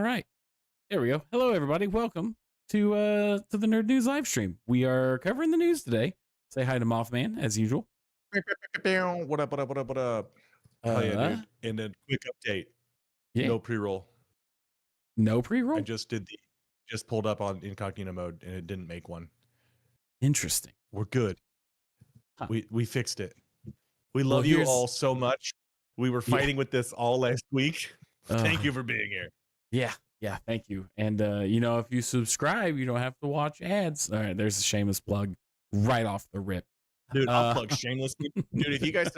All right. There we go. Hello, everybody. Welcome to the Nerd News live stream. We are covering the news today. Say hi to Mothman, as usual. What up, what up, what up, what up? Hell yeah, dude. And then quick update. Yeah. No pre-roll. No pre-roll? I just pulled up on incognito mode and it didn't make one. Interesting. We're good. Huh. We fixed it. We love you all so much. We were fighting with this all last week. Thank you for being here. Yeah, thank you. And if you subscribe, you don't have to watch ads. All right, there's a shameless plug right off the rip. Dude, I'll plug shamelessly. Dude, if you guys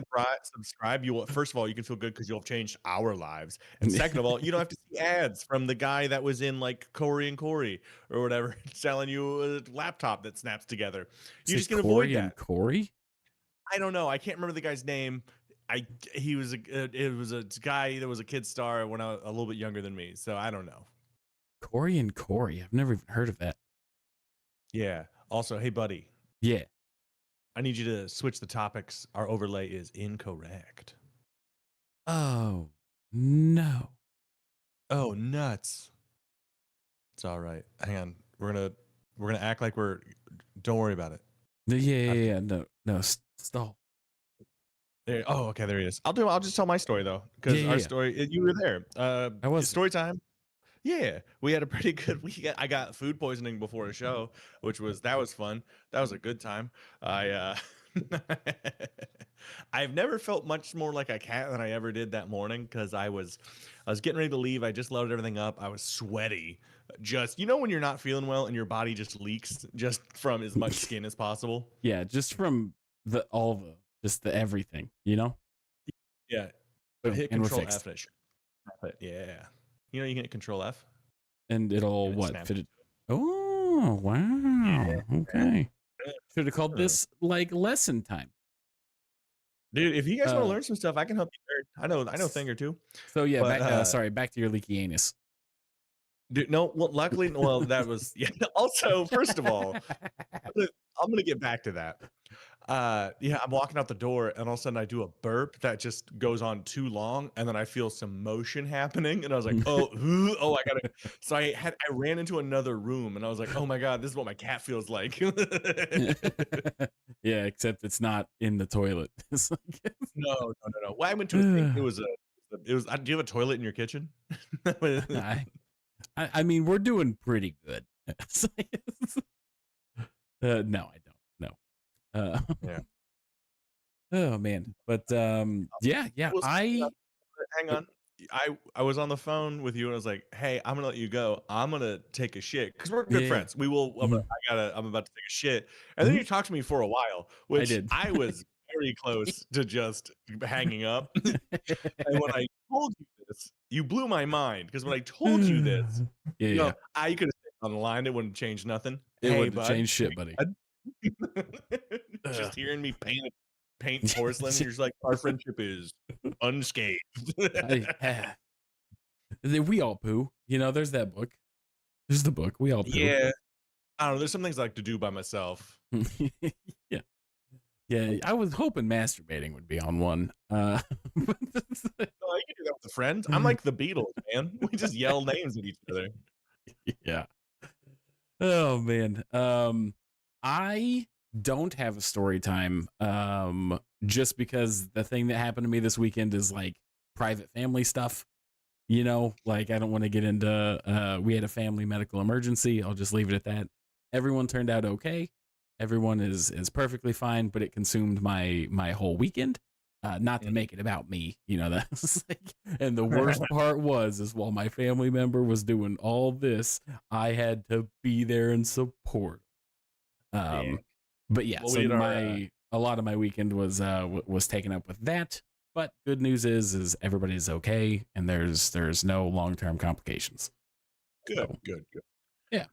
subscribe, you will, first of all, you can feel good because you'll have changed our lives. And second of all, you don't have to see ads from the guy that was in like Corey and Corey or whatever, selling you a laptop that snaps together. You just can avoid that. And Corey? I don't know. I can't remember the guy's name. It was a guy that was a kid star when I was a little bit younger than me. So I don't know. Corey and Corey. I've never even heard of that. Yeah. Also, hey buddy. Yeah. I need you to switch the topics. Our overlay is incorrect. Oh, no. Oh, nuts. It's all right. Hang on. We're gonna act like don't worry about it. Yeah. No, stall. There, okay, there he is. I'll just tell my story though, because our story, you were there. I was. Story time. Yeah, we had a pretty good week. I got food poisoning before a show, that was fun. That was a good time. I've never felt much more like a cat than I ever did that morning because I was getting ready to leave. I just loaded everything up. I was sweaty. Just when you're not feeling well and your body just leaks just from as much skin as possible. Yeah, just from the everything, Yeah. Hit Control F. Yeah. You can hit Control F. And it'll fit it. Oh, wow. Yeah. Okay. Should have called this like lesson time. Dude, if you guys want to learn some stuff, I can help you learn. I know a thing or two. So yeah, back to your leaky anus. Dude, no, well, luckily, that was Also, first of all, I'm gonna get back to that. I'm walking out the door and all of a sudden I do a burp that just goes on too long and then I feel some motion happening and I was like, I gotta. So I ran into another room and I was like, oh my God, this is what my cat feels like. Yeah, except it's not in the toilet. No. Well, I went to a thing. It was. Do you have a toilet in your kitchen? I mean, we're doing pretty good. No, I don't. No. Yeah. Oh man, but yeah. Hang on. I was on the phone with you and I was like, "Hey, I'm gonna let you go. I'm gonna take a shit because we're good friends. We will. I'm about to take a shit." And then you talked to me for a while, which I was very close to just hanging up. And when I told you this, you blew my mind because when I told you this, you could have stayed on the line. It wouldn't change nothing. It wouldn't change shit, buddy. Just hearing me paint porcelain, and you're just like, our friendship is unscathed. We all poo. There's that book. There's the book. We all poo. Yeah. I don't know. There's some things I like to do by myself. Yeah. I was hoping masturbating would be on one. No, you can do that with a friend. I'm like the Beatles, man. We just yell names at each other. Yeah. Oh man. I don't have a story time just because the thing that happened to me this weekend is like private family stuff. Like I don't want to get into we had a family medical emergency. I'll just leave it at that. Everyone turned out okay. Everyone is perfectly fine, but it consumed my whole weekend. Not to make it about me, that's like, and the worst part is while my family member was doing all this, I had to be there and support. But yeah, so a lot of my weekend was taken up with that. But good news is everybody's okay and there's no long-term complications. Good. Yeah.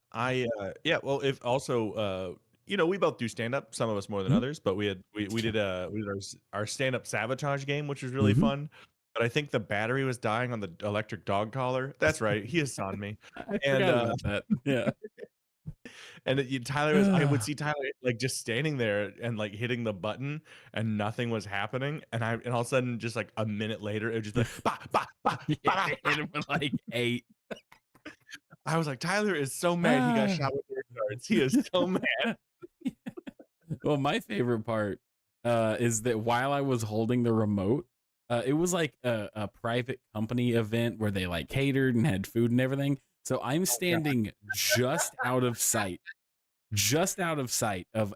Well, if also we both do stand up, some of us more than others, but we did our stand up sabotage game, which was really fun. But I think the battery was dying on the electric dog collar. That's right. He assigned me. I forgot about that. Yeah. And I would see Tyler like just standing there and like hitting the button and nothing was happening. And all of a sudden, just like a minute later, it was just like, bah, bah, bah, bah, hit him with like 8. I was like, Tyler is so mad he got Ah. shot with air darts. He is so mad. Well, my favorite part is that while I was holding the remote, it was like a private company event where they like catered and had food and everything. So I'm Oh god. standing just out of sight of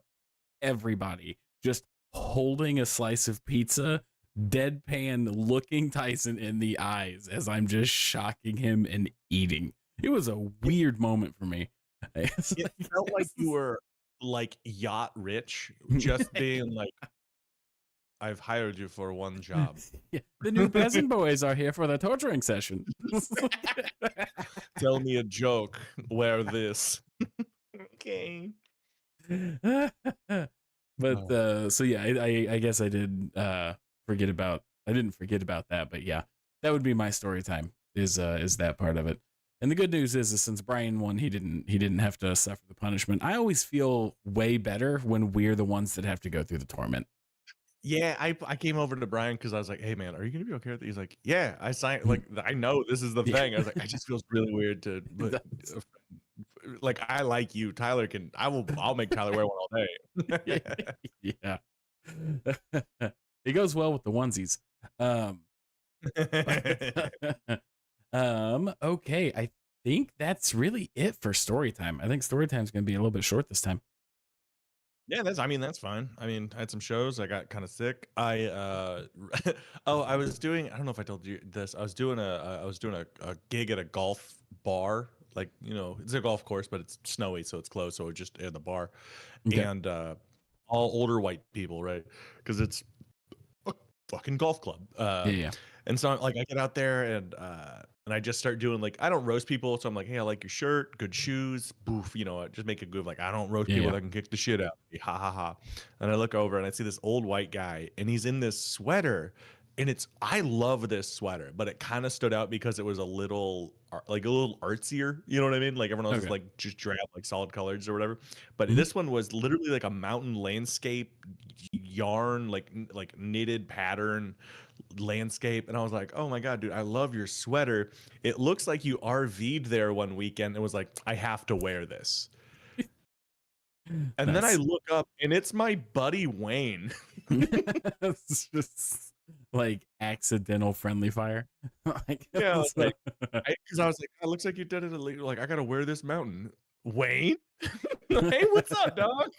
everybody, just holding a slice of pizza, deadpan looking Tyson in the eyes as I'm just shocking him and eating. It was a weird moment for me. It's It like, felt like you were, like, yacht rich, just being like, "I've hired you for one job." yeah, the new peasant boys are here for the torturing session. "Tell me a joke. Wear this." Okay. But Oh. so yeah, I guess I did forget about I didn't forget about that, but yeah, that would be my story time is that part of it. And the good news is since Brian won, he didn't have to suffer the punishment. I always feel way better when we're the ones that have to go through the torment. Yeah, I came over to Brian because I was like, "Hey, man, are you gonna be okay with it?" He's like, "Yeah, I signed like, I know this is the Yeah, thing." I was like, "It just feels really weird to put that's- like, I like you. Tyler can I'll make Tyler wear one all day." yeah. It goes well with the onesies. Um, okay, I think that's really it for story time. I think story time is going to be a little bit short this time. Yeah, that's fine. I mean, I had some shows, I got kinda sick. Oh, I was doing I don't know if I told you this. I was doing a gig at a golf bar, like, it's a golf course, but it's snowy, so it's closed, so we're just in the bar, Okay. and, all older white people, right? Because it's a fucking golf club. Yeah, yeah. And so like I get out there and I just start doing like I don't roast people, so I'm like, hey, I like your shirt, good shoes, boof, I just make a goof like I don't roast Yeah, people yeah. that can kick the shit out. Of me. Ha ha ha. And I look over and I see this old white guy and he's in this sweater. And I love this sweater, but it kind of stood out because it was like a little artsier, you know what I mean? Like everyone else is Okay. like just drab, like solid colors or whatever. But Mhm. this one was literally like a mountain landscape yarn, like knitted pattern landscape. And I was like, oh my god, dude, I love your sweater. It looks like you RV'd there one weekend and was like, I have to wear this. And then I Nice. look up and it's my buddy Wayne. It's just like accidental friendly fire. Like, Yeah, I was so- like, because I was like, it looks like you did it like I gotta wear this mountain. Wayne? Hey, what's up, dog?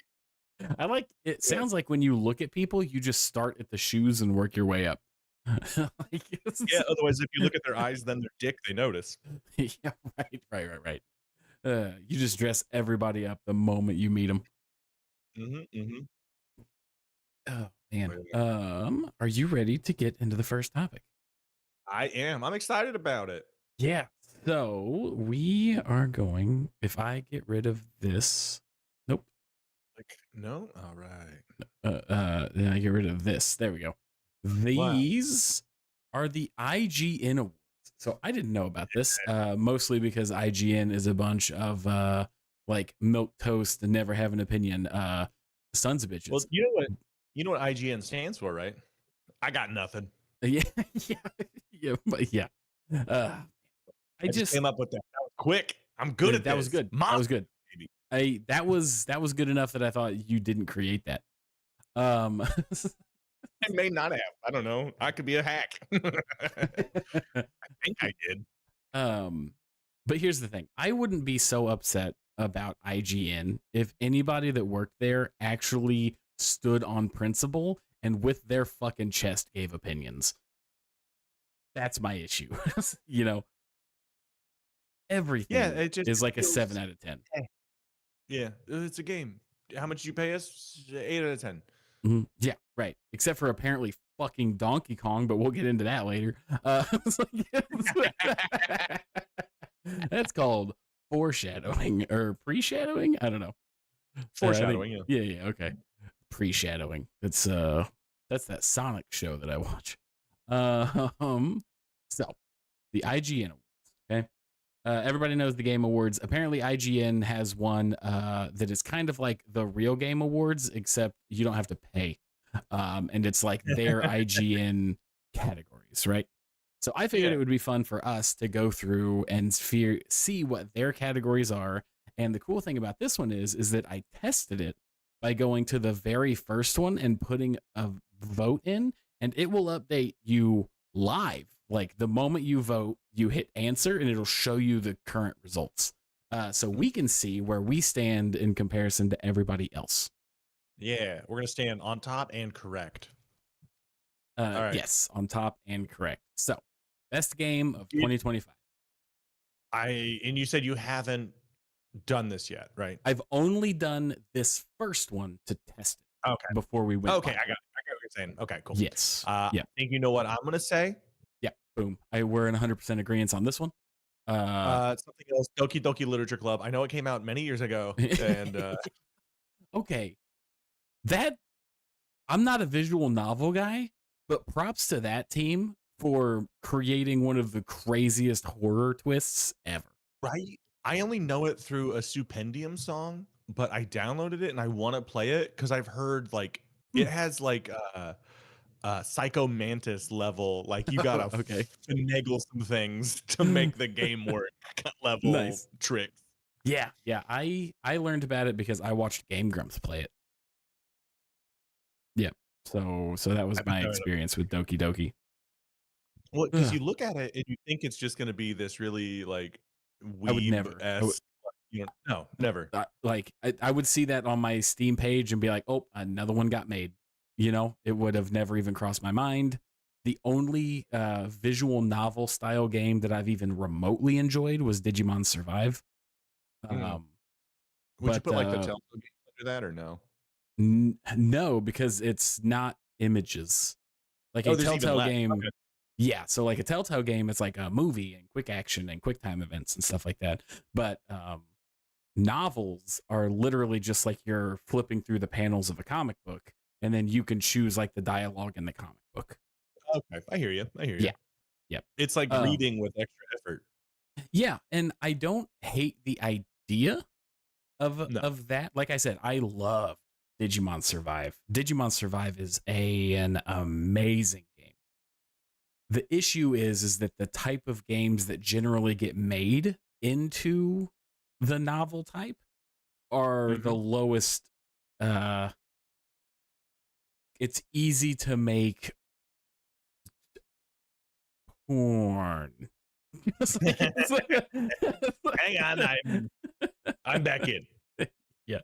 I like it. Yeah. Sounds like when you look at people, you just start at the shoes and work your way up. Like, Yeah, otherwise if you look at their eyes, then their dick, they notice. yeah, right. You just dress everybody up the moment you meet them. Mhm. Oh man. Are you ready to get into the first topic? I am. I'm excited about it. Yeah. So we are going. If I get rid of this, nope. Like, no? All right. Then I get rid of this. There we go. Wow. These are the IGN awards. So I didn't know about this, mostly because IGN is a bunch of like milk toast and never have an opinion sons of Well, bitches. you know what IGN stands for, right? I got nothing. Yeah, yeah, yeah. Uh, I I just just came up with that. That was quick. I'm good at that was this. good. That Mom, was good. baby. That was good enough that I thought you didn't create that. Um, I may not have. I don't know. I could be a hack. I think I did. um, but here's the thing: I wouldn't be so upset about IGN if anybody that worked there actually stood on principle and with their fucking chest gave opinions. That's my issue. You know, Yeah, everything it just is like a feels 7 out of 10. yeah, it's a game. How much did you pay us? 8 out of 10. Mhm. Yeah, right. Except for apparently fucking Donkey Kong, but we'll get into that later. It's that's called foreshadowing or pre-shadowing. I don't know. I think Foreshadowing, yeah. yeah, okay. Pre-shadowing. That's that Sonic show that I watch. So the IGN Awards. Okay. Everybody knows the Game Awards. Apparently, IGN has one that is kind of like the real Game Awards, except you don't have to pay. And it's like their IGN categories, right? So I figured Yeah. it would be fun for us to go through and see what their categories are. And the cool thing about this one is that I tested it by going to the very first one and putting a vote in, and it will update you live. Like the moment you vote, you hit answer, and it'll show you the current results. So we can see where we stand in comparison to everybody else. Yeah, we're gonna stand on top and correct. All right. Yes, on top and correct. So, best game of Did 2025. and you said you haven't done this yet, right? I've only done this first one to test Okay. it before we went Okay, live. I got what you're saying. Okay, cool. Yes. I Yeah. think you know what I'm gonna say. Yeah. Boom. We're in 100% agreement on this one. Something else. Doki Doki Literature Club. I know it came out many years ago, and Okay. That I'm not a visual novel guy, but props to that team for creating one of the craziest horror twists ever. right. I only know it through a Stupendium song, but I downloaded it and I want to play it because I've heard like it has like Psycho Mantis level. Like you gotta Okay. finagle some things to make the game work. Level Nice. tricks. Yeah. Yeah. I learned about it because I watched Game Grumps play it. Yeah. So that was I've my been experience with Doki Doki. Well, because you look at it and you think it's just gonna be this really like I would never. weeb-esque, no, never. I would see that on my Steam page and be like, oh, another one got made. You know, it would have never even crossed my mind. The only visual novel style game that I've even remotely enjoyed was Digimon Survive. Mm. Would you But put like the Telltale games under that or no? no, because it's not images. Like Oh, a there's even Telltale less. game. Okay. Yeah, so like a Telltale game, it's like a movie and quick action and quick time events and stuff like that. But novels are literally just like you're flipping through the panels of a comic book, and then you can choose like the dialogue in the comic book. Okay, I hear you. I hear you. Yeah, yeah, It's like reading with extra effort. yeah. And I don't hate the idea No. of that. Like I said, I love Digimon Survive. Digimon Survive is an amazing game. The issue is that the type of games that generally get made into the novel type are the lowest. It's easy to make porn. Hang on, I'm back in. Yeah,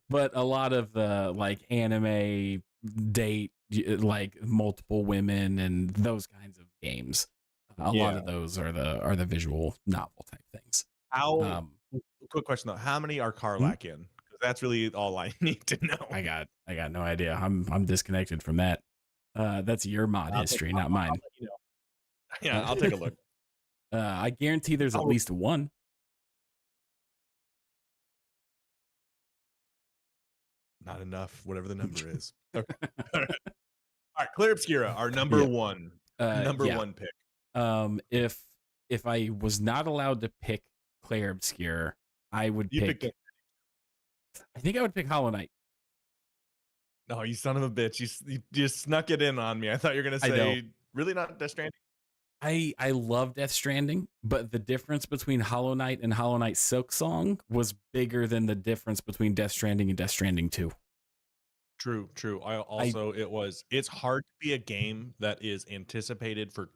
but a lot of the like anime date like multiple women and those kinds of games. A lot of those are the visual novel type things. How quick question though, how many are Carlac in? Because that's really all I need to know. I got no idea. I'm disconnected from that. That's your mod history, not mine. I'll let you know. Yeah, I'll take a look. I guarantee there's at least one. Not enough, whatever the number is. Okay. All right, Clear Obscura, our number one one pick. If I was not allowed to pick Claire Obscure, I would pick. I think I would pick Hollow Knight. No, you son of a bitch! You just snuck it in on me. I thought you were gonna say really not Death Stranding. I love Death Stranding, but the difference between Hollow Knight and Hollow Knight Silk Song was bigger than the difference between Death Stranding and Death Stranding 2. True. It's hard to be a game that is anticipated for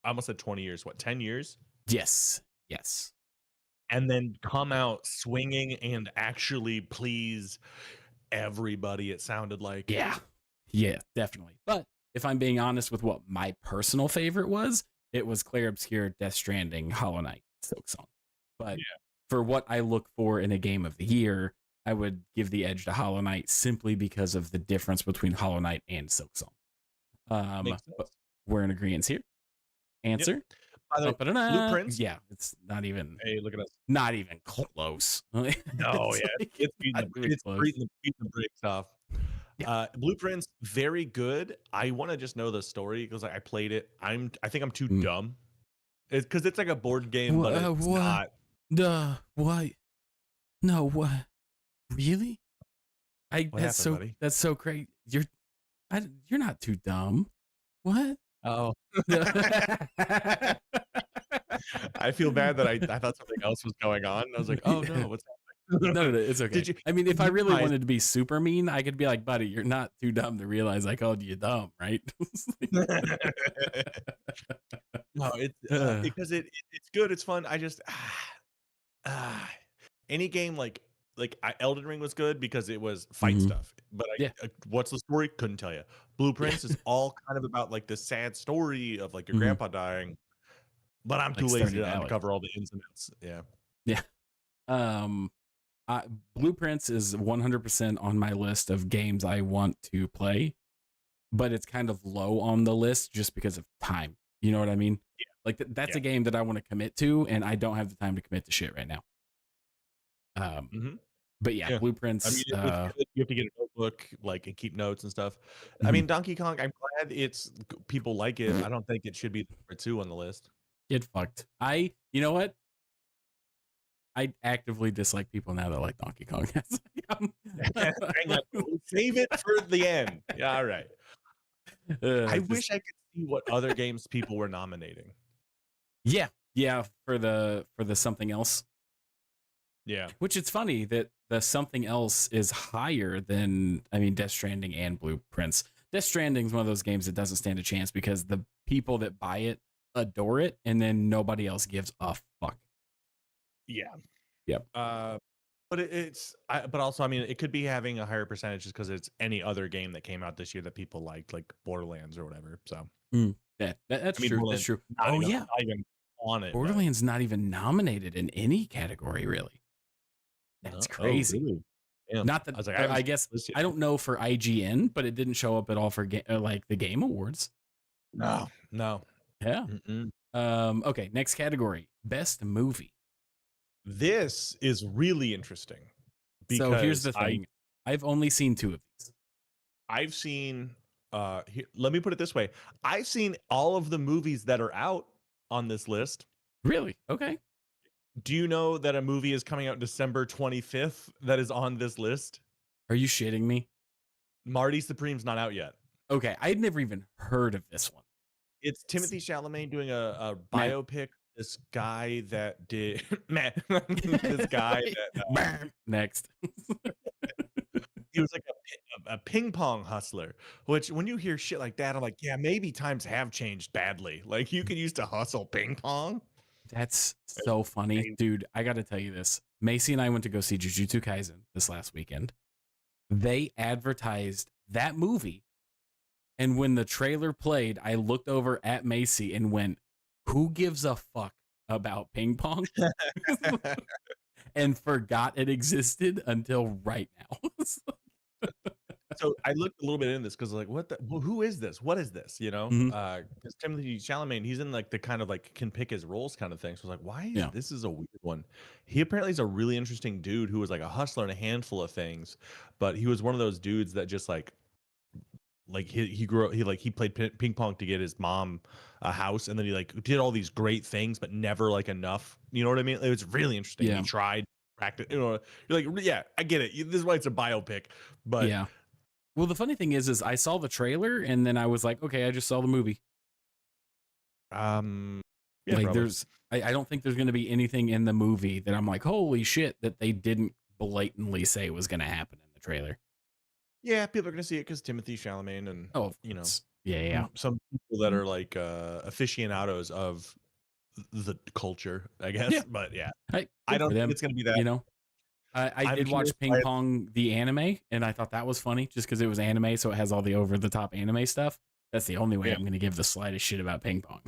I almost said 20 years, what, 10 years? Yes. And then come out swinging and actually please everybody, it sounded like. Yeah, definitely. But if I'm being honest with what my personal favorite was, it was Claire Obscure, Death Stranding, Hollow Knight, Silk Song. But for what I look for in a game of the year, I would give the edge to Hollow Knight simply because of the difference between Hollow Knight and Silk Song. But we're in agreement here. Answer. Yep. By the way, Blueprints. Yeah, it's not even. Hey, look at us. Not even close. No, it's beating the brakes off. Blueprints, very good. I want to just know the story because I played it. I think I'm too dumb. It's because it's like a board game, but it's not. What? No, what? Really? What happened, buddy? That's so great. You're not too dumb. What? Oh. No. I feel bad that I thought something else was going on. I was like, "Oh, Yeah. no, what's happening?" No, it's okay. Did you I mean, if I you really guys wanted to be super mean, I could be like, buddy, you're not too dumb to realize I called you dumb, right? No, it's, Uh, because it's good, it's fun. I just ah, any game Elden Ring was good because it was fight mhm. stuff, but Yeah. what's the story? Couldn't tell you. Blueprints is all kind of about, like, the sad story of, like, your Mhm. grandpa dying, but I'm too Like lazy Stardew to Valley. uncover all the ins and outs. Yeah. Yeah. Um, Blueprints is 100% on my list of games I want to play, but it's kind of low on the list just because of time. You know what I mean? Like that's Yeah. a game that I want to commit to, and I don't have the time to commit to shit right now. Mhm. But yeah, Yeah. I mean, Blueprints. it's good. You have to get a notebook, like, and keep notes and stuff. I Mhm. mean, Donkey Kong, I'm glad people like it. I don't think it should be number 2 on the list. Get fucked. You know what? I actively dislike people now that like Donkey Kong. Hang on, we'll save it for the end. Yeah, all right. I Just wish I could see what other games people were nominating. yeah, yeah. For the something else, Yeah. which it's funny that the something else is higher than Death Stranding and Blueprints. Death Stranding is one of those games that doesn't stand a chance because the people that buy it adore it, and then nobody else gives a fuck. Yeah. Yep. But but also, I mean, it could be having a higher percentage just because it's any other game that came out this year that people liked, like Borderlands or whatever. So, Yeah, that's I mean, true. That's Borderlands true. not Oh even yeah, not even on it, but Borderlands not even nominated in any category really. That's no. Oh, crazy. really? Damn. Not that I was like, I for, haven't I seen guess this yet. I don't know for IGN, but it didn't show up at all for like the Game Awards. No, no. Yeah. Mm-mm. Okay. Next category: best movie. This is really interesting So here's because the thing: I've only seen two of these. I've seen let me put it this way. I've seen all of the movies that are out on this list. Really? Okay. Do you know that a movie is coming out December 25th that is on this list? Are you shitting me? Marty Supreme's not out yet. Okay, I'd never even heard of this one. It's Timothy Chalamet doing a Man. biopic. This guy that did man, this guy that Next. he was like a ping pong hustler. Which when you hear shit like that, I'm like, yeah, maybe times have changed badly. Like you could used to hustle ping pong. That's so funny, dude. I got to tell you this. Macy and I went to go see Jujutsu Kaisen this last weekend. They advertised that movie, and when the trailer played, I looked over at Macy and went, "Who gives a fuck about ping pong?" and forgot it existed until right now. So I looked a little bit in this because like, who is this? What is this? You know, Mhm. because Timothy Chalamet, he's in like the kind of like can pick his roles kind of thing. So I was like, why is Yeah. this is a weird one? He apparently is a really interesting dude who was like a hustler in a handful of things, but he was one of those dudes that just like he grew up he played ping pong to get his mom a house, and then he like did all these great things, but never like enough. You know what I mean? It was really interesting. Yeah. He tried practice. You know, you're like, yeah, I get it. This is why it's a biopic, but Yeah. Well, the funny thing is I saw the trailer and then I was like, okay, I just saw the movie. yeah, Like probably. I don't think there's going to be anything in the movie that I'm like, holy shit, that they didn't blatantly say was going to happen in the trailer. Yeah, people are gonna see it because Timothy Chalamet and Oh, of you know course. Yeah, yeah. some people that are like aficionados of the culture, I guess. Yeah. But yeah, Hey, I good don't for think them. it's gonna be that. You know, I I'm did curious watch Ping why Pong the anime, and I thought that was funny just because it was anime, so it has all the over the top anime stuff. That's the only way yeah. I'm going to give the slightest shit about Ping Pong.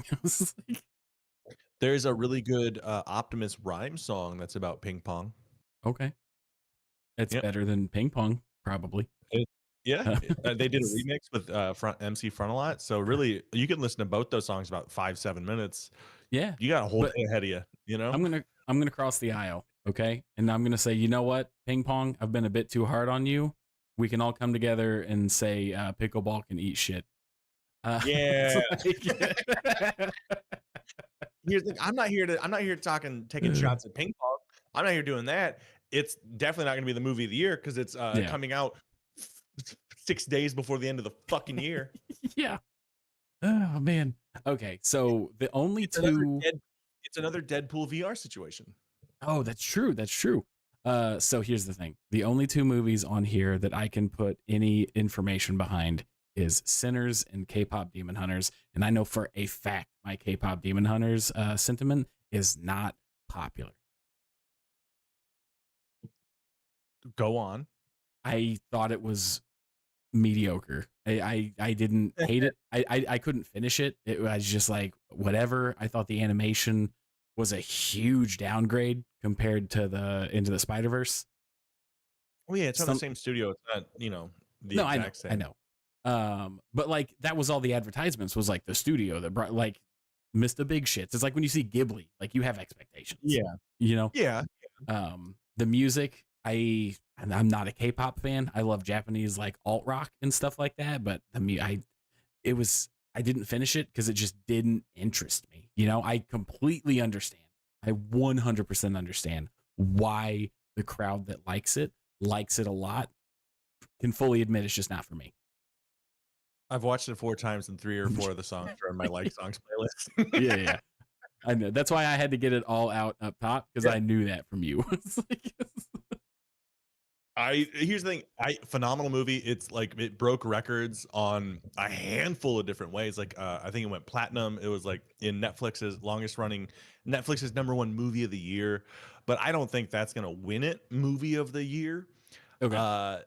There's a really good Optimus Rhyme song that's about ping pong. Okay, it's Yep. better than Ping Pong, probably. It- yeah, Uh, they did a remix with front MC Front a lot. So really, you can listen to both those songs about 5-7 minutes. yeah, You got a whole but day ahead of you. You know. I'm gonna cross the aisle, okay? And I'm gonna say, you know what, Ping Pong, I've been a bit too hard on you. We can all come together and say pickleball can eat shit. It's Yeah. like, Here's the thing, I'm not here talking taking shots at ping pong. I'm not here doing that. It's definitely not gonna be the movie of the year because it's yeah, coming out 6 days before the end of the fucking year. yeah. Oh man. Okay, so the only It's another two dead it's another Deadpool VR situation. Oh, that's true. That's true. So here's the thing. The only two movies on here that I can put any information behind is Sinners and K-pop Demon Hunters. And I know for a fact my K-pop Demon Hunters sentiment is not popular. Go on. I thought it was mediocre. I didn't hate it. I couldn't finish it. It was just like whatever. I thought the animation was a huge downgrade compared to the Into the Spider-Verse. Oh, yeah, it's on the Some same studio. It's not, the No, I know, exact I same. know. But like that was all the advertisements was like the studio that brought like missed the big shits. It's like when you see Ghibli, like you have expectations, Yeah. you know. Yeah. The music, I'm not a K-pop fan. I love Japanese like alt rock and stuff like that, but I didn't finish it because it just didn't interest me. You know, I completely understand. I 100% understand why the crowd that likes it a lot. Can fully admit it's just not for me. I've watched it 4 times and 3 or 4 of the songs are in my like songs playlist. Yeah, yeah. I know. That's why I had to get it all out up top because Yeah. I knew that from you. Here's the thing, phenomenal movie. It's like it broke records on a handful of different ways. Like I think it went platinum. It was like in Netflix's #1 movie of the year. But I don't think that's gonna win it movie of the year. Okay. Uh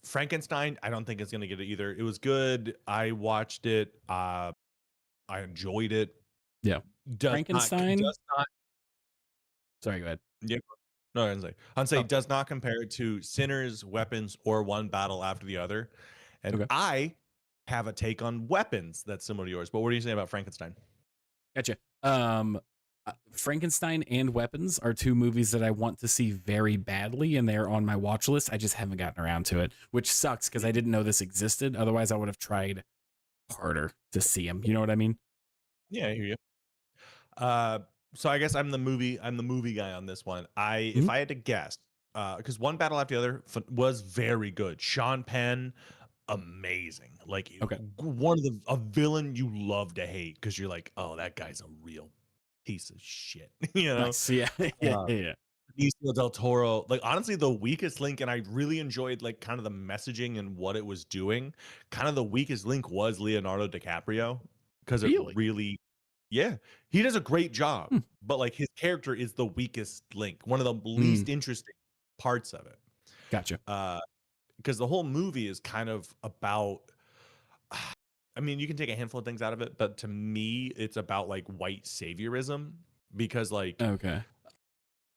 Frankenstein, I don't think it's gonna get it either. It was good. I watched it. I enjoyed it. Yeah. Frankenstein. Does not Sorry, go ahead. yeah. No, I'd say Oh, does not compare to Sinners, Weapons, or One Battle After the Other. And okay. I have a take on Weapons that's similar to yours. But what do you say about Frankenstein? Gotcha. Frankenstein and Weapons are two movies that I want to see very badly, and they're on my watch list. I just haven't gotten around to it, which sucks because I didn't know this existed. Otherwise, I would have tried harder to see them. You know what I mean? Yeah, I hear you. Uh, so I guess I'm the movie guy on this one. If Mhm. I had to guess, because One Battle After the Other was very good. Sean Penn, amazing. Like Okay. one of a villain you love to hate because you're like, oh, that guy's a real piece of shit. Nice. Yeah. Yeah. Uh, Yeah. Benicio del Toro, like honestly, the weakest link, and I really enjoyed like kind of the messaging and what it was doing. Kind of the weakest link was Leonardo DiCaprio because it Really? really, yeah, he does a great job, Hmm. but like his character is the weakest link, one of the Mm, least interesting parts of it. gotcha. Because the whole movie is kind of about. I mean, you can take a handful of things out of it, but to me, it's about like white saviorism because like Okay.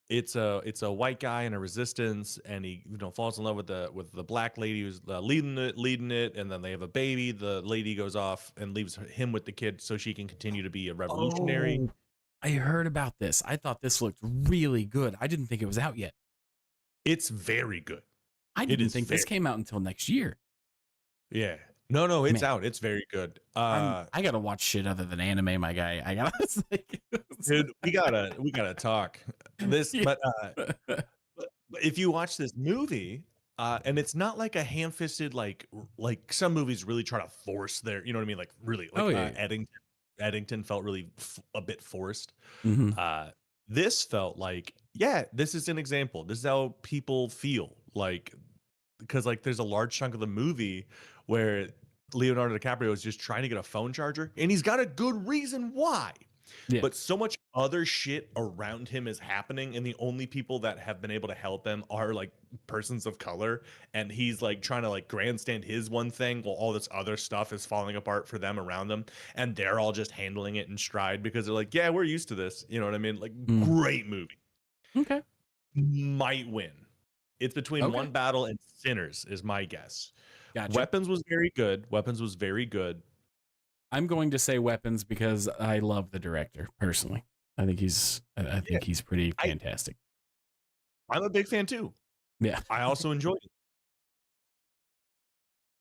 it's a white guy in a resistance, and he falls in love with the black lady who's leading it, and then they have a baby. The lady goes off and leaves him with the kid so she can continue to be a revolutionary. Oh, I heard about this. I thought this looked really good. I didn't think it was out yet. It's very good. I It didn't is think this very came out until next year. yeah. No, it's Man, out. It's very good. I gotta watch shit other than anime, my guy. I gotta it's like, Dude, we gotta talk this, yeah. but if you watch this movie, and it's not like a ham-fisted like some movies really try to force their, you know what I mean, like really Oh like yeah. Eddington felt really a bit forced. Hmm. Uh, this felt like, yeah, this is an example. This is how people feel like because like there's a large chunk of the movie where Leonardo DiCaprio is just trying to get a phone charger, and he's got a good reason why. Yeah. But so much other shit around him is happening, and the only people that have been able to help him are like persons of color, and he's like trying to like grandstand his one thing while all this other stuff is falling apart for them around them, and they're all just handling it in stride because they're like, yeah, we're used to this. You know what I mean? Like, Mm. great movie. Okay. Might win. It's between Okay. One Battle and Sinners, is my guess. Gotcha. Weapons was very good. Weapons was very good. I'm going to say Weapons because I love the director personally. I Yeah, think he's pretty I fantastic. I'm a big fan too. Yeah. I also enjoyed it.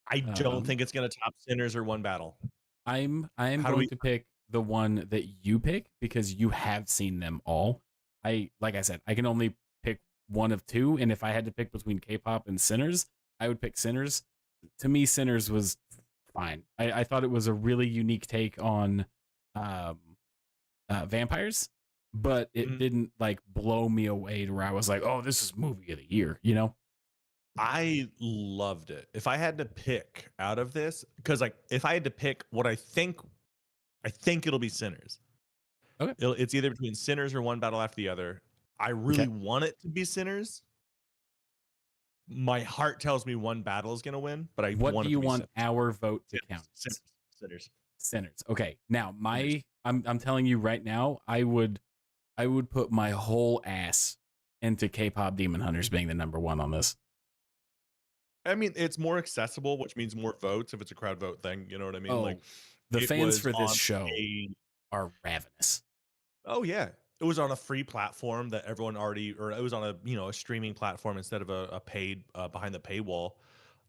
I don't Um, think it's gonna top Sinners or One Battle. I am How do going we to pick the one that you pick because you have seen them all. Like I said, I can only pick one of two, and if I had to pick between K-pop and Sinners, I would pick Sinners. To me, Sinners was fine. I thought it was a really unique take on um, vampires, but it Mhm. didn't like blow me away to where I was like, oh, this is movie of the year, you know? I loved it. If I had to pick out of this, because like if I had to pick what I think it'll be Sinners. Okay. It's either between Sinners or One Battle After the Other. I really Okay. want it to be Sinners. My heart tells me One Battle is gonna win, but I What do want it you to be want Sinners. our vote to count Sinners, as? Sinners, Sinners, Sinners. Okay. Now, Sinners. I'm telling you right now, I would put my whole ass into K-pop Demon Hunters being the number one on this. I mean, it's more accessible, which means more votes if it's a crowd vote thing. You know what I mean? Like Oh, the it fans was for this on show a are ravenous. oh yeah. It was on a free platform that everyone already, or it was on a a streaming platform instead of a paid behind the paywall.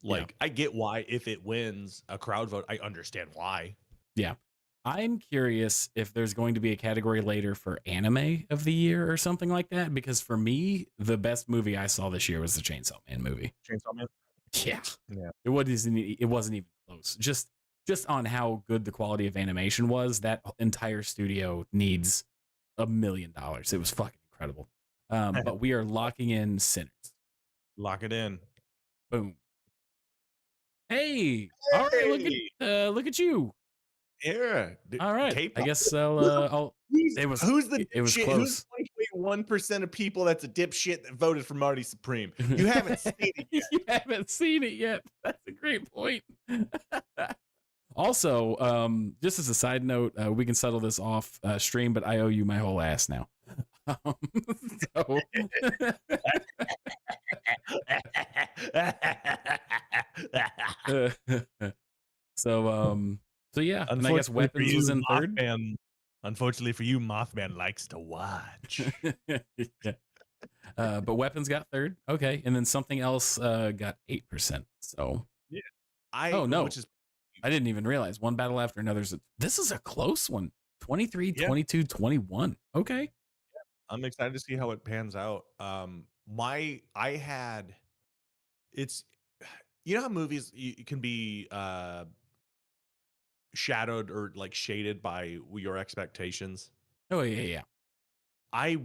Yeah. Like I get why if it wins a crowd vote, I understand why. Yeah. I'm curious if there's going to be a category later for anime of the year or something like that. Because for me, the best movie I saw this year was the Chainsaw Man movie. Chainsaw Man. Yeah. Yeah. It wasn't even close. Just on how good the quality of animation was, that entire studio needs $1 million. It was fucking incredible. But we are locking in Sinners. Lock it in. Boom. Hey, all right, Hey, look at you. yeah, All right, I K-pop. guess I'll. Who's It was who's the it was dipshit? Who's close. 1.1% of people that's a dipshit that voted for Marty Supreme? You haven't seen it yet. You haven't seen it yet. That's a great point. Also, just as a side note, we can settle this off stream, but I owe you my whole ass now. Um, so, so, so yeah, and I guess Unfortunately for weapons was you, in third. Mothman. Unfortunately for you, Mothman likes to watch. Yeah. But weapons got third. Okay, and then something else got 8%. So, Yeah, oh no, which is I didn't even realize one battle after another. This is a close one. 23, yeah. 22, 21. Okay. I'm excited to see how it pans out. I had it's how movies can be shadowed or like shaded by your expectations. Oh yeah, yeah, I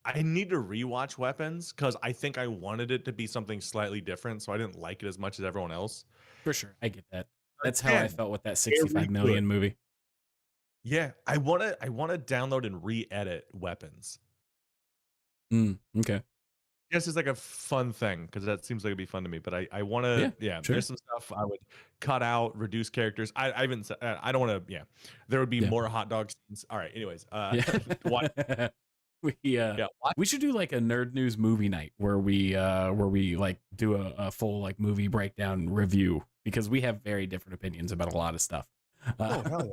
I need to rewatch Weapons because I think I wanted it to be something slightly different, so I didn't like it as much as everyone else. for sure. I get that. That's how I Again, felt with that very 65 good. million movie. Yeah, I wanna download and re-edit Weapons. Okay. Guess it's like a fun thing because that seems like it'd be fun to me. But I Yeah, wanna sure. there's some stuff I would cut out, reduce characters. I even I don't wanna there would be Yeah. more hot dog scenes. All right, anyways, what Yeah. we yeah, what? we should do like a nerd news movie night where we like do a full like movie breakdown review because we have very different opinions about a lot of stuff. Oh, hell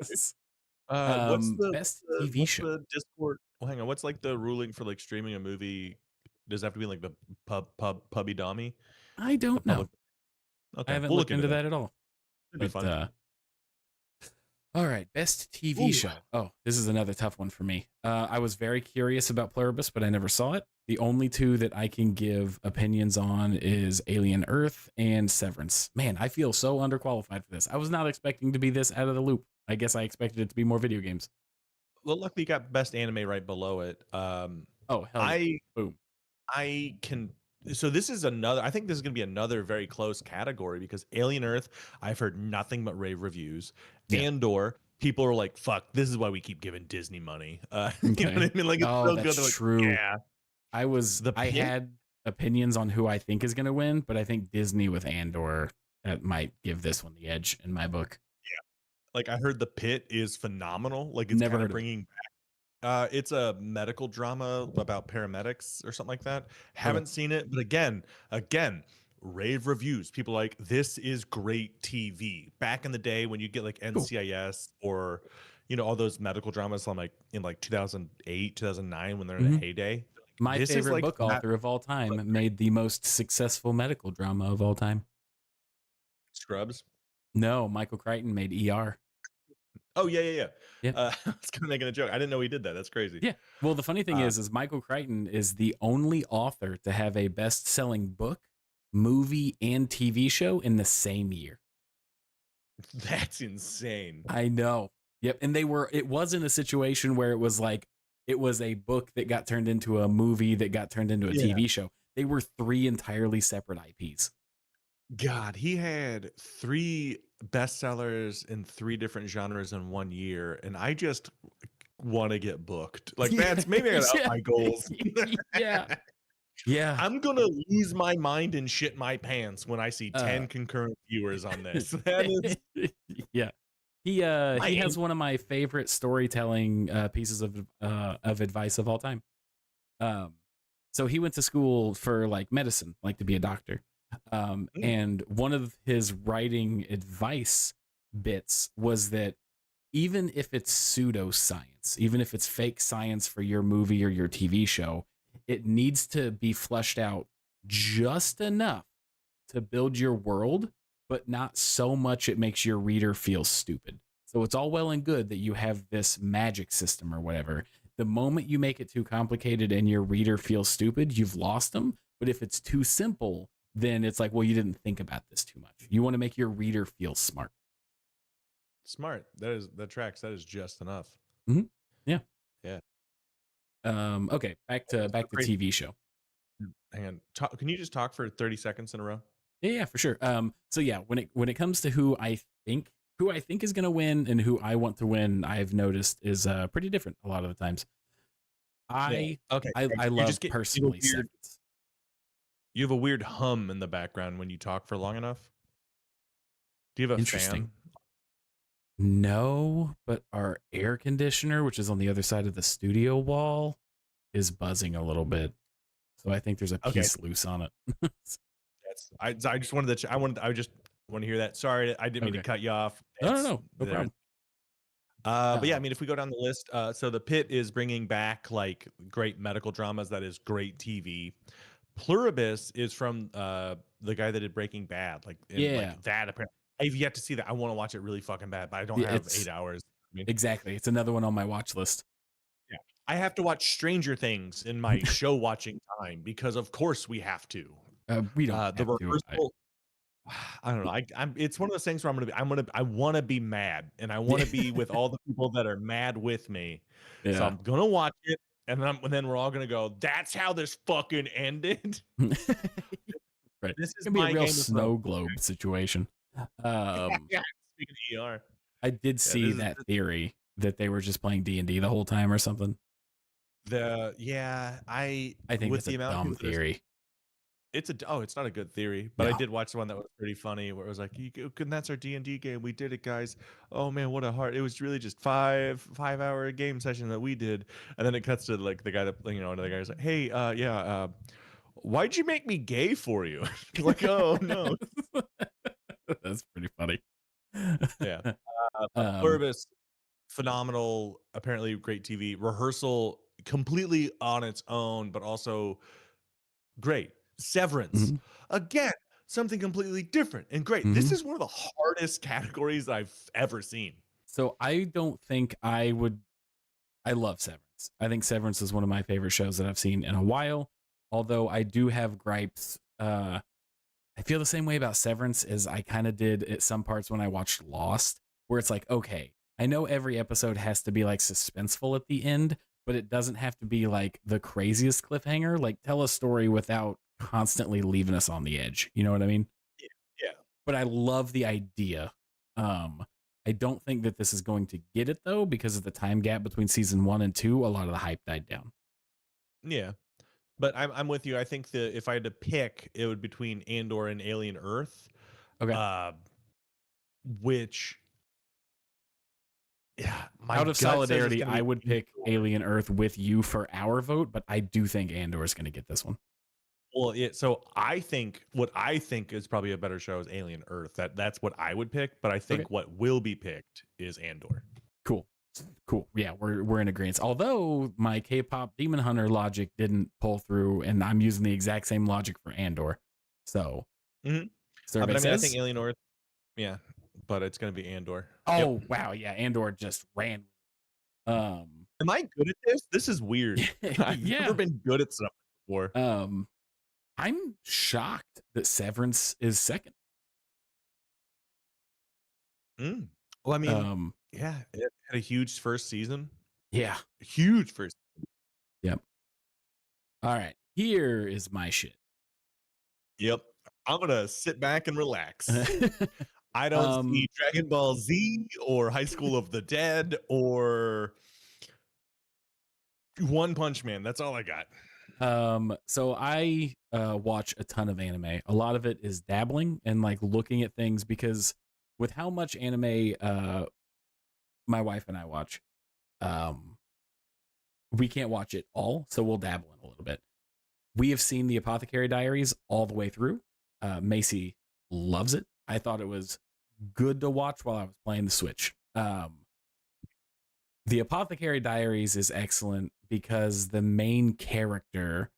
yeah, dude. Best TV What's show. the Discord well, hang on, what's, like, the ruling for, like, streaming a movie? Does it have to be, like, the pubby dommy? I The don't know. public I okay, haven't we'll look looked into into that. that at all. It'd be But fun. all right, best TV Ooh. show. Oh, this is another tough one for me. I was very curious about Pluribus, but I never saw it. The only two that I can give opinions on is Alien Earth and Severance. Man, I feel so underqualified for this. I was not expecting to be this out of the loop. I guess I expected it to be more video games. Well, luckily, you got best anime right below it. Oh, hell yeah. I Boom. I can so this is another I think this is gonna be another very close category because Alien Earth, I've heard nothing but rave reviews. Yeah. Andor, people are like, "Fuck, this is why we keep giving Disney money." You know Okay. what I mean? Like, it's Oh, so good. that's They're like, true. "Yeah." The I Pit? had opinions on who I think is going to win, but I think Disney with Andor that might give this one the edge in my book. Like, I heard The Pit is phenomenal. Like, it's Never kinda heard of it. bringing it's a medical drama about paramedics or something like that. Okay. Haven't seen it, but again, rave reviews. People like, "This is great TV." Back in the day when you get, like, Cool. NCIS or, all those medical dramas from, like, in, like, 2008, 2009 when they're in a Hmm. heyday. Like, My this is favorite like book that author of all but time great. made the most successful medical drama of all time. Scrubs. No, Michael Crichton made ER. Oh, yeah, yeah, yeah. Yeah. I was kinda making a joke. I didn't know he did that. That's crazy. Yeah. Well, the funny thing Uh, is Michael Crichton is the only author to have a best-selling book, movie, and TV show in the same year. That's insane. I know. Yep. And it wasn't a situation where it was like, it was a book that got turned into a movie that got turned into a Yeah. TV show. They were three entirely separate IPs. God, he had 3 bestsellers in 3 different genres in 1 year, and I just wanna get booked. Like, Yeah. that's maybe I gotta up Yeah. my goals. Yeah. Yeah. I'm gonna lose my mind and shit my pants when I see Uh, 10 concurrent viewers on this. That is yeah. my He aim. has one of my favorite storytelling pieces of advice of all time. Um, so he went to school for like medicine, like to be a doctor. Mm, And one of his writing advice bits was that even if it's pseudoscience, even if it's fake science for your movie or your TV show, it needs to be fleshed out just enough to build your world, but not so much it makes your reader feel stupid. So it's all well and good that you have this magic system or whatever. The moment you make it too complicated and your reader feels stupid, you've lost them. But if it's too simple, then it's like, well, you didn't think about this too much. You want to make your reader feel smart. smart. That tracks. That is just enough. Mm-hmm. Yeah. Yeah. Okay, That's so back to crazy. TV show. Hang on. Talk, can you just talk for 30 seconds in a row? Yeah, for sure. So yeah, when it comes to who I think is going to win and who I want to win, I've noticed is pretty different a lot of the times. Yeah. Okay. I You just love get personally Severance. you have a weird hum in the background when you talk for long enough. Do you have a Interesting. fan? No, but our air conditioner, which is on the other side of the studio wall, is buzzing a little bit. So I think there's a Okay. piece loose on it. That's I just wanted to I just want to hear that. Sorry, I didn't mean to Okay. cut you off. No, no, It's no, no there. problem. But yeah, I Um, mean, if we go down the list, so the Pit is bringing back like great medical dramas. That is great TV. Pluribus is from the guy that did Breaking Bad. Like in yeah, like that. Apparently, I've yet to see that. I want to watch it really fucking bad, but I don't yeah, have it's 8 hours. I mean, exactly. It's another one on my watch list. yeah, I have to watch Stranger Things in my show watching time because of course we have to. We don't The have to. rehearsal. I don't know. I'm. It's one of those things where I want to be mad, and I want to be with all the people that are mad with me. So Yeah. I'm gonna watch it, and then we're all gonna go. That's how this fucking ended. Right. This It's is gonna be a my real Game of Thrones. snow globe situation. Um, Yeah. Speaking of ER, I did yeah, see that theory that they were just playing D&D the whole time or something. I I think with that's the a amount of dumb people that are theory. it's not a good theory, but I No. did watch the one that was pretty funny where it was like, that's our D&D game. We did it, guys. Oh man, what a heart. It was really just 5 hour game session that we did. And then it cuts to like the guy that, another guy's like, hey, why'd you make me gay for you? Like, oh no. That's pretty funny. Yeah. But um, Pluribus, phenomenal, apparently great TV. Rehearsal, completely on its own, but also great. Severance. mhm, Again, something completely different and great. This mhm. is one of the hardest categories I've ever seen. So I don't think I would. I love Severance. I think Severance is one of my favorite shows that I've seen in a while. Although I do have gripes. I feel the same way about Severance as I kind of did at some parts when I watched Lost, where it's like, okay, I know every episode has to be like suspenseful at the end, but it doesn't have to be like the craziest cliffhanger. Like, tell a story without constantly leaving us on the edge. You know what I mean? Yeah. Yeah. But I love the idea. Um, I don't think that this is going to get it though, because of the time gap between season 1 and 2. A lot of the hype died down. Yeah. But I'm with you. I think that if I had to pick, it would between Andor and Alien Earth, Okay. uh, which yeah, my Out of gut says it's solidarity, gonna I be would pick Andor. Alien Earth with you for our vote, but I do think Andor is going to get this one. Well, yeah, so I think what I think is probably a better show is Alien Earth. That's what I would pick, but I Okay. think what will be picked is Andor. Cool. Cool. Yeah, we're in agreement. Although my K-pop Demon Hunter logic didn't pull through, and I'm using the exact same logic for Andor. So Mm-hmm. survey But I mean, I think says, Alien Earth, yeah, but it's gonna be Andor. Yep. oh wow, yeah, Andor just ran. Um, Am I good at this? This is weird. I've never yeah. been good at stuff before. I'm shocked that Severance is second. Mm. Well, I mean, Um, yeah, it had a huge first season. yeah. Huge first. Yep. All right. Here is my shit. Yep. I'm gonna sit back and relax. I don't um, see Dragon Ball Z or High School of the Dead or One Punch Man. That's all I got. so I watch a ton of anime. A lot of it is dabbling and like looking at things because with how much anime my wife and I watch, um, we can't watch it all, so we'll dabble in a little bit. We have seen the Apothecary Diaries all the way through. Macy loves it. I thought it was good to watch while I was playing the Switch. The Apothecary Diaries is excellent because the main character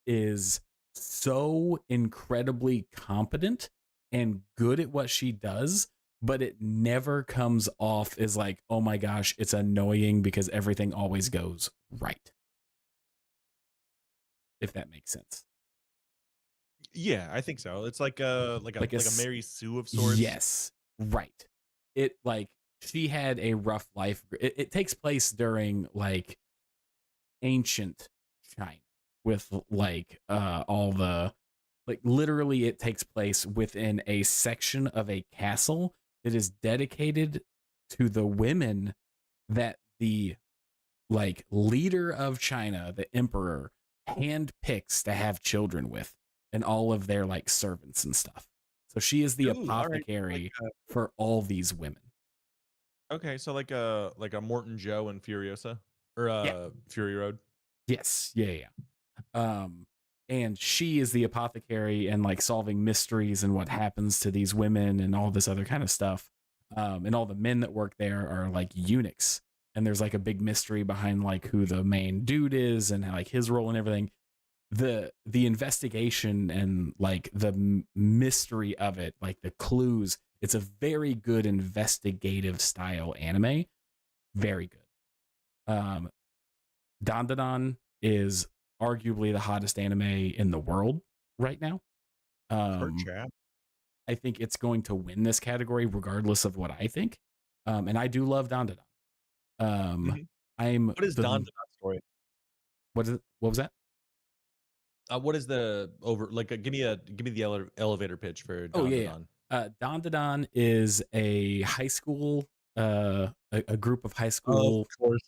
is so incredibly competent and good at what she does, but it never comes off as like, oh my gosh, it's annoying because everything always goes right. If that makes sense. Yeah, I think so. It's like Like a like a Mary Sue of sorts. yes, right. It like she had a rough life. It takes place during like ancient China with like all the like literally it takes place within a section of a castle that is dedicated to the women that the like leader of China, the emperor, handpicks to have children with and all of their like servants and stuff. So she is the Ooh, all right. Like apothecary for all these women. okay, so like a Morton Joe and Furiosa or Yeah. Fury Road. Yes. Yeah. Yeah. And she is the apothecary and like solving mysteries and what happens to these women and all this other kind of stuff. And all the men that work there are like eunuchs, and there's like a big mystery behind like who the main dude is and like his role and everything. The investigation and like the mystery of it, like the clues. It's a very good investigative style anime. Very good. Um, Dandadan is arguably the hottest anime in the world right now. Per Um, chat. I think it's going to win this category regardless of what I think. And I do love Dandadan. Um, Mhm. I'm What is Don the DeDon's story? what is it? What was that? What is the over like give me the elevator pitch for Oh Don yeah, DeDon. yeah. Dandadan is a high school, a group of high Of school. course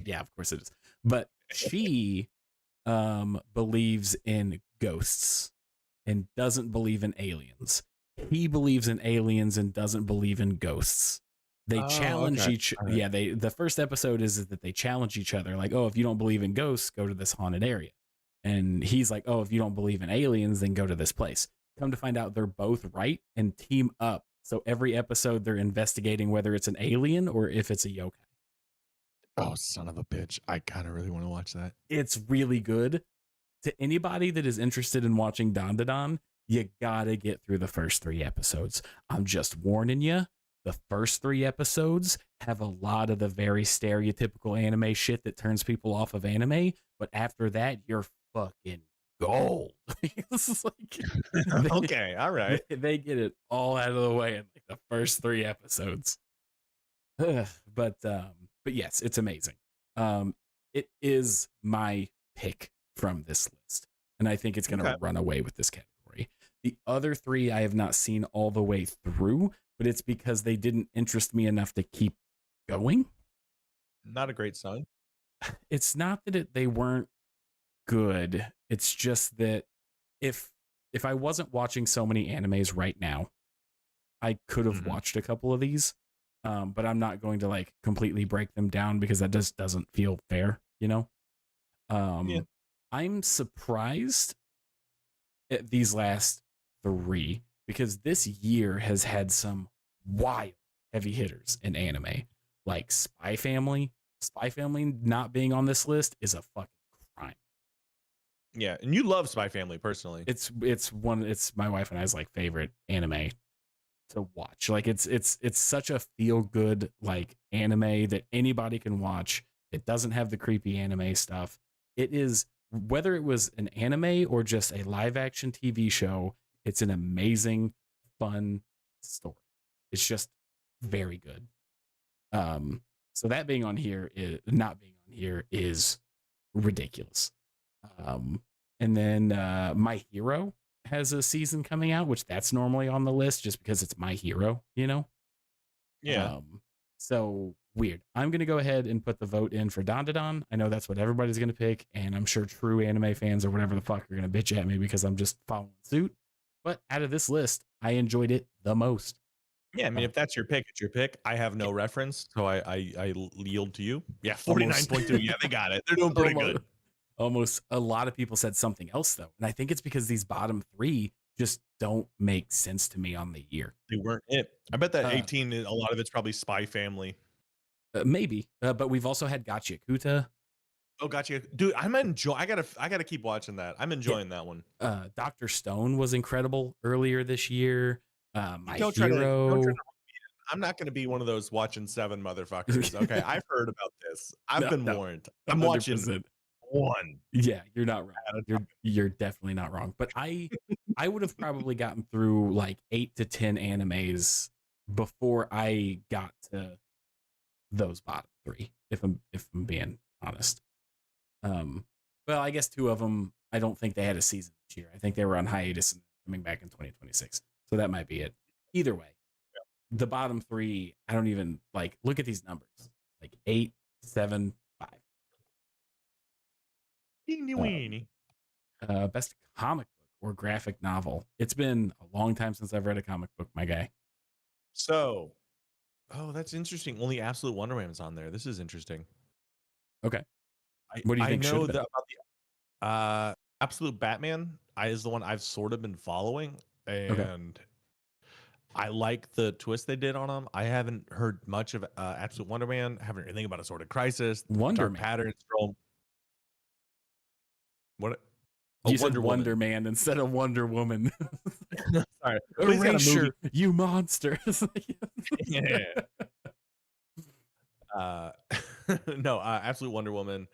Yeah, of course it is. But she believes in ghosts and doesn't believe in aliens. He believes in aliens and doesn't believe in ghosts. They Oh, challenge okay. each All right. yeah, they the first episode is that they challenge each other like, "Oh, if you don't believe in ghosts, go to this haunted area." And he's like, "Oh, if you don't believe in aliens, then go to this place." Come to find out they're both right and team up. So every episode they're investigating whether it's an alien or if it's a yokai. Oh, son of a bitch. I kind of really want to watch that. It's really good. To anybody that is interested in watching Don to Don, you gotta get through the first 3 episodes. I'm just warning you. The first 3 episodes have a lot of the very stereotypical anime shit that turns people off of anime, but after that, you're fucking gold. It's like they, Okay, all right. they get it all out of the way in like the first 3 episodes. But yes, it's amazing. It is my pick from this list, and I think it's going to Okay. run away with this category. The other 3 I have not seen all the way through, but it's because they didn't interest me enough to keep going. Not a great sign. It's not that they weren't good. It's just that if if I wasn't watching so many animes right now, I could have Mhm. watched a couple of these, but I'm not going to like completely break them down because that just doesn't feel fair, you know? Yeah. I'm surprised at these last 3 because this year has had some wild heavy hitters in anime, like Spy Family. Spy Family not being on this list is a fucking crime. Yeah, and you love Spy Family personally. It's my wife and I's like favorite anime to watch. Like it's such a feel good like anime that anybody can watch. It doesn't have the creepy anime stuff. It is whether it was an anime or just a live action TV show, it's an amazing fun story. It's just very good. Um, so that being on here is not being on here is ridiculous. Um, and then My Hero has a season coming out, which that's normally on the list just because it's My Hero, you know? Yeah. So weird. I'm gonna go ahead and put the vote in for Don. I know that's what everybody's gonna pick, and I'm sure true anime fans or whatever the fuck are gonna bitch at me because I'm just following suit. But out of this list, I enjoyed it the most. Yeah, I mean, Uh, if that's your pick, it's your pick. I have yeah, no reference, so I yield to you. Yeah, almost, 49.2. Yeah, they got it. They're doing pretty almost, good. almost. A lot of people said something else though, and I think it's because these bottom three just don't make sense to me on the year. They weren't it. I bet that Uh, 18, a lot of it's probably Spy Family. Maybe, but we've also had Gotcha Kuta. Oh, gotcha. Dude, I gotta keep watching that. I'm Yeah, enjoying that one. Dr. Stone was incredible earlier this year. My Don't try Hero. to I'm not gonna be one of those watching 7 motherfuckers. Okay, I've heard about this. I've No, been no, warned. I'm watching 100%. 1 Yeah, you're not wrong. at a You're definitely not wrong. But I would have probably gotten through like 8 to 10 animes before I got to those bottom three. If I'm being honest. Um, well, I guess two of them. I don't think they had a season this year. I think they were on hiatus and coming back in 2026. So that might be it. Either way, the bottom three, I don't even like look at these numbers. Like 8, 7, 5. teeny Um, weeny. Best comic book or graphic novel. It's been a long time since I've read a comic book, my guy. So, oh, that's interesting. Only Absolute Wonder Woman's on there. This is interesting. Okay. I What do you I think should know have that been? about the Absolute Batman is the one I've sort of been following, Okay. and I like the twist they did on him. I haven't heard much of Absolute Wonder Man. Haven't heard anything about a sort of crisis, Wonder Dark Man. Patterns, Strom. What? Oh, You said Wonder Wonder Woman. Man instead of Wonder Woman. Sorry, but he's got a movie. Erasure, you monster. Yeah. Uh, no, Absolute Wonder Woman,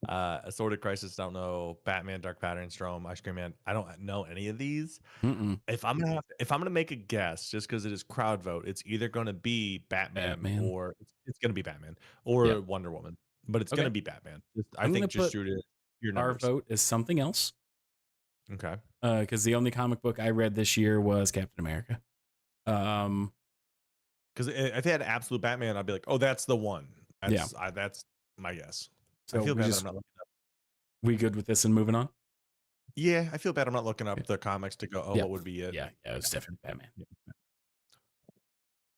A Sort of Crisis. Don't know Batman, Dark Pattern, Strom, Ice Cream Man. I don't know any of these. Mm-mm. If I'm gonna make a guess, just because it is crowd vote, it's either gonna be Batman Batman. or it's gonna be Batman Yep. or Wonder Woman, but it's gonna Okay. be Batman. I I'm gonna think just put due to your our numbers. vote as something else. Okay. Because the only comic book I read this year was Captain America. Um, Because if they had Absolute Batman, I'd be like, oh, that's the one. yeah. That's my guess. I So feel bad that I'm not looking up. we good with this and moving on? Yeah, I feel bad I'm not looking Okay. up the comics to go, oh, Yeah. what would be it? Yeah. Yeah. It's definitely Batman. Yeah.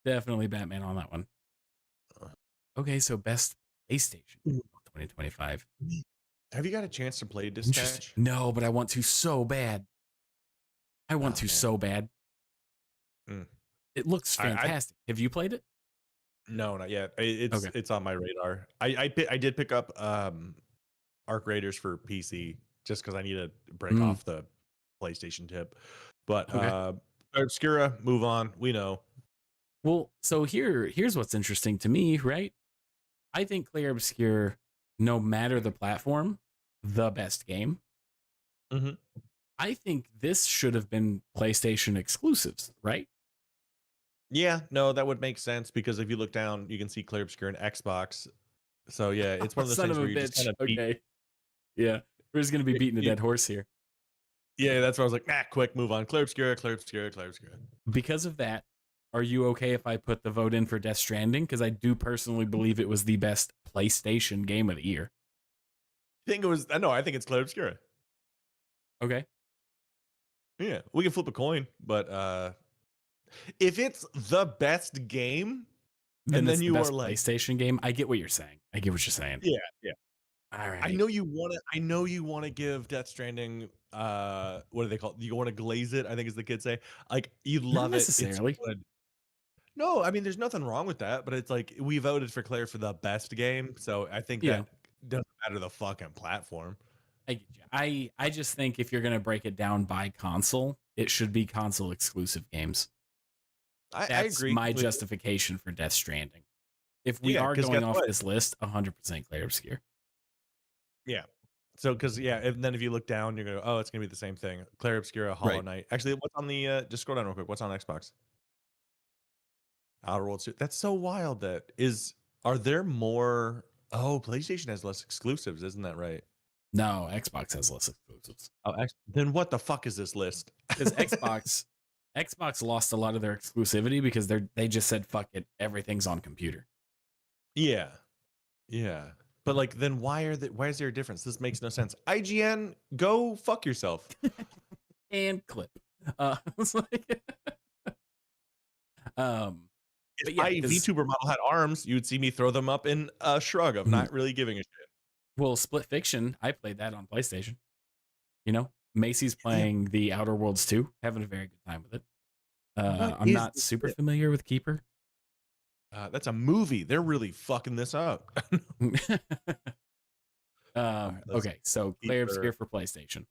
Definitely Batman on that one. Okay. So best PlayStation Ooh. 2025. Have you got a chance to play Interesting. Dispatch? No, but I want to so bad. I want Oh to man. so bad. Mm. It looks I fantastic. Have you played it? no, not yet. Okay. It's on my radar. I did pick up Arc Raiders for PC just because I need to break Mm, off the PlayStation tip. But okay. Obscura, move on. We know. Well, so here's what's interesting to me, right? I think Clair Obscure, no matter the platform, the best game. Hmm. I think this should have been PlayStation exclusives, right? Yeah, no, that would make sense because if you look down, you can see Clear Obscure and Xbox. So yeah, it's one of those Son things of a where you just kind bitch. of beat. Okay. Yeah. We're just gonna be beating a dead horse here. Yeah, that's why I was like, nah, quick, move on. Clear Obscura, Clear Obscura, Clear Obscura. Because of that, are you okay if I put the vote in for Death Stranding? Because I do personally believe it was the best PlayStation game of the year. I think it was. No, I think it's Clear Obscura. Okay. Yeah, we can flip a coin, but if it's the best game, Then and then it's the you are best like, PlayStation game. I get what you're saying. I get what you're saying. yeah, yeah. All I right. know you want to. I know you want to give Death Stranding. What do they call it? You want to glaze it? I think, as the kids say. Like you Not love it. It's necessarily. good. No, I mean, there's nothing wrong with that, but it's like we voted for Claire for the best game, so I think Yeah. that doesn't matter the fucking platform. I get you. I just think if you're gonna break it down by console, it should be console exclusive games. I That's agree my completely. justification for Death Stranding. If we Yeah, are because going guess off what? this list, 100% Clair Obscure. Yeah. So, because yeah, and then if you look down, you're gonna go, oh, it's gonna be the same thing. Claire Obscura, Hollow Right. Knight. Actually, what's on the? Just scroll down real quick. What's on Xbox? Outer Worlds 2. That's so wild. Are there more? Oh, PlayStation has less exclusives, isn't that right? No, Xbox has less exclusives. Oh, then what the fuck is this list? Because Xbox lost a lot of their exclusivity because they just said fuck it, everything's on computer. Yeah. Yeah. But like then why is there a difference? This makes no sense. IGN, go fuck yourself. And clip. It's like, If but yeah, my because VTuber model had arms, you would see me throw them up in a shrug of not really giving a shit. well, Split Fiction, I played that on PlayStation. You know, Macy's Yeah. playing the Outer Worlds 2, having a very good time with it. What I'm is not this super shit? familiar with Keeper. That's a movie. They're really fucking this up. All right, let's Okay, so keep Claire her. Obscure for PlayStation.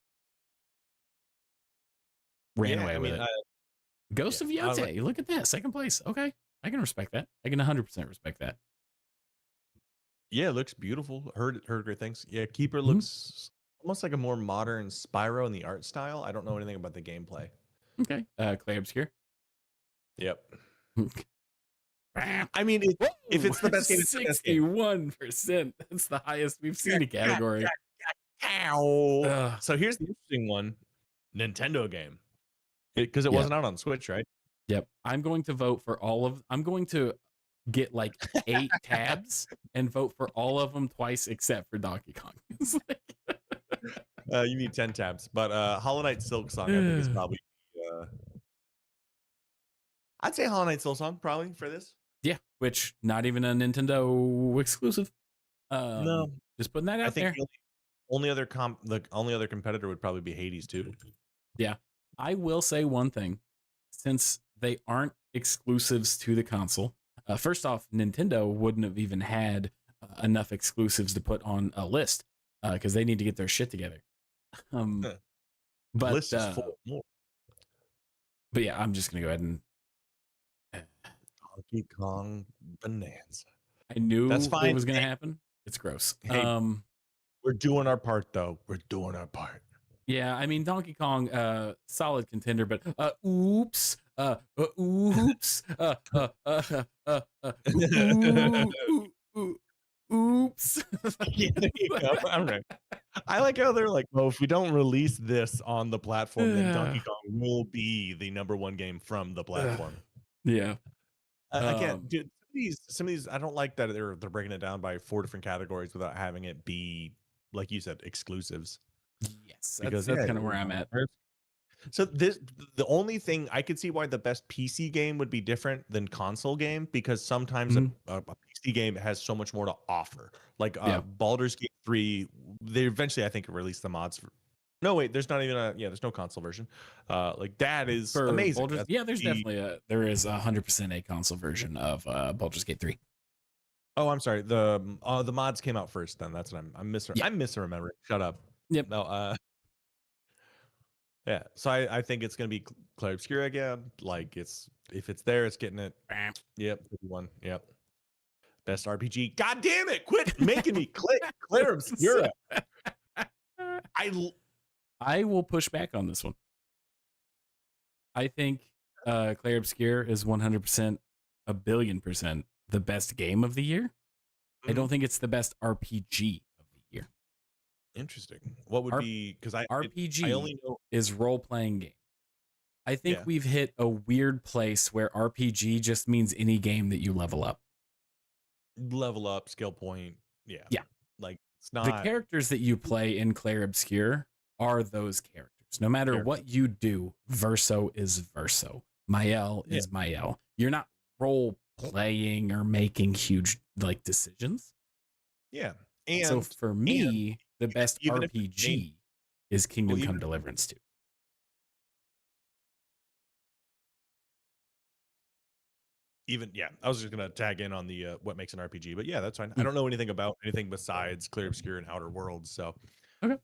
Ran Yeah, away I with mean, it. Ghost yeah, of I was like, Yate. Look at that. Second place. Okay. I can respect that. I can 100% respect that. yeah, it looks beautiful. Heard great things. Yeah, Keeper Mhm. looks almost like a more modern Spyro in the art style. I don't know anything about the gameplay. Okay. Clay Obscure. Yep. Woo! I mean, if it's the best game, it's the best game. 61%. That's the highest we've seen a category. Ow. Ugh. So here's the interesting one: Nintendo game, because it Yep. wasn't out on Switch, right? Yep. I'm going to vote for I'm going to get like 8 tabs and vote for all of them twice except for Donkey Kong. It's like, You need 10 tabs, but Hollow Knight Silk Song, I think is probably. Uh, I'd say Hollow Knight Silk Song probably for this. yeah, which not even a Nintendo exclusive. No, Just putting that I out think there. the only other competitor would probably be Hades too. Yeah. I will say one thing. Since they aren't exclusives to the console, first off, Nintendo wouldn't have even had enough exclusives to put on a list because they need to get their shit together. Um, The but list is full more. but yeah, I'm just gonna go ahead and Donkey Kong Bonanza. I That's knew it fine. was gonna happen. It's gross. Hey, we're doing our part though. We're doing our part. Yeah, I mean Donkey Kong, solid contender, but oops, oops, ooh, ooh, ooh, oops. Yeah, there you go. All right. I like how they're like, well, if we don't release this on the platform, then Donkey Kong will be the #1 game from the platform. Yeah. Again, dude, some of these, I don't like that they're breaking it down by 4 different categories without having it be, like you said, exclusives. Yes, Because that's yeah, kind of where I'm at. so the only thing I could see why the best PC game would be different than console game, because sometimes Mhm. a PC game has so much more to offer. Like Yeah. Baldur's Gate 3, they eventually I think released the mods for. No, wait, there's not even there's no console version. Like that is For amazing. Baldur's, That's yeah, there's the definitely there is 100% a console version of Baldur's Gate 3. Oh, I'm sorry. The mods came out first. Then that's what I'm Yeah. I'm misremembering. Shut up. Yep. No. Yeah. So I think it's gonna be Clair Obscura again. Like if it's there, it's getting it. Yep. One. Yep. Best RPG. God damn it! Quit making me click. Clair Obscura. I will push back on this one. I think Clair Obscure is 100%, a billion percent the best game of the year. I don't think it's the best RPG of the year. Interesting. What would be because I only know is role playing game. I think Yeah. we've hit a weird place where RPG just means any game that you level up. level up, skill point. Yeah. Yeah. Like it's The not characters that you play in Clair Obscure are those characters. No matter what you do, Verso is Verso. Mael is Mael. You're not role playing or making huge like decisions. Yeah. So And for me, the best even if RPG is Kingdom Come Deliverance 2. I was just gonna tag in on the what makes an RPG, but yeah, that's fine. I don't know anything about anything besides Clear Obscure and Outer Worlds, so okay,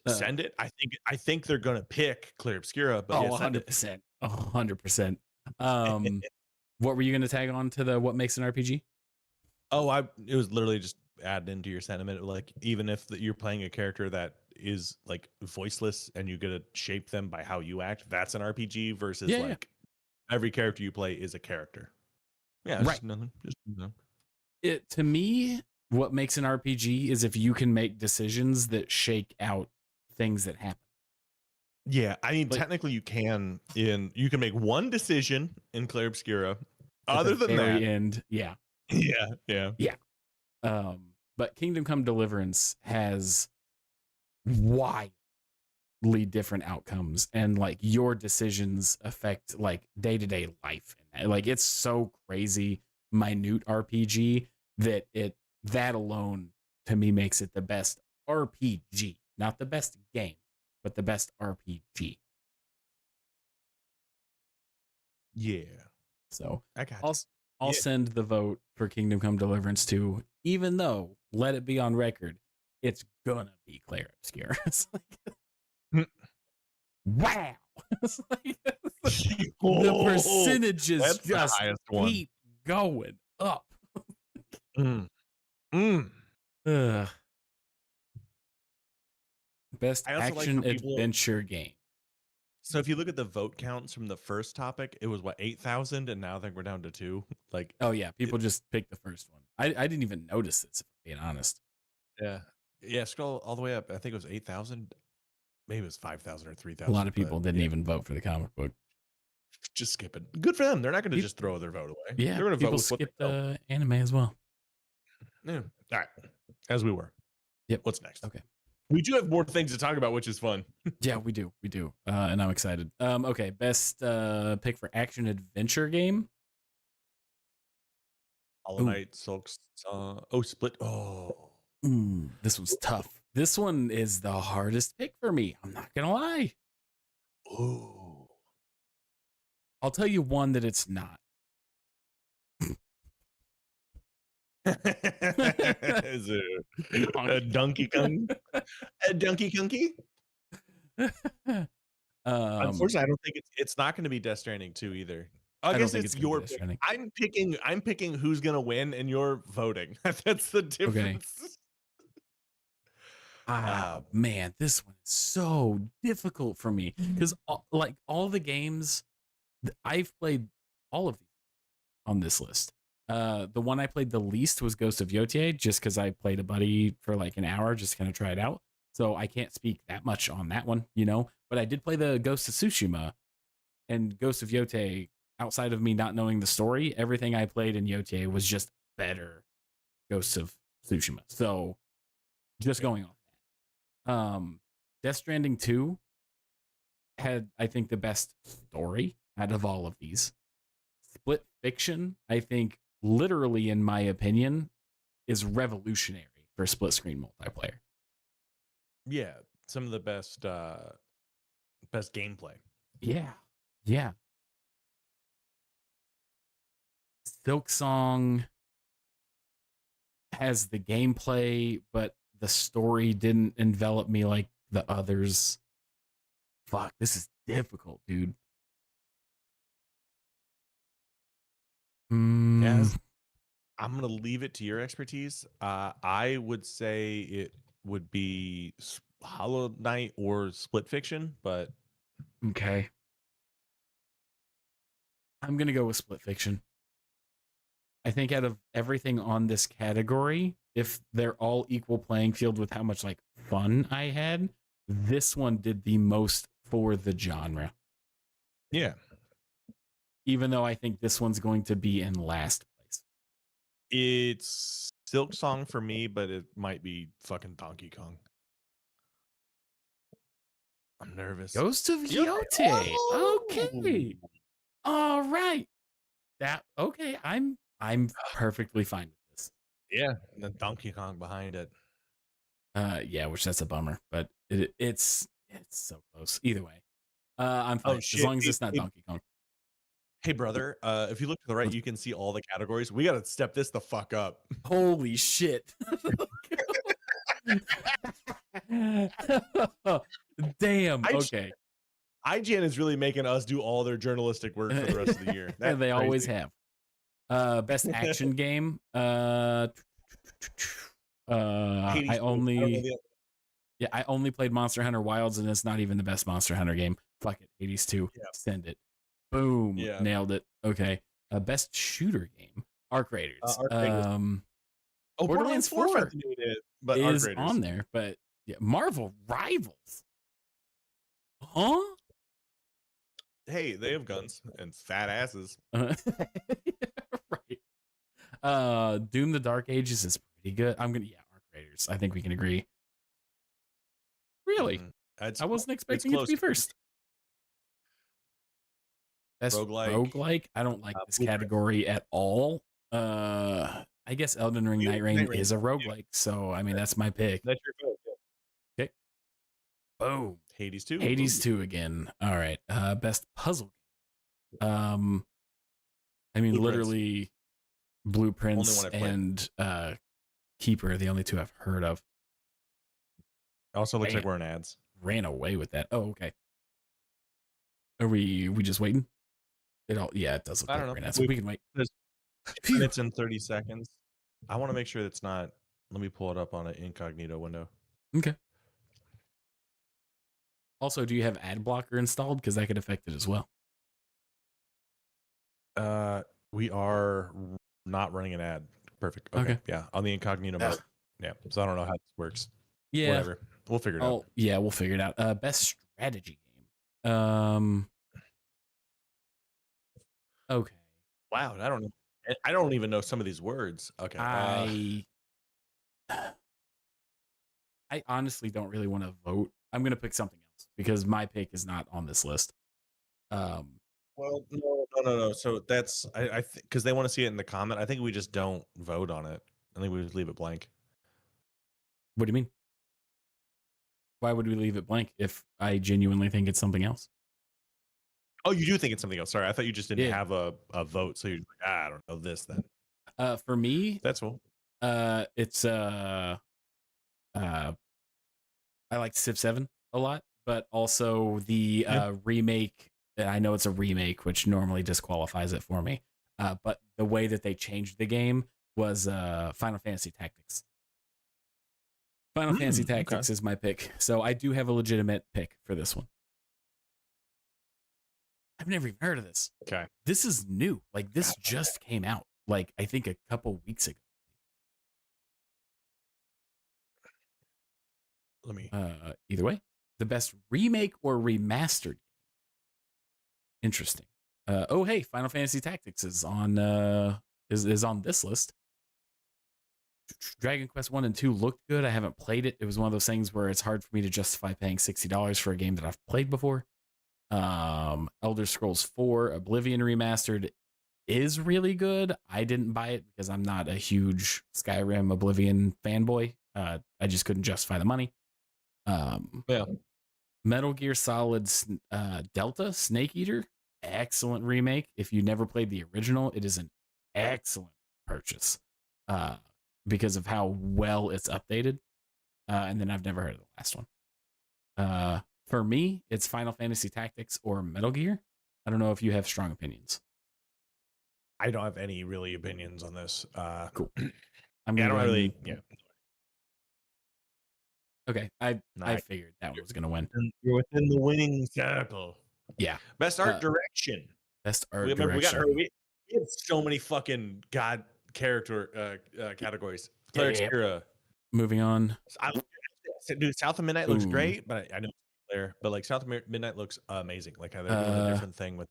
send it. I think they're gonna pick Clear Obscura, but yeah, 100%, 100%. What were you gonna tag on to the what makes an RPG? Oh, it was literally just add into your sentiment, like even if you're playing a character that is like voiceless and you get to shape them by how you act, that's an RPG versus every character you play is a character. Yeah, it's Right. just nothing. Just It to me, what makes an RPG is if you can make decisions that shake out things that happen. Yeah, I mean, Like technically, you can make one decision in Clair Obscura. at the Other than that, very end, yeah. yeah. Yeah. But Kingdom Come Deliverance has widely different outcomes, and like your decisions affect like day-to-day life. Like it's so crazy minute RPG that alone to me makes it the best RPG, not the best game, but the best RPG. Yeah, So I got I'll you. I'll Yeah. send the vote for Kingdom Come Deliverance 2, even though, let it be on record, it's gonna be Clair Obscura. It's like, wow. It's like, the Oh, percentages that's the just highest one. keep going up. Mm. Mm. Ugh. Best I also like how action people. adventure game. So if you look at the vote counts from the first topic, it was what 8,000, and now I think we're down to 2. Like, Oh yeah, people just picked the first one. I didn't even notice this, if I'm being honest. yeah, yeah. Scroll all the way up. I think it was 8,000. Maybe it was 5,000 or A 3,000. lot of But people didn't yeah, even vote for the comic book. just skip it. Good for them. They're not going to Peop- just throw their vote away. yeah, They're going to vote people with what they skipped felt. anime as well. Yeah. All right. As we were. Yep. What's next? Okay. We do have more things to talk about, which is fun. Yeah, we do. And I'm excited. Okay, best pick for action adventure game. Hollow Knight, Silks. Split. Oh. This was tough. This one is the hardest pick for me. I'm not gonna lie. Ooh. I'll tell you one that it's not. Is it a Donkey Kong? A Donkey Kongy? Unfortunately, I don't think it's not going to be Death Stranding 2 either. I don't guess think it's it's gonna be your Death pick. Stranding. I'm picking who's going to win, and you're voting. That's the difference. Man, this one is so difficult for me because like all the games I've played, all of these on this list. The one I played the least was Ghost of Yotei, just because I played a buddy for like an hour, just kind of try it out. So I can't speak that much on that one, you know. But I did play the Ghost of Tsushima and Ghost of Yotei. Outside of me not knowing the story, everything I played in Yotei was just better Ghosts of Tsushima. So just going off that. Death Stranding 2 had, I think, the best story out of all of these. Split Fiction, I think, literally, in my opinion, is revolutionary for split screen multiplayer. Yeah, some of the best gameplay. Yeah. Yeah. Silk Song has the gameplay, but the story didn't envelop me like the others. Fuck, this is difficult, dude. As I'm gonna leave it to your expertise. I would say it would be Hollow Knight or Split Fiction, but Okay. I'm going to go with Split Fiction. I think out of everything on this category, if they're all equal playing field with how much like fun I had, this one did the most for the genre. yeah, Even though I think this one's going to be in last place. it's Silk Song for me, but it might be fucking Donkey Kong. I'm nervous. Ghost of Yotei. Okay. All right. Okay. I'm perfectly fine with this. Yeah, and then Donkey Kong behind it. Yeah, which that's a bummer, but it's so close. Either way. I'm fine. Oh shit! As long as it's not Donkey Kong. Hey brother, if you look to the right, you can see all the categories. We gotta step this the fuck up. Holy shit. Damn. Okay. IGN is really making us do all their journalistic work for the rest of the year. And they always have. Best action game. I only played Monster Hunter Wilds, and it's not even the best Monster Hunter game. Fuck it. Hades 2. Yeah. Send it. Boom, Yeah. nailed it. Okay, best shooter game, Arc Raiders. Arc Raiders. Oh, Borderlands Borderlands 4 I 4 think it is, but Arc is Raiders. on there, but yeah, Marvel Rivals, huh? Hey, they have guns and fat asses. Right. Doom: The Dark Ages is pretty good. Arc Raiders. I think we can agree. Really, It's I wasn't it's expecting it to close. be first. Best Roguelike, roguelike. I don't like this Blueprint. category at all. I guess Elden Ring Night Rain Night Rain. is a roguelike, so I mean that's my pick. That's your vote. Yeah. Okay. Boom. Hades 2. Hades Ooh. 2 again. All right. Best puzzle game. I mean, Blueprints. literally Blueprints Only one I played. and Keeper are the only two I've heard of. Also looks like we're in ads. Ran away with that. Oh, okay. Are we just waiting? It does look I like don't we're know. in ads, so we can wait. There's minutes and 30 seconds. I want to make sure it's not. Let me pull it up on an incognito window. Okay. Also, do you have ad blocker installed? Because that could affect it as well. We are not running an ad. Perfect. Okay. Yeah. On the incognito mode. Yeah. So I don't know how this works. Yeah. Whatever. We'll figure it out. Yeah, we'll figure it out. Best strategy game. Okay. Wow. I don't even know some of these words. Okay. I honestly don't really want to vote. I'm gonna pick something else because my pick is not on this list. Well, no. So that's I think because they want to see it in the comment. I think we just don't vote on it. I think we just leave it blank. What do you mean? Why would we leave it blank if I genuinely think it's something else? Oh, you do think it's something else. Sorry, I thought you just didn't have a vote, so you're like, I don't know this then. For me, that's cool. It's I like Civ 7 a lot, but also the remake. I know it's a remake, which normally disqualifies it for me. But the way that they changed the game was Final Fantasy Tactics. Final Fantasy Tactics is my pick. So I do have a legitimate pick for this one. I've never even heard of this. Okay. This is new. Like, this just came out, like, I think a couple weeks ago. Let me. Either way, the best remake or remastered. Interesting. Oh, hey, Final Fantasy Tactics is on is on this list. Dragon Quest 1 and 2 looked good. I haven't played it. It was one of those things where it's hard for me to justify paying $60 for a game that I've played before. Elder Scrolls 4 Oblivion Remastered is really good. I didn't buy it because I'm not a huge Skyrim Oblivion fanboy. I just couldn't justify the money. Yeah. Metal Gear Solid Delta Snake Eater, excellent remake. If you never played the original, it is an excellent purchase because of how well it's updated. And then I've never heard of the last one. For me, it's Final Fantasy Tactics or Metal Gear. I don't know if you have strong opinions. I don't have any really opinions on this. Cool. I don't really. Yeah. Okay, I figured that one was gonna win. You're within the winning circle. Yeah. Best art direction. Best art direction. We got her. We have so many fucking god character categories. Claire Obscura. Moving on. Dude, South of Midnight looks great, but I know Claire, but like South of Midnight looks amazing. Like how they're doing a different thing with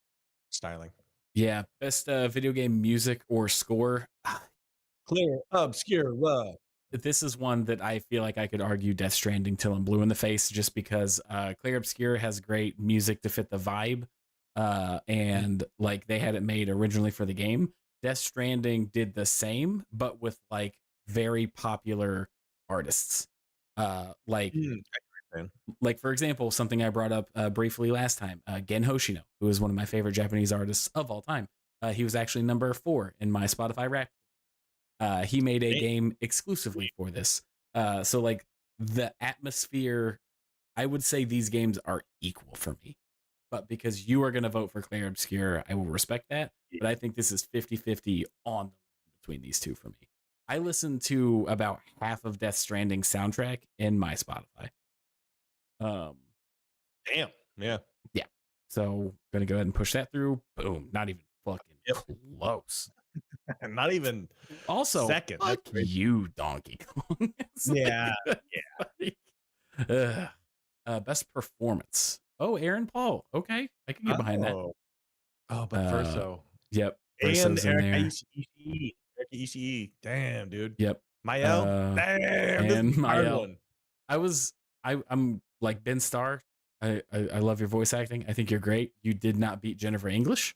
styling. Yeah, best video game music or score. Claire Obscura. This is one that I feel like I could argue Death Stranding till I'm blue in the face, just because Claire Obscura has great music to fit the vibe, and like they had it made originally for the game. Death Stranding did the same, but with like very popular artists, like for example, something I brought up briefly last time, Gen Hoshino, who is one of my favorite Japanese artists of all time. He was actually number 4 in my Spotify Wrapped. He made a game exclusively for this. So like the atmosphere, I would say these games are equal for me. But because you are going to vote for Claire Obscura, I will respect that. But I think this is 50-50 on the line between these two for me. I listened to about half of Death Stranding soundtrack in my Spotify. Damn. Yeah. Yeah. So gonna go ahead and push that through. Boom. Not even fucking Yep. close. Not even Also, second. fuck That's crazy. you, Donkey Kong. It's Yeah. like, ugh. Best performance. Oh, Aaron Paul. Okay, I can get behind that. Oh. Oh, but Uh, Verso. yep. And Verso's in Erica there. Ishii. Erica Ishii. Damn, dude. Yep. Mael. Damn, this is And a hard Mael. one. I'm like Ben Starr. I love your voice acting. I think you're great. You did not beat Jennifer English.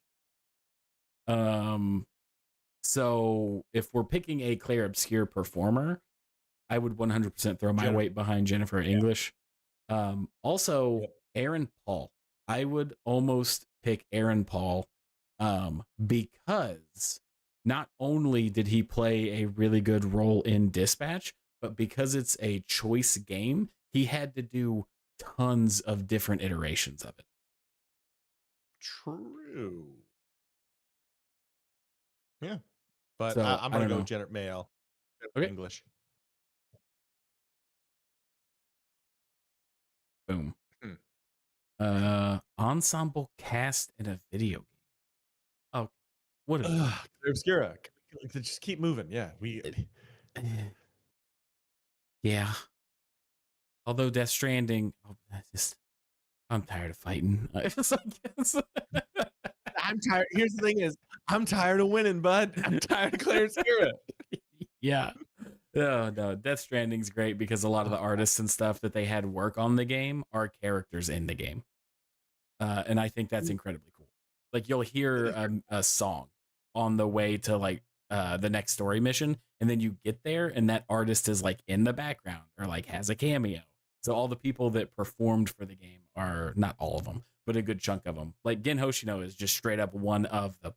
So if we're picking a Claire Obscure performer, I would 100% throw my weight behind Jennifer English. Also, Yep. Aaron Paul. I would almost pick Aaron Paul because not only did he play a really good role in Dispatch, but because it's a choice game, he had to do tons of different iterations of it. True. Yeah. But So I'm I going don't to go know. Jennifer Mael. Okay. English. Boom. Hmm. Ensemble cast in a video game. Oh, what a Claire Obscura. Just keep moving. Yeah. yeah. Although Death Stranding, I'm tired of fighting. I'm tired. Here's the thing is, I'm tired of winning, bud. I'm tired of Claire Obscura. Yeah. Oh, no. Death Stranding's great because a lot of the artists and stuff that they had work on the game are characters in the game. And I think that's incredibly cool. Like you'll hear a song on the way to like the next story mission, and then you get there and that artist is like in the background or like has a cameo. So all the people that performed for the game are not all of them, but a good chunk of them. Like Gen Hoshino is just straight up one of the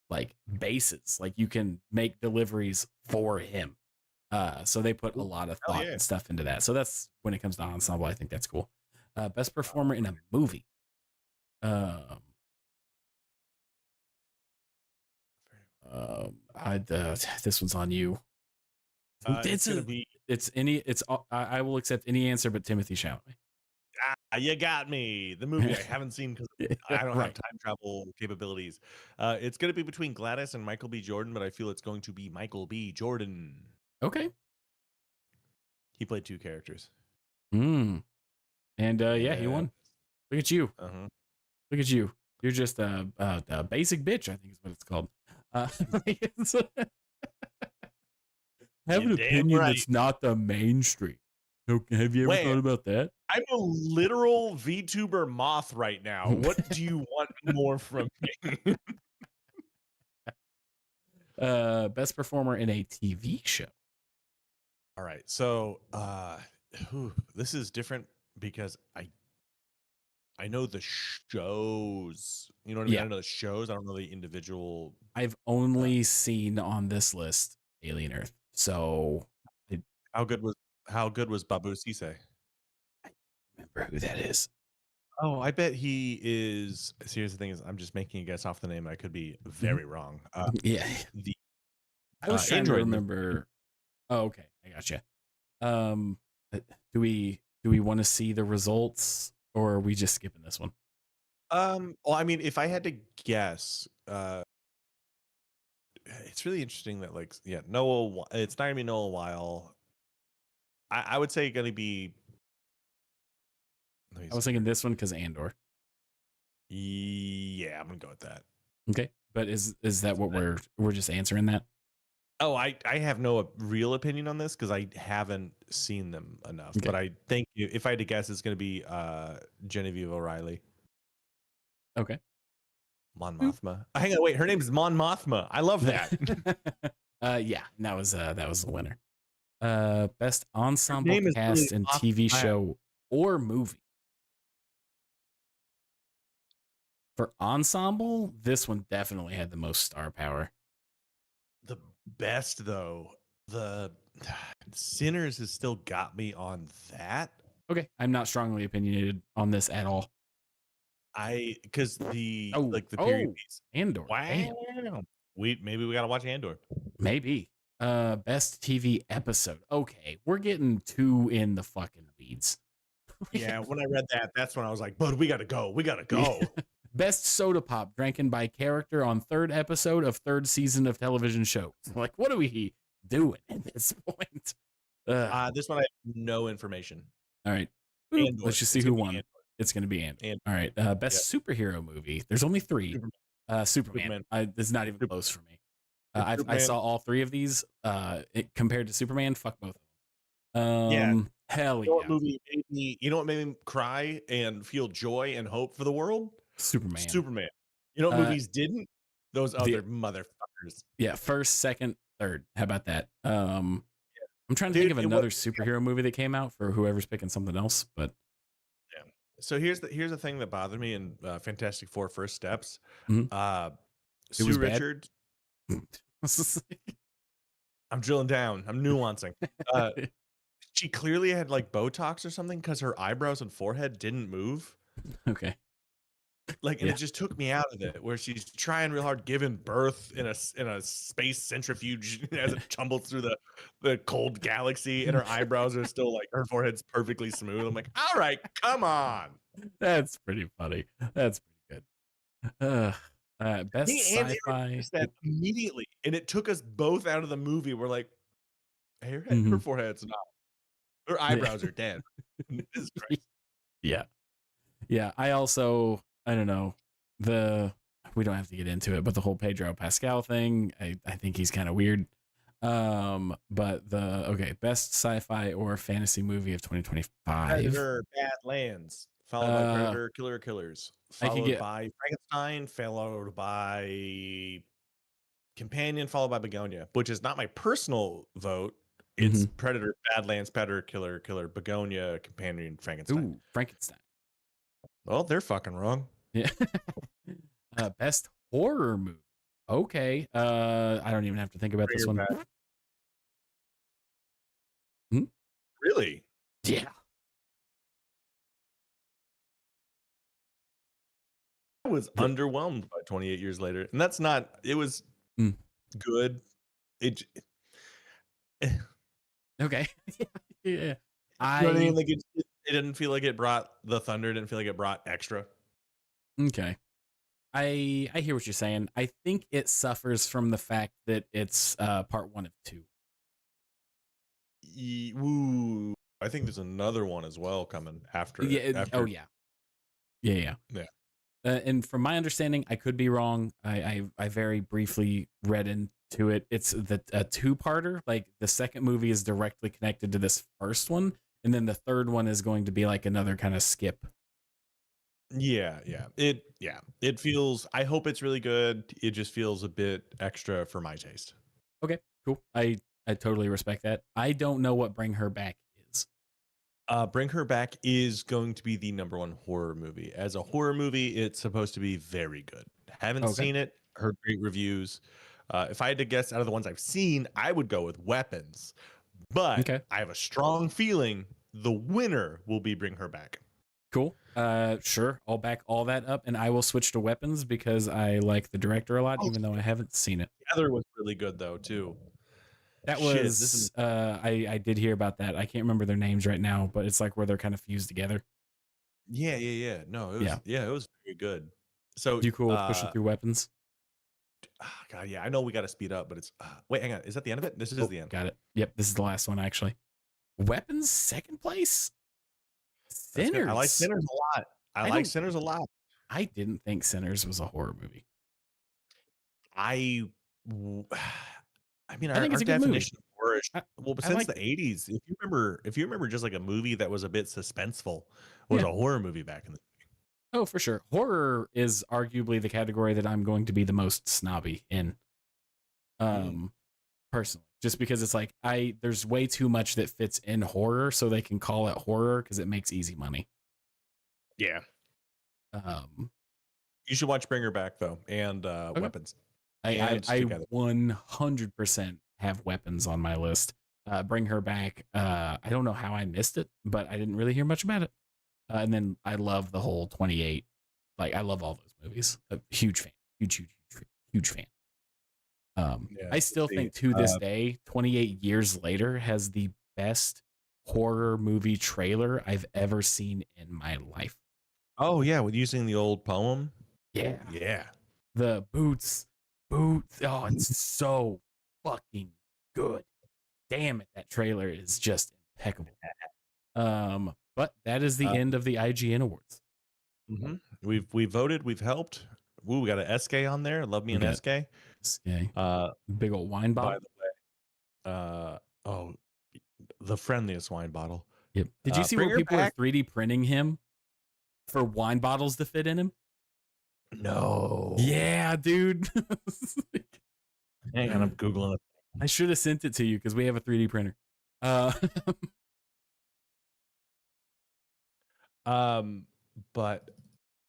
like bases. Like you can make deliveries for him. So they put a lot of thought and stuff into that. So that's when it comes to ensemble, I think that's cool. Best performer in a movie. This one's on you. I will accept any answer but Timothy Chalamet. You got me. The movie I haven't seen because I don't have time travel capabilities. It's going to be between Gladys and Michael B. Jordan, but I feel it's going to be Michael B. Jordan. Okay. He played two characters. And yeah, he won. Look at you. Look at you. You're just a basic bitch, I think is what it's called. Have an opinion that's not the mainstream. Have you ever thought about that? I'm a literal VTuber moth right now. What do you want more from me? Best performer in a TV show. All right. So this is different because I know the shows. You know what I mean? Yeah. I know the shows. I don't know the individual. I've only seen on this list Alien Earth. So how good was Babu Sise? I remember who that is. Oh, I bet he is. Here's the thing: is I'm just making a guess off the name. I could be very wrong. Yeah. I was trying to remember. Oh, okay. I gotcha. Do we want to see the results, or are we just skipping this one? Well, I mean, if I had to guess, it's really interesting that Noah. It's not gonna be Noah Weil. I would say gonna be. I was thinking this one because Andor. Yeah, I'm gonna go with that. Okay, but is that what we're just answering that? Oh, I have no real opinion on this because I haven't seen them enough. Okay. But I think if I had to guess, it's going to be Genevieve O'Reilly. Okay. Mon Mothma. Hang on, wait. Her name is Mon Mothma. I love that. Yeah, that was the winner. Best ensemble cast in TV show or movie. For ensemble, this one definitely had the most star power. The best though, the Sinners has still got me on that. Okay, I'm not strongly opinionated on this at all. Because the period piece. Andor. Wow. Damn. Maybe we gotta watch Andor. Maybe. Best TV episode. Okay, we're getting too in the fucking weeds. Yeah, when I read that, that's when I was like, "But we gotta go. We gotta go." Best soda pop drinking by character on third episode of third season of television shows. Like, what are we doing at this point? This one I have no information. All right. Boop. Andor. Let's just see It's who gonna be won. It's going to be Andor. Andor. All right. Yep. Best superhero movie. There's only 3. Superman. Superman. It's not even close for me. I Superman. saw all 3 of these. Compared to Superman, fuck both of them. Yeah. Hell You know yeah. what movie made me? You know what made me cry and feel joy and hope for the world? Superman. Superman. You know what movies didn't? Those other The- motherfuckers. Yeah, first, second, third. How about that? I'm trying to Dude, think of another superhero movie that came out for whoever's picking something else, but Yeah. So here's the thing that bothered me in Fantastic Four: First Steps. Mhm. Sue was bad? Richards. I'm drilling down. I'm nuancing. She clearly had like Botox or something because her eyebrows and forehead didn't move. Okay. Like, and it just took me out of it. Where she's trying real hard, giving birth in a space centrifuge as it tumbles through the cold galaxy, and her eyebrows are still like her forehead's perfectly smooth. I'm like, all right, come on. That's pretty funny. That's pretty good. Best sci-fi. That immediately, and it took us both out of the movie. We're like, her forehead's not. Her eyebrows are dead. This is crazy. Yeah. I don't know, we don't have to get into it, but the whole Pedro Pascal thing, I think he's kind of weird. But best sci-fi or fantasy movie of 2025. Predator, Badlands, followed by Predator, Killer Killers, followed by Frankenstein, followed by Companion, followed by Begonia, which is not my personal vote. It's Predator, Badlands, Predator, Killer, Begonia, Companion, Frankenstein. Ooh, Frankenstein. Well, they're fucking wrong. Yeah. Best horror movie. Okay. I don't even have to think about this one. Really? Yeah. I was underwhelmed by 28 Years Later, and that's not. It was good. It. Okay. Yeah. You know what I mean? Like it didn't feel like it brought the thunder. It didn't feel like it brought extra. Okay. I hear what you're saying. I think it suffers from the fact that it's part 1 of 2. Ooh, I think there's another one as well coming after. Yeah. After. Oh yeah. Yeah. And from my understanding, I could be wrong. I very briefly read into it. It's a 2-parter. Like the second movie is directly connected to this first one, and then the third one is going to be like another kind of skip. Yeah. It feels. I hope it's really good. It just feels a bit extra for my taste. Okay, cool. I totally respect that. I don't know what Bring Her Back is. Bring Her Back is going to be the #1 horror movie. As a horror movie, it's supposed to be very good. Haven't seen it. Heard great reviews. If I had to guess out of the ones I've seen, I would go with Weapons. But I have a strong feeling the winner will be Bring Her Back. Cool. Sure. I'll back all that up, and I will switch to Weapons because I like the director a lot, even though I haven't seen it. The other was really good though too. That was I did hear about that. I can't remember their names right now, but it's like where they're kind of fused together. Yeah. No, it was it was very good. So you cool with pushing through Weapons? God, yeah. I know we got to speed up, but it's wait, hang on. Is that the end of it? This is the end. Got it. Yep, this is the last one actually. Weapons second place. Sinners. I like Sinners a lot. I like Sinners a lot. I didn't think Sinners was a horror movie. I mean, I think it's a good definition movie. of horror. Well, but since the 80s, if you remember just like a movie that was a bit suspenseful, was a horror movie back in the day. Oh, for sure. Horror is arguably the category that I'm going to be the most snobby in. Personally, just because it's like there's way too much that fits in horror, so they can call it horror because it makes easy money. Yeah. You should watch Bring Her Back though, and Weapons. I 100% have Weapons on my list. Bring Her Back. I don't know how I missed it, but I didn't really hear much about it. And then I love the whole 28. Like I love all those movies. A huge fan. Huge fan. I still think to this day, 28 years later, has the best horror movie trailer I've ever seen in my life. Oh yeah, with using the old poem. Yeah. Yeah. The boots. Boots. Oh, it's so fucking good. Damn it. That trailer is just impeccable. But that is the Uh, end of the IGN awards. we voted, we've helped. Ooh, we got an SK on there. Love me We an got SK. this guy, Uh, big old wine by bottle. the way, oh, the friendliest wine bottle. Yep. Did you see Bring where her people were back. 3D printing him for wine bottles to fit in him? No. Yeah, dude. Hang on, I'm googling it. I should have sent it to you because we have a 3D printer. Uh, Um, but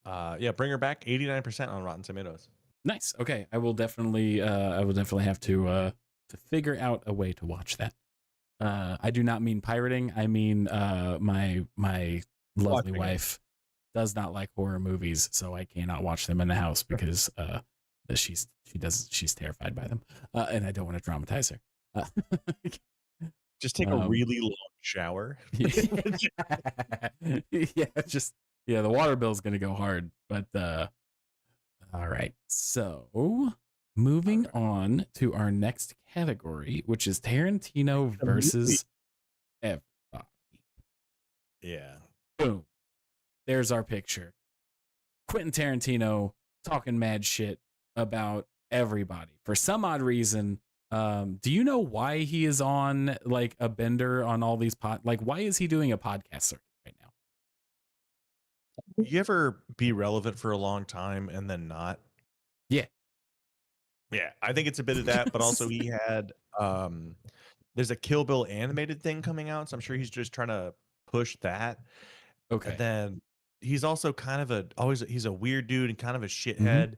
yeah, bring her back. 89% on Rotten Tomatoes. nice. Okay, I will definitely have to figure out a way to watch that. I do not mean pirating. I mean my lovely Watching it. wife does not like horror movies, so I cannot watch them in the house because she's terrified by them, and I don't want to traumatize her. Just take a really long shower. Yeah, just the water bill's gonna go hard. But all right, so moving on to our next category, which is Tarantino versus everybody. Yeah. Boom. There's our picture. Quentin Tarantino talking mad shit about everybody for some odd reason. Do you know why he is on like a bender on all these like why is he doing a podcast circuit right now? You ever be relevant for a long time and then not? Yeah. Yeah, I think it's a bit of that, but also he had there's a Kill Bill animated thing coming out, so I'm sure he's just trying to push that. Okay. And then he's also kind of he's a weird dude and kind of a shithead. Mm-hmm.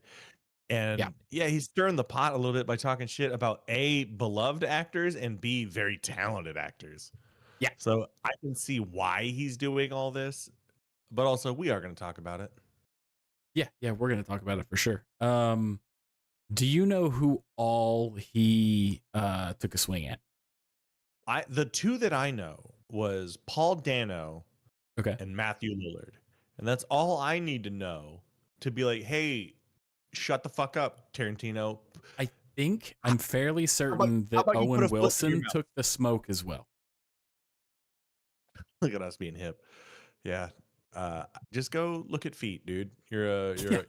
And yeah, he's stirring the pot a little bit by talking shit about A, beloved actors, and B, very talented actors. Yeah. So I can see why he's doing all this, but also we are going to talk about it. Yeah, we're gonna talk about it for sure. Do you know who all he took a swing at? The two that I know was Paul Dano Okay. and Matthew Lillard. And that's all I need to know to be like, hey, shut the fuck up, Tarantino. I think I'm fairly certain that about you put Owen a foot in your Wilson mouth? took the smoke as well. Look at us being hip. Yeah. Just go look at feet, dude. Quentin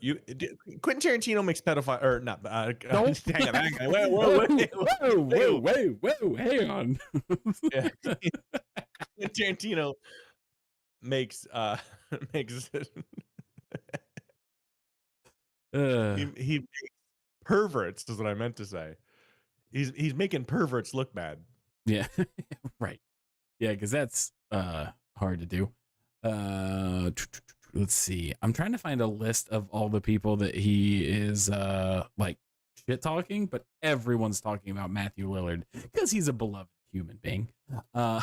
Tarantino makes pedophile or not. Nope. Hang on. Whoa, hang on. Yeah. Quentin Tarantino makes makes he makes perverts is what I meant to say. He's making perverts look bad. Yeah. Right. Yeah, because that's hard to do. Let's see. I'm trying to find a list of all the people that he is like shit talking, but everyone's talking about Matthew Lillard because he's a beloved human being. Yeah.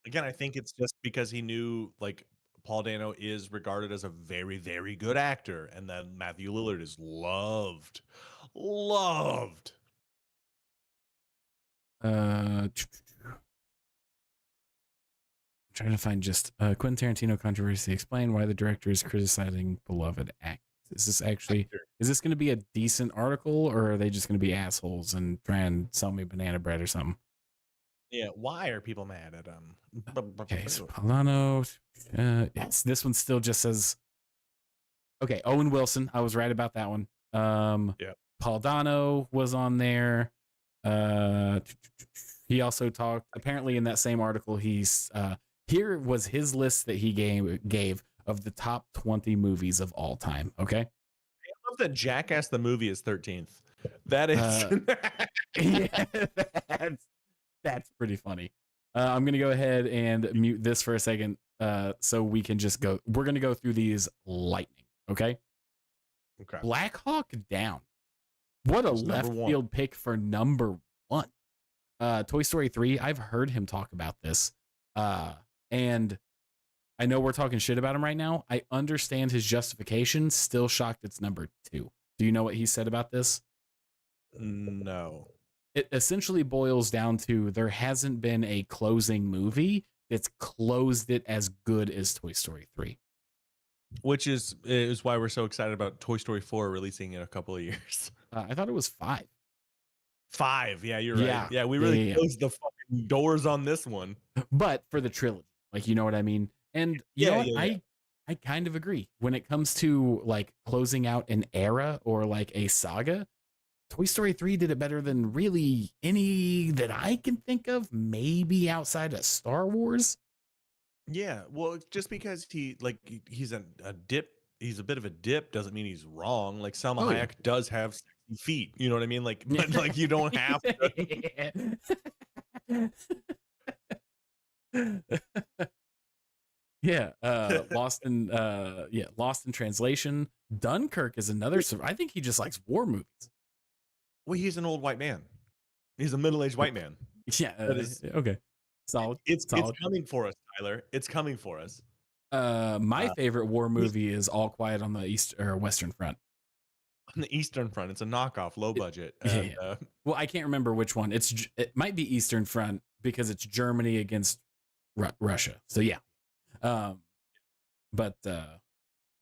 Again, I think it's just because he knew like Paul Dano is regarded as a very, very good actor, and then Matthew Lillard is loved. Trying to find just Quentin Tarantino controversy. Explain why the director is criticizing beloved actors. Is this going to be a decent article, or are they just going to be assholes and try and sell me banana bread or something? Yeah, why are people mad at him? Okay, so Polano. Yes, this one still just says. Okay, Owen Wilson. I was right about that one. Yeah. Paul Dano was on there. He also talked. Apparently, in that same article, here was his list that he gave of the top 20 movies of all time. Okay. I love that Jackass the movie is 13th. That is yeah, that's pretty funny. I'm gonna go ahead and mute this for a second, so we can just go. We're gonna go through these lightning. Okay. Black Hawk Down. What a left field pick for number one. Toy Story 3. I've heard him talk about this, and I know we're talking shit about him right now. I understand his justification. Still shocked it's number 2. Do you know what he said about this? No. It essentially boils down to there hasn't been a closing movie that's closed it as good as Toy Story 3. which is why we're so excited about Toy Story 4 releasing in a couple of years. I thought it was 5. 5, yeah, you're right. Yeah. Yeah, we Yeah, really yeah, yeah. closed the fucking doors on this one. But for the trilogy, like, you know what I mean? And you know Yeah, what? yeah, yeah. I kind of agree. When it comes to like closing out an era or like a saga, Toy Story 3 did it better than really any that I can think of, maybe outside of Star Wars. Yeah, well, just because he's a dip, he's a bit of a dip doesn't mean he's wrong. Like Selma Oh yeah. Hayek does have sexy feet, you know what I mean? Like, but like you don't have Yeah, to. Lost in Translation. Dunkirk is another I think he just likes war movies. Well, he's an old white man. He's a middle-aged white man. Yeah, That is, okay. Solid. it's Solid. coming for us, Tyler. It's coming for us. My Uh, favorite war he's movie is All Quiet on the East or Western Front. on the Eastern Front. It's a knockoff, low It- budget, yeah, and yeah. Well, I can't remember which one. It might be Eastern Front because it's Germany against Russia. So yeah. Um, but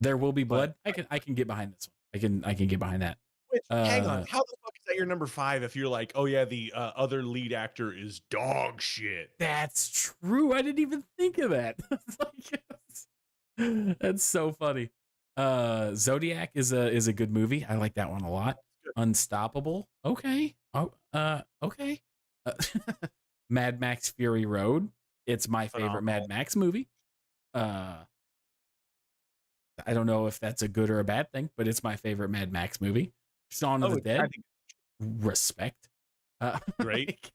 There Will Be but Blood. I can get behind this one. I can get behind that. which hang on, Uh, how the fuck is that your number 5 if you're like, oh yeah, the other lead actor is dog shit? that's true. I didn't even think of that. It's like, that's so funny. Zodiac is a good movie. I like that one a lot. Unstoppable. Okay. Oh, okay. Uh, Mad Max Fury Road. It's my favorite Mad Phenomenal. Max movie. Uh, I don't know if that's a good or a bad thing, but it's my favorite Mad Max movie. Shaun of Oh, the I Dead. think Respect. Uh, great.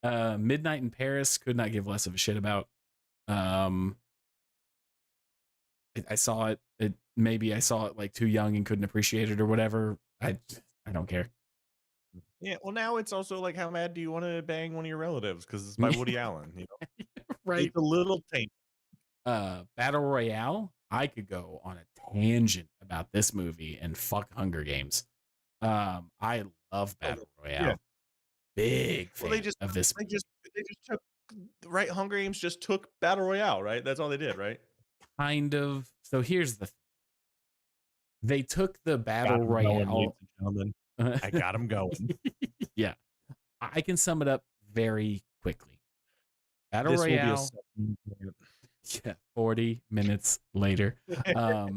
like, Midnight in Paris. Could not give less of a shit about. Um, I saw it. Maybe I saw it like too young and couldn't appreciate it or whatever. I don't care. Yeah, well, now it's also like, how mad do you want to bang one of your relatives? Because it's by Woody Allen. You know, Right. it's a little taint. Battle Royale. I could go on a tangent about this movie and fuck Hunger Games. I love Oh, Battle yeah. Royale. Big Well, fan of this. they just took right. Hunger Games just took Battle Royale, right? That's all they did, right? Kind of. So here's the thing. They took the Got Battle him going, ladies Royale. and gentlemen. I got him going. Yeah. I can sum it up very quickly. Battle This will be a Royale. 7 minute. Yeah, 40 minutes later. All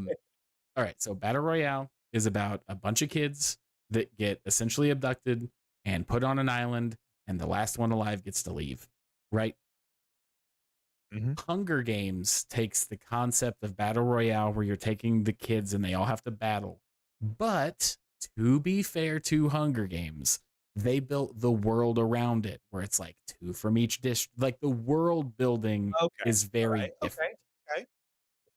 right, so Battle Royale is about a bunch of kids that get essentially abducted and put on an island, and the last one alive gets to leave, right? Mhm. Hunger Games takes the concept of Battle Royale where you're taking the kids and they all have to battle. But to be fair to Hunger Games, they built the world around it where it's like two from each dish. Like the world building Okay. is All very right. Okay. different. Okay.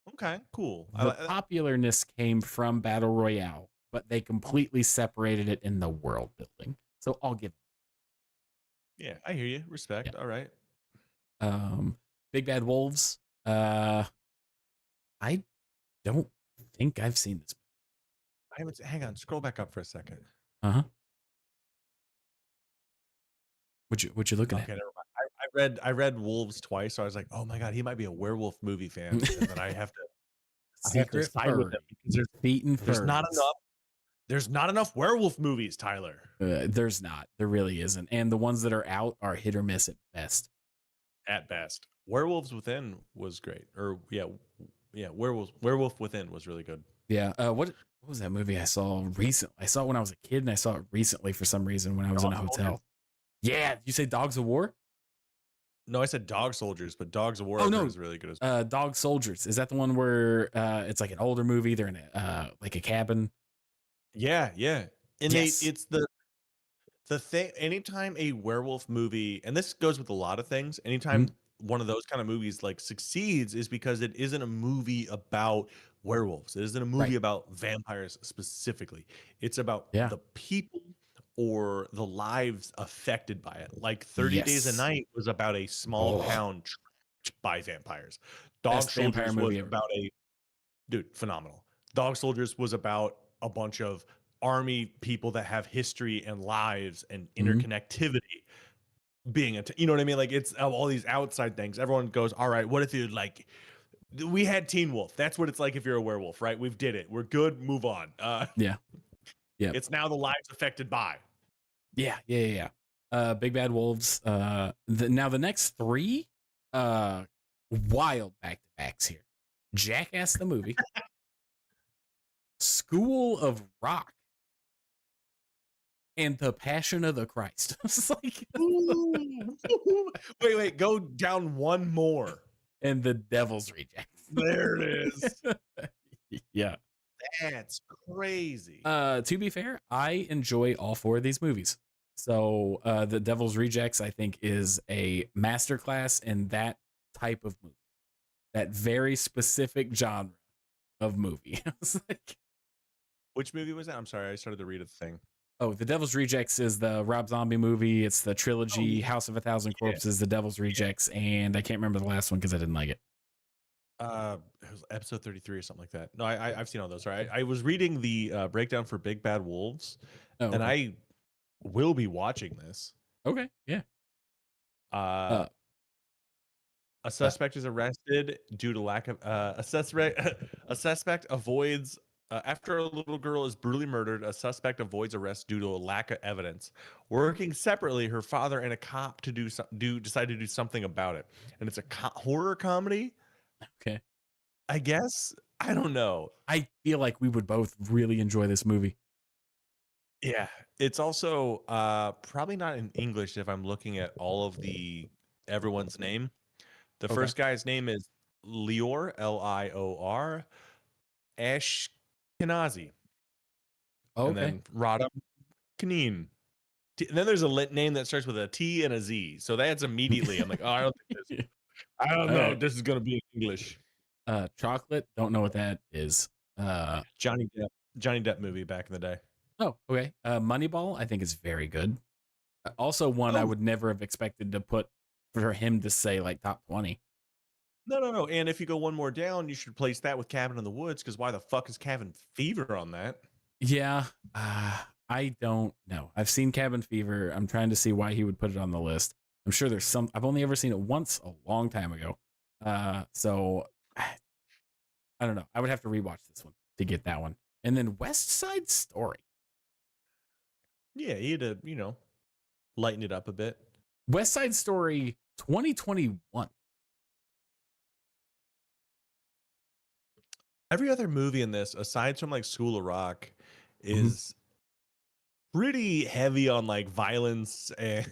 Okay. Cool. I The like that. popularness came from Battle Royale, but they completely separated it in the world building. So I'll give Yeah, I hear you. yeah. Respect. All right. Big Bad Wolves. I don't think I've seen this. I haven't. Hang on. Scroll back up for a second. Uh-huh. What you looking Okay, never mind. I read Wolves twice, so I was like, oh my god, he might be a werewolf movie fan, at? and then I have to Secret side with furry. them because Feet and there's not furries. enough. There's not enough werewolf movies, Tyler. There's not. There really isn't. And the ones that are out are hit or miss at best. At best, Werewolves Within was great. Or yeah, Werewolf Within was really good. Yeah. What was that movie I saw recently? I saw it when I was a kid, and I saw it recently for some reason when I was in a Dog hotel. Soldiers? Yeah. You say Dogs of War? No, I said Dog Soldiers, but Dogs of War Oh I've heard no. is really good as well. Dog Soldiers. Is that the one where it's like an older movie? They're in a like a cabin. Yeah, yeah. And Yes. it's the thing, anytime a werewolf movie, and this goes with a lot of things, anytime Mhm. one of those kind of movies like succeeds is because it isn't a movie about werewolves. It isn't a movie Right. about vampires specifically. It's about Yeah. the people or the lives affected by it. Like 30 Days a Yes. Night was about a small Oh, town trapped by vampires. Dog best vampire Soldiers was movie ever. about a dude, phenomenal. Dog Soldiers was about a bunch of army people that have history and lives and Mhm. interconnectivity being you know what I mean? Like it's all these outside things. Everyone goes, all right, what if you like We had Teen Wolf. That's what it's like if you're a werewolf, right? We've did it. We're good. Move on. Yeah. Yeah. It's now the lives affected by. Yeah. Big Bad Wolves. Now the next three, wild back to backs here. Jackass the movie, School of Rock, and The Passion of the Christ. It's like, Wait, go down one more. and The Devil's Rejects. There it is. Yeah. That's crazy. To be fair, I enjoy all four of these movies. So The Devil's Rejects, I think, is a masterclass in that type of movie, that very specific genre of movie. It's like, Which movie was that? I'm sorry, I started to read a thing. oh, The Devil's Rejects is the Rob Zombie movie. It's the trilogy, House of a Thousand Corpses, The Devil's Rejects, and I can't remember the last one because I didn't like it. It was episode 33 or something like that. No, I've seen all those. Right, I was reading the breakdown for Big Bad Wolves, Oh, and okay. I will be watching this. Okay, yeah. A suspect is arrested due to lack of a suspect avoids after a little girl is brutally murdered. A suspect avoids arrest due to a lack of evidence. Working separately, her father and a cop decide to do something about it, and it's a horror comedy. Okay. I guess. I don't know. I feel like we would both really enjoy this movie. Yeah. It's also probably not in English if I'm looking at all of everyone's name. The Okay. first guy's name is Lior, Lior, Ashkenazi. Okay. And then Radam Kanin. And then there's a name that starts with a T and a Z. So that's immediately, I'm like, oh, I don't think this. I don't know. Right. This is going to be in English. Chocolate. Don't know what that is. Johnny Depp movie back in the day. Oh, okay. Moneyball, I think is very good. Also, one I would never have expected to put for him to say like top 20. No. And if you go one more down, you should place that with Cabin in the Woods, because why the fuck is Cabin Fever on that? Yeah, I don't know. I've seen Cabin Fever. I'm trying to see why he would put it on the list. I'm sure there's some. I've only ever seen it once a long time ago. So I don't know. I would have to rewatch this one to get that one. And then West Side Story. Yeah, he had to, lighten it up a bit. West Side Story 2021. Every other movie in this, aside from like School of Rock, is pretty heavy on like violence, and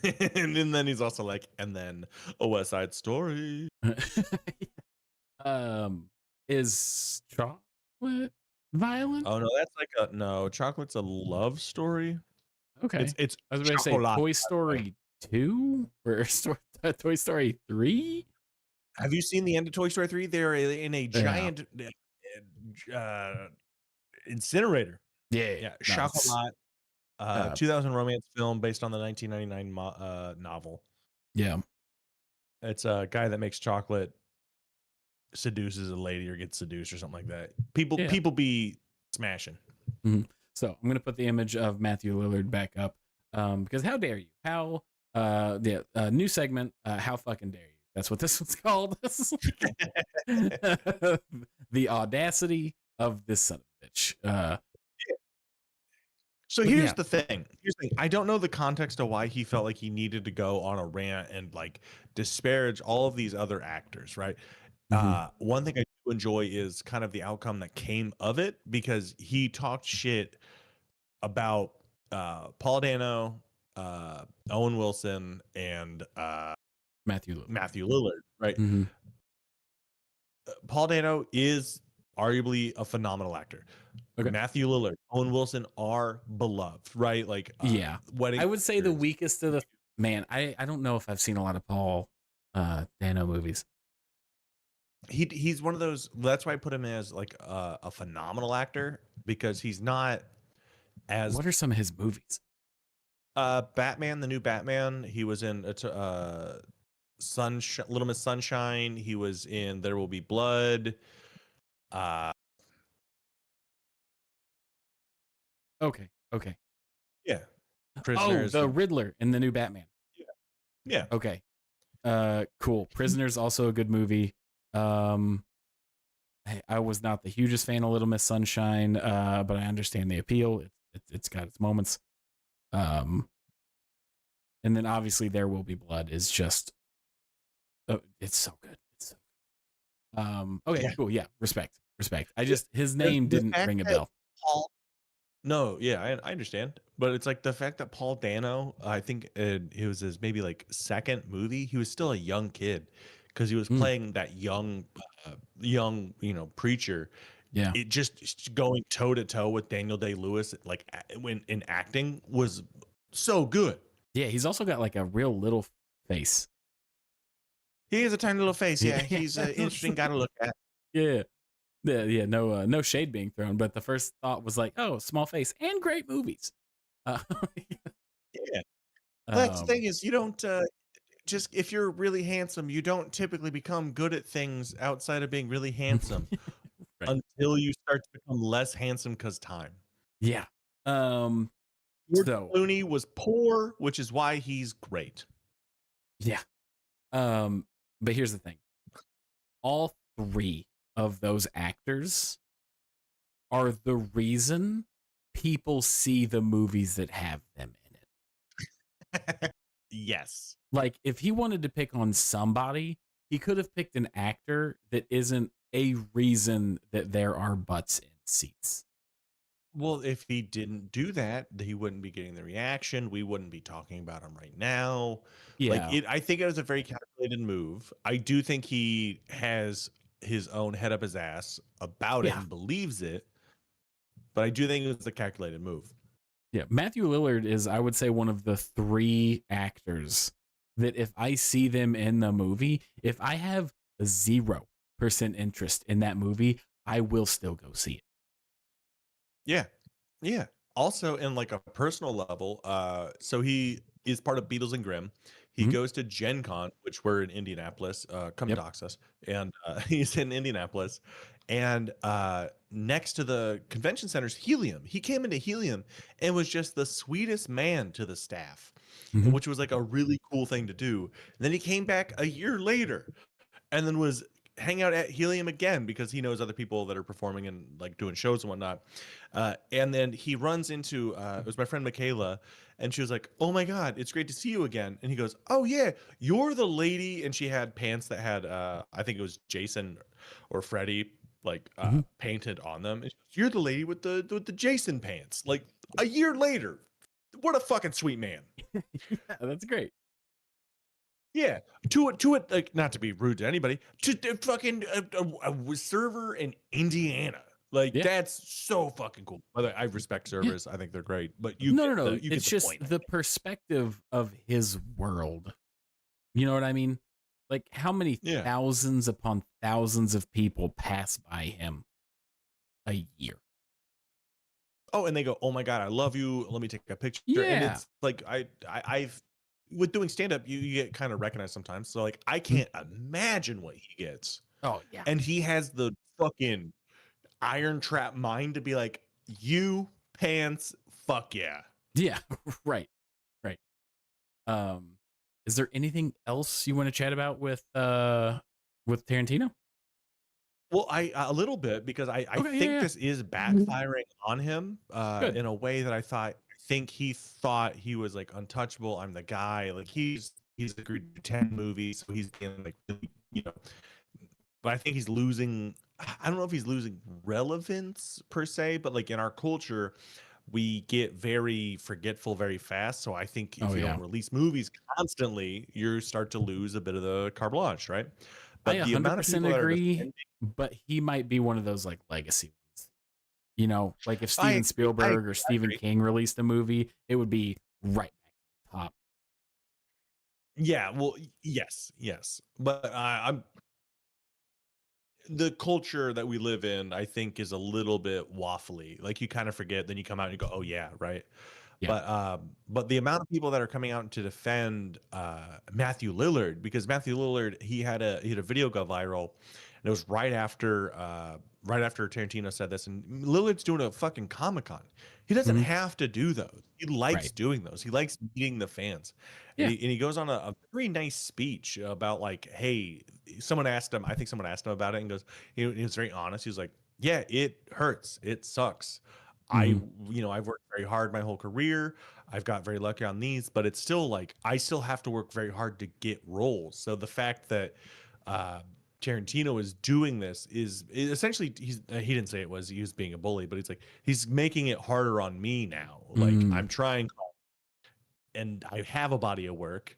then he's also like, and then a West Side Story. Is chocolate violent? Oh no, that's like no. Chocolate's a love story. Okay, It's I was going to say Toy Story 2 or Toy Story 3. Have you seen the end of Toy Story 3? They're in a giant incinerator. Yeah. Chocolat. 2000 romance film based on the 1999 novel. Yeah. It's a guy that makes chocolate, seduces a lady or gets seduced or something like that. People be smashing. Mm-hmm. So I'm going to put the image of Matthew Lillard back up because how dare you? How the new segment, how fucking dare you? That's what this one's called. The audacity of this son of a bitch. So here's the thing. I don't know the context of why he felt like he needed to go on a rant and like disparage all of these other actors, right? One thing I do enjoy is kind of the outcome that came of it, because he talked shit about Paul Dano, Owen Wilson, and Matthew Lillard, right? Paul Dano is arguably a phenomenal actor. Okay. Matthew Lillard, Owen Wilson are beloved, right? Like, I would say the weakest of the man. I don't know if I've seen a lot of Paul Dano movies. He's one of those. That's why I put him as like a phenomenal actor, because he's not as. What are some of his movies? Batman, the new Batman. He was in Little Miss Sunshine. He was in There Will Be Blood. Okay. Yeah. Prisoners. Oh, the Riddler in the new Batman. Yeah. Okay. Cool. Prisoners also a good movie. I was not the hugest fan of Little Miss Sunshine, but I understand the appeal. It's got its moments. Um, and then obviously There Will Be Blood is just it's so good. It's so okay, Yeah. cool. Yeah, respect. I The just his name the didn't fact ring a that bell. Paul No, yeah, I understand, but it's like the fact that Paul Dano, I think it was his maybe like second movie. He was still a young kid because he was Mm, playing that young, preacher. yeah, It just going toe to toe with Daniel Day Lewis, like when in acting, was so good. yeah. He's also got like a real little face. He has a tiny little face. Yeah, Yeah, he's an interesting guy to look at. yeah, yeah. No, no shade being thrown, but the first thought was like, oh, small face and great movies. Uh, Yeah, that's the um, thing is you don't just if you're really handsome, you don't typically become good at things outside of being really handsome. right. Until you start to become less handsome 'cause time. Yeah. Um, George so Clooney was poor, which is why he's great. yeah. Um, but here's the thing. All three of those actors are the reason people see the movies that have them in it. Yes. Like, if he wanted to pick on somebody, he could have picked an actor that isn't a reason that there are butts in seats. Well, if he didn't do that, he wouldn't be getting the reaction, we wouldn't be talking about him right now. Yeah. I think it was a very calculated move. I do think he has his own head up his ass about it Yeah. and believes it, but I do think it was a calculated move. Yeah. Matthew Lillard is, I would say, one of the three actors that if I see them in the movie, if I have 0% interest in that movie, I will still go see it. Yeah. Yeah. Also, in like a personal level, so he is part of Beatles and Grimm. He Mhm. goes to Gen Con, which we're in Indianapolis. Come Yep. dox us. And he's in Indianapolis. And next to the convention center's Helium. He came into Helium and was just the sweetest man to the staff, Mhm. which was like a really cool thing to do. And then he came back a year later and then was hang out at Helium again because he knows other people that are performing and like doing shows and whatnot. And then he runs into it was my friend Michaela, and she was like, "Oh my god, it's great to see you again." And he goes, "Oh yeah, you're the lady." And she had pants that had I think it was Jason or Freddie like Mhm. painted on them. And she goes, "You're the lady with the Jason pants." Like a year later, what a fucking sweet man. Yeah, that's great. Yeah, to it, like, not to be rude to anybody, to fucking a server in Indiana. Like, Yeah. that's so fucking cool. By the way, I respect Yeah. servers. I think they're great, but No, no, no. you get It's the just point, I the think. perspective of his world. You know what I mean? Like how many Yeah. thousands upon thousands of people pass by him a year? Oh, and they go, "Oh my god, I love you. Let me take a picture." And Yeah. it's like I've with doing stand up, you get kind of recognized sometimes. So like I Mhm. can't imagine what he gets. Oh yeah. And he has the fucking iron trap mind to be like, "You pants, fuck yeah." Yeah. Right. Right. Um, is there anything else you want to chat about with Tarantino? Well, I a little bit because I Okay. Yeah. think Yeah. this is backfiring on him, Good. in a way that I think he thought he was, like, untouchable, I'm the guy, like, he's agreed to do 10 movies, so he's being, like, really, but I think he's losing I don't know if he's losing relevance per se, but, like, in our culture, we get very forgetful very fast, so I think Oh if you don't yeah. release movies constantly, you start to lose a bit of the carte blanche, right? I But the amount of 100% people that are agree, defending but he might be one of those like legacy ones. You know, like if I Steven agree, I Spielberg or agree, I Stephen agree. King released a movie, it would be right back to the top. Yeah, well, yes, yes, but I'm the culture that we live in, I think, is a little bit waffly. Like you kind of forget, then you come out and you go, "Oh yeah, right." Yeah. But the amount of people that are coming out to defend Matthew Lillard because Matthew Lillard he had a video go viral, it was right after Tarantino said this, and Lillard's doing a fucking Comic-Con. He doesn't Mhm. have to do those. He likes Right. doing those. He likes meeting the fans. Yeah. And he goes on a very nice speech about like, hey, I think someone asked him about it and goes, he was very honest. He was like, yeah, it hurts. It sucks. Mhm. I've worked very hard my whole career. I've got very lucky on these, but it's still like I still have to work very hard to get roles. So the fact that uh, Tarantino is doing this is essentially he didn't say he was being a bully, but he's like he's making it harder on me now. Like Mm. I'm trying and I have a body of work,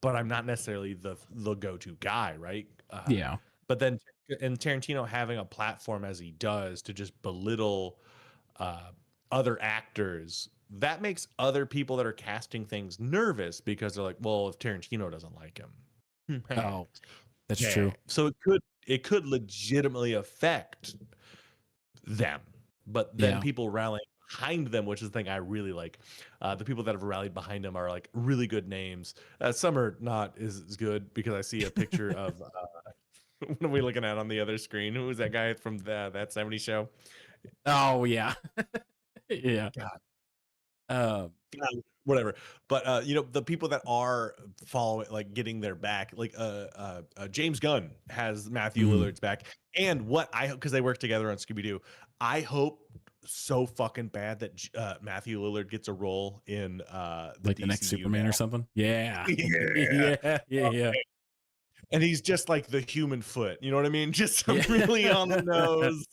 but I'm not necessarily the go-to guy, right? Yeah. But then and Tarantino having a platform as he does to just belittle uh, other actors, that makes other people that are casting things nervous because they're like, well, if Tarantino doesn't like him, Oh, that's yeah. true. So it could legitimately affect them, but then Yeah. people rallying behind them, which is the thing I really like. The people that have rallied behind them are like really good names. Some are not as good because I see a picture of what are we looking at on the other screen? Who was that guy from that 70s show? Oh, yeah. Yeah. God, whatever. But the people that are following, like getting their back, like James Gunn has Matthew Mhm. Lillard's back, and what I because they work together on Scooby Doo. I hope so fucking bad that Matthew Lillard gets a role in the Like the next DCU Superman or something? Yeah. now. Yeah. Yeah, yeah, yeah. And he's just like the human foot. You know what I mean? Just Yeah. really on the nose.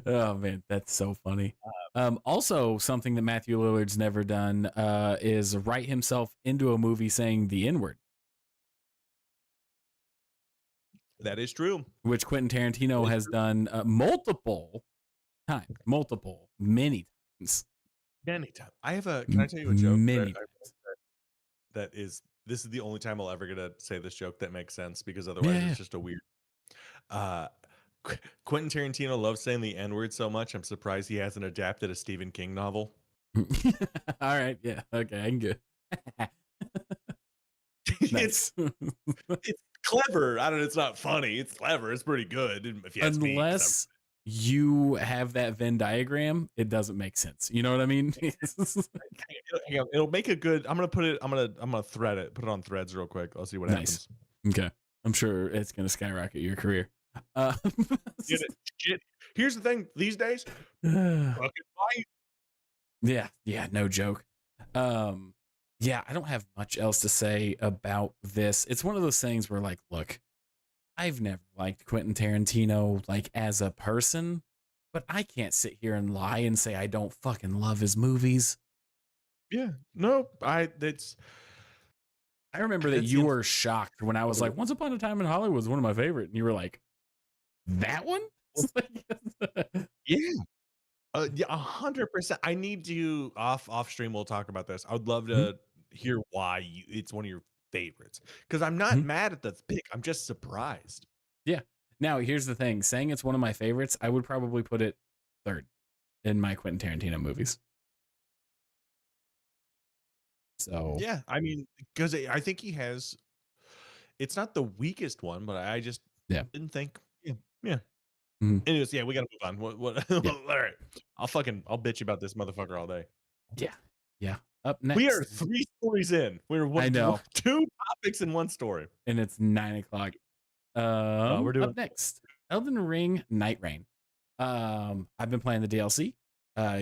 Oh, man, that's so funny. Also, something that Matthew Lillard's never done is write himself into a movie saying the N-word, That is true. which Quentin That Tarantino is has true. done many times, Anytime. I have a. Can I tell you a joke many times. that is this is the only time I'll ever get to say this joke that makes sense because otherwise Yeah, it's just a weird. Uh, Quentin Tarantino loves saying the N word so much. I'm surprised he hasn't adapted a Stephen King novel. yeah. All right, yeah, okay, I can get. it's Nice. it's clever. I don't know. It's not funny. It's clever. It's pretty good if you ask me. Because I'm Unless you have that Venn diagram, it doesn't make sense. You know what I mean? it'll make a good. I'm gonna put it. I'm gonna thread it. Put it on threads real quick. I'll see what Nice. happens. Okay. I'm sure it's going to skyrocket your career. Uh, Get it? Shit. Here's the thing. These days, fucking fight. yeah, yeah, no joke. Um, yeah, I don't have much else to say about this. It's one of those things where, like, look, I've never liked Quentin Tarantino, like, as a person, but I can't sit here and lie and say I don't fucking love his movies. Yeah. No. It's I remember that that's the you were shocked when I was unfortunate. like, Once Upon a Time in Hollywood was one of my favorite. And you were like, that one? It's like- Yeah. Yeah, 100%. I need to off stream. We'll talk about this. I would love Mhm, to hear why it's one of your favorites because I'm not mhm. mad at the pick. I'm just surprised. Yeah. Now, here's the thing saying it's one of my favorites, I would probably put it third in my Quentin Tarantino movies. So, Yeah, I mean, because I think he has. It's not the weakest one, but I just yeah. didn't think. Yeah, yeah. Mhm. Anyways, yeah, we gotta move on. What? Yeah. All right, I'll bitch about this motherfucker all day. Yeah. Yeah. Up We are next. 3 stories in. We're I know. two topics in one story. And it's 9 o'clock. We're doing. Up next, Elden Ring Night Rain. I've been playing the DLC.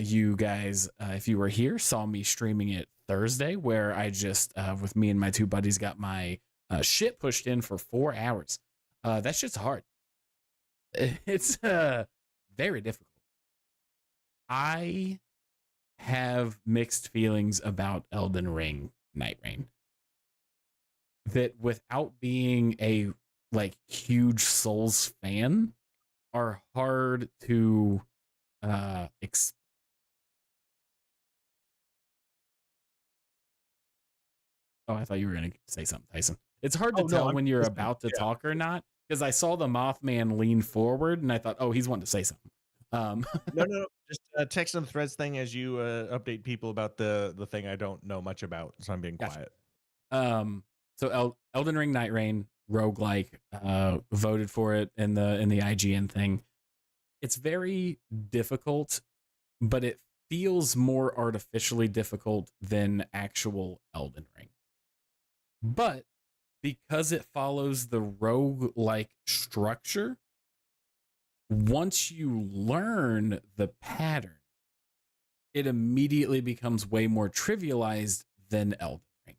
You guys, if you were here, saw me streaming it Thursday, where I just, with me and my two buddies, got my shit pushed in for 4 hours. That shit's hard. It's very difficult. I have mixed feelings about Elden Ring Night Rain. That without being a like huge Souls fan, are hard to ex- oh, I thought you were gonna say something, Tyson. It's hard to Oh no, tell I'm when you're listening. about to Yeah. talk or not because I saw the Mothman lean forward and I thought, oh, he's wanting to say something. Um, No, no, no. Just text on the threads thing as you update people about the thing I don't know much about, so I'm being gotcha. quiet. Um, so Elden Ring Night Rain roguelike, voted for it in the IGN thing. It's very difficult, but it feels more artificially difficult than actual Elden Ring. But because it follows the rogue-like structure, once you learn the pattern, it immediately becomes way more trivialized than Elden Ring.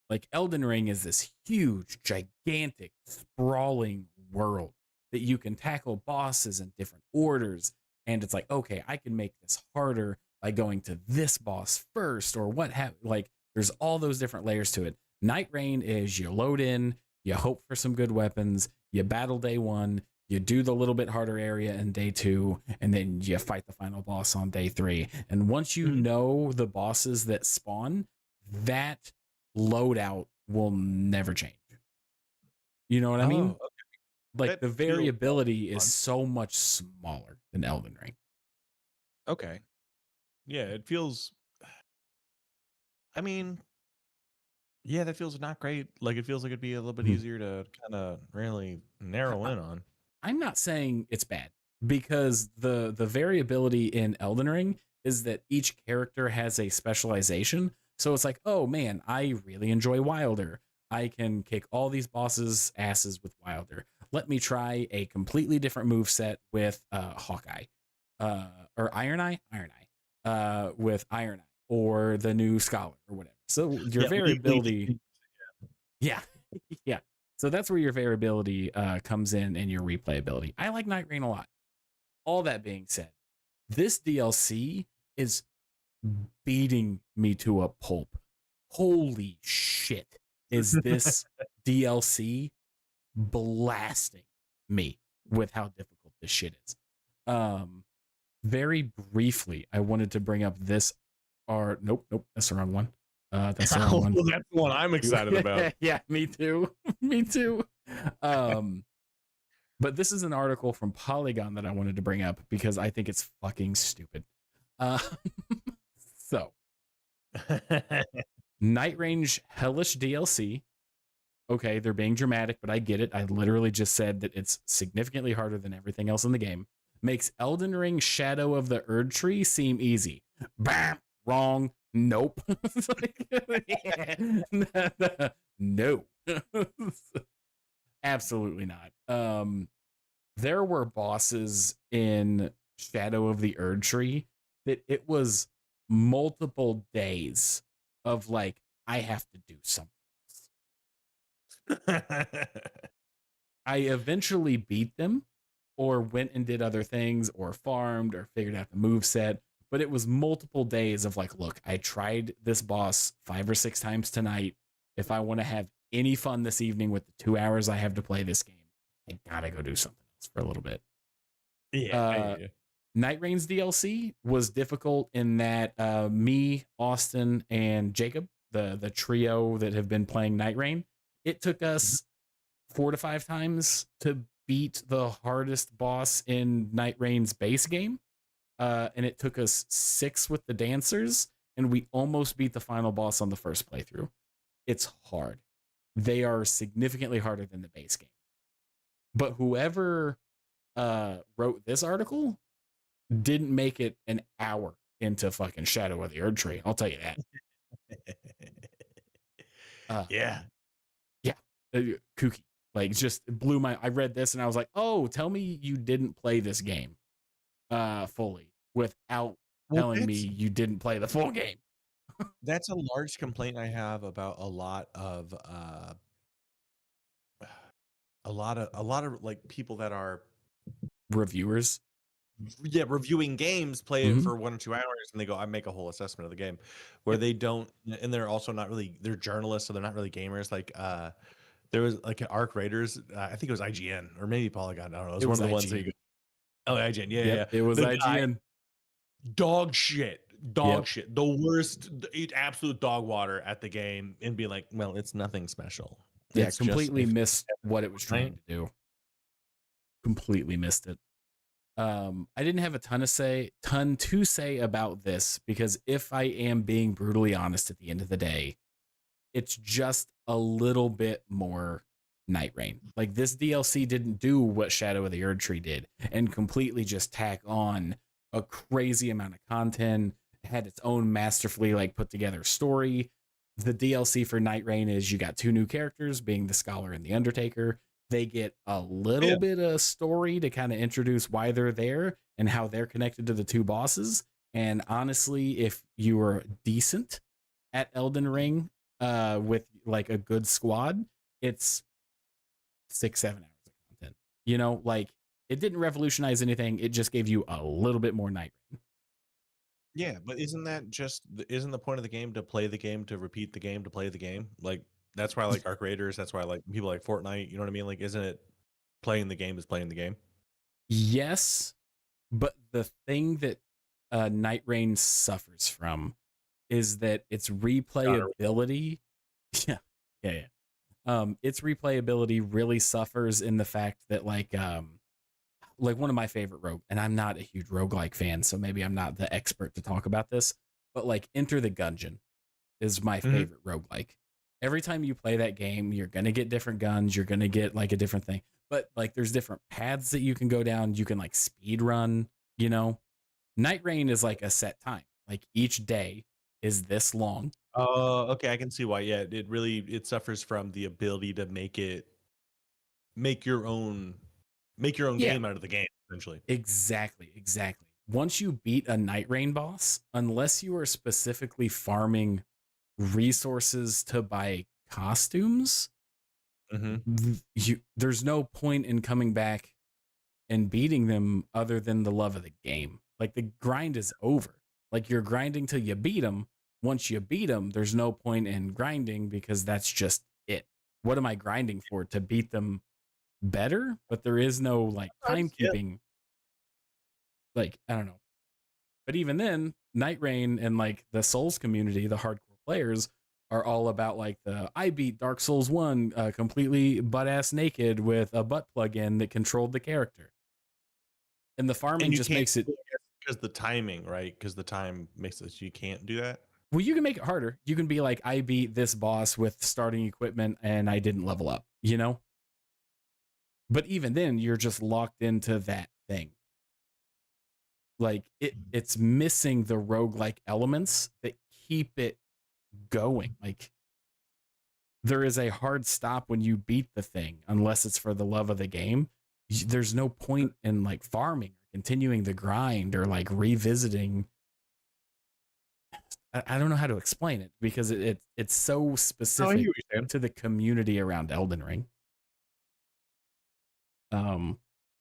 Like, Elden Ring is this huge, gigantic, sprawling world that you can tackle bosses in different orders. And it's like, okay, I can make this harder by going to this boss first, or what have, like, there's all those different layers to it. Night Rain is you load in, you hope for some good weapons, you battle day one, you do the little bit harder area in day two, and then you fight the final boss on day three. And once you know the bosses that spawn, that loadout will never change. You know what I mean? Oh, Like, that the feels variability is fun. so much smaller than Elden Ring. Okay. Yeah, it feels. I mean, yeah, that feels not great. Like, it feels like it'd be a little bit Mhm. easier to kind of really I, narrow I, in on. I'm not saying it's bad, because the variability in Elden Ring is that each character has a specialization. So it's like, oh man, I really enjoy Wilder. I can kick all these bosses' asses with Wilder. Let me try a completely different move set with Hawkeye, uh, or Iron Eye, with Iron Eye, or the new Scholar, or whatever. So your Yeah, variability, yeah, yeah. So that's where your variability comes in, and your replayability. I like Night Rain a lot. All that being said, this DLC is beating me to a pulp. Holy shit. Is this DLC blasting me with how difficult this shit is? Um, Very briefly, I wanted to bring up this nope, that's the wrong one. That's the wrong Oh, one. that's the one I'm excited about. Yeah, me too. Me too. Um, but this is an article from Polygon that I wanted to bring up because I think it's fucking stupid. Uh, so, Night Range Hellish DLC. Okay, they're being dramatic, but I get it. I literally just said that it's significantly harder than everything else in the game. Makes Elden Ring Shadow of the Erd Tree seem easy. Bam! Wrong. Nope. No. Absolutely not. There were bosses in Shadow of the Erd Tree that it was multiple days of like, I have to do something else. I eventually beat them, or went and did other things, or farmed, or figured out the move set. But it was multiple days of like, look, I tried this boss 5 or 6 times tonight. If I want to have any fun this evening with the 2 hours I have to play this game, I gotta go do something else for a little bit. Yeah, I hear Uh, you. Night Rain's DLC was difficult in that me, Austin, and Jacob, the trio that have been playing Night Rain, it took us 4 to 5 times to beat the hardest boss in Night Rain's base game. And it took us 6 with the dancers, and we almost beat the final boss on the first playthrough. It's hard. They are significantly harder than the base game. But whoever wrote this article didn't make it an hour into fucking Shadow of the Erd Tree. I'll tell you that. Yeah. Yeah, kooky. Like, just blew my. I read this and I was like, oh, tell me you didn't play this game fully without Well, telling me you didn't play the full game. that's a large complaint I have about a lot of like people that are Reviewers. reviewing games, play it Mm-hmm. for 1 or 2 hours, and they go, I make a whole assessment of the game, where Yep. they don't, and they're also not really, they're journalists, so they're not really gamers. Like there was like an Arc Raiders, I think it was IGN or maybe Polygon, I don't know, it It was one was of the ones that you IGN. go, oh, IGN, yeah, yeah, Yep, yeah. it was The guy, IGN. dog shit, Yep. the worst, eat absolute dog water at the game, and be like, well, it's nothing special, Yeah, it's just completely if missed what it was trying right. to do. Completely missed it. I didn't have a ton to say about this, because if I am being brutally honest, at the end of the day, it's just a little bit more Night Rain. Like this DLC didn't do what Shadow of the Erd Tree did and completely just tack on a crazy amount of content. It had its own masterfully like put together story. The DLC for Night Rain is you got two new characters, being the Scholar and the Undertaker. They get a little Yeah. bit of story to kind of introduce why they're there and how they're connected to the two bosses. And honestly, if you were decent at Elden Ring with like a good squad, it's 6-7 hours of content. You know, like it didn't revolutionize anything. It just gave you a little bit more Night Rain. Yeah, but isn't the point of the game to play the game, to repeat the game, to play the game? Like, that's why I like Arc Raiders, that's why I like people like Fortnite, you know what I mean? Like, isn't it playing the game is playing the game? Yes, but the thing that Night Rain suffers from is that its Genre. replayability, yeah, yeah, yeah. Its replayability really suffers in the fact that like one of my favorite rogue, and I'm not a huge roguelike fan, so maybe I'm not the expert to talk about this, but like Enter the Gungeon is my Mhm. favorite roguelike. Every time you play that game, you're gonna get different guns, you're gonna get like a different thing. But like there's different paths that you can go down. You can like speed run, you know. Night Rain is like a set time. Like each day is this long. Oh, okay, I can see why, yeah, it suffers from the ability to make your own make your own Yeah, game out of the game, essentially. exactly, exactly. Once you beat a Night Rain boss, unless you are specifically farming resources to buy costumes, Mhm. there's no point in coming back and beating them other than the love of the game. Like the grind is over. Like you're grinding till you beat them. Once you beat them, there's no point in grinding because that's just it. What am I grinding for? To beat them better? But there is no like Yeah. timekeeping. Like, I don't know. But even then, Night Rain and like the Souls community, the hardcore players, are all about like the I beat Dark Souls 1 completely butt ass naked with a butt plug in that controlled the character. And the And farming you just can't makes it. because the timing, right? Because the time makes it so you can't do that? Well, you can make it harder. You can be like, I beat this boss with starting equipment and I didn't level up, you know? But even then, you're just locked into that thing. Like it's missing the roguelike elements that keep it going. Like there is a hard stop when you beat the thing, unless it's for the love of the game. There's no point in like farming or continuing the grind or like revisiting. I don't know how to explain it because it's so Oh, I hear specific what you're saying. to the community around Elden Ring. Um,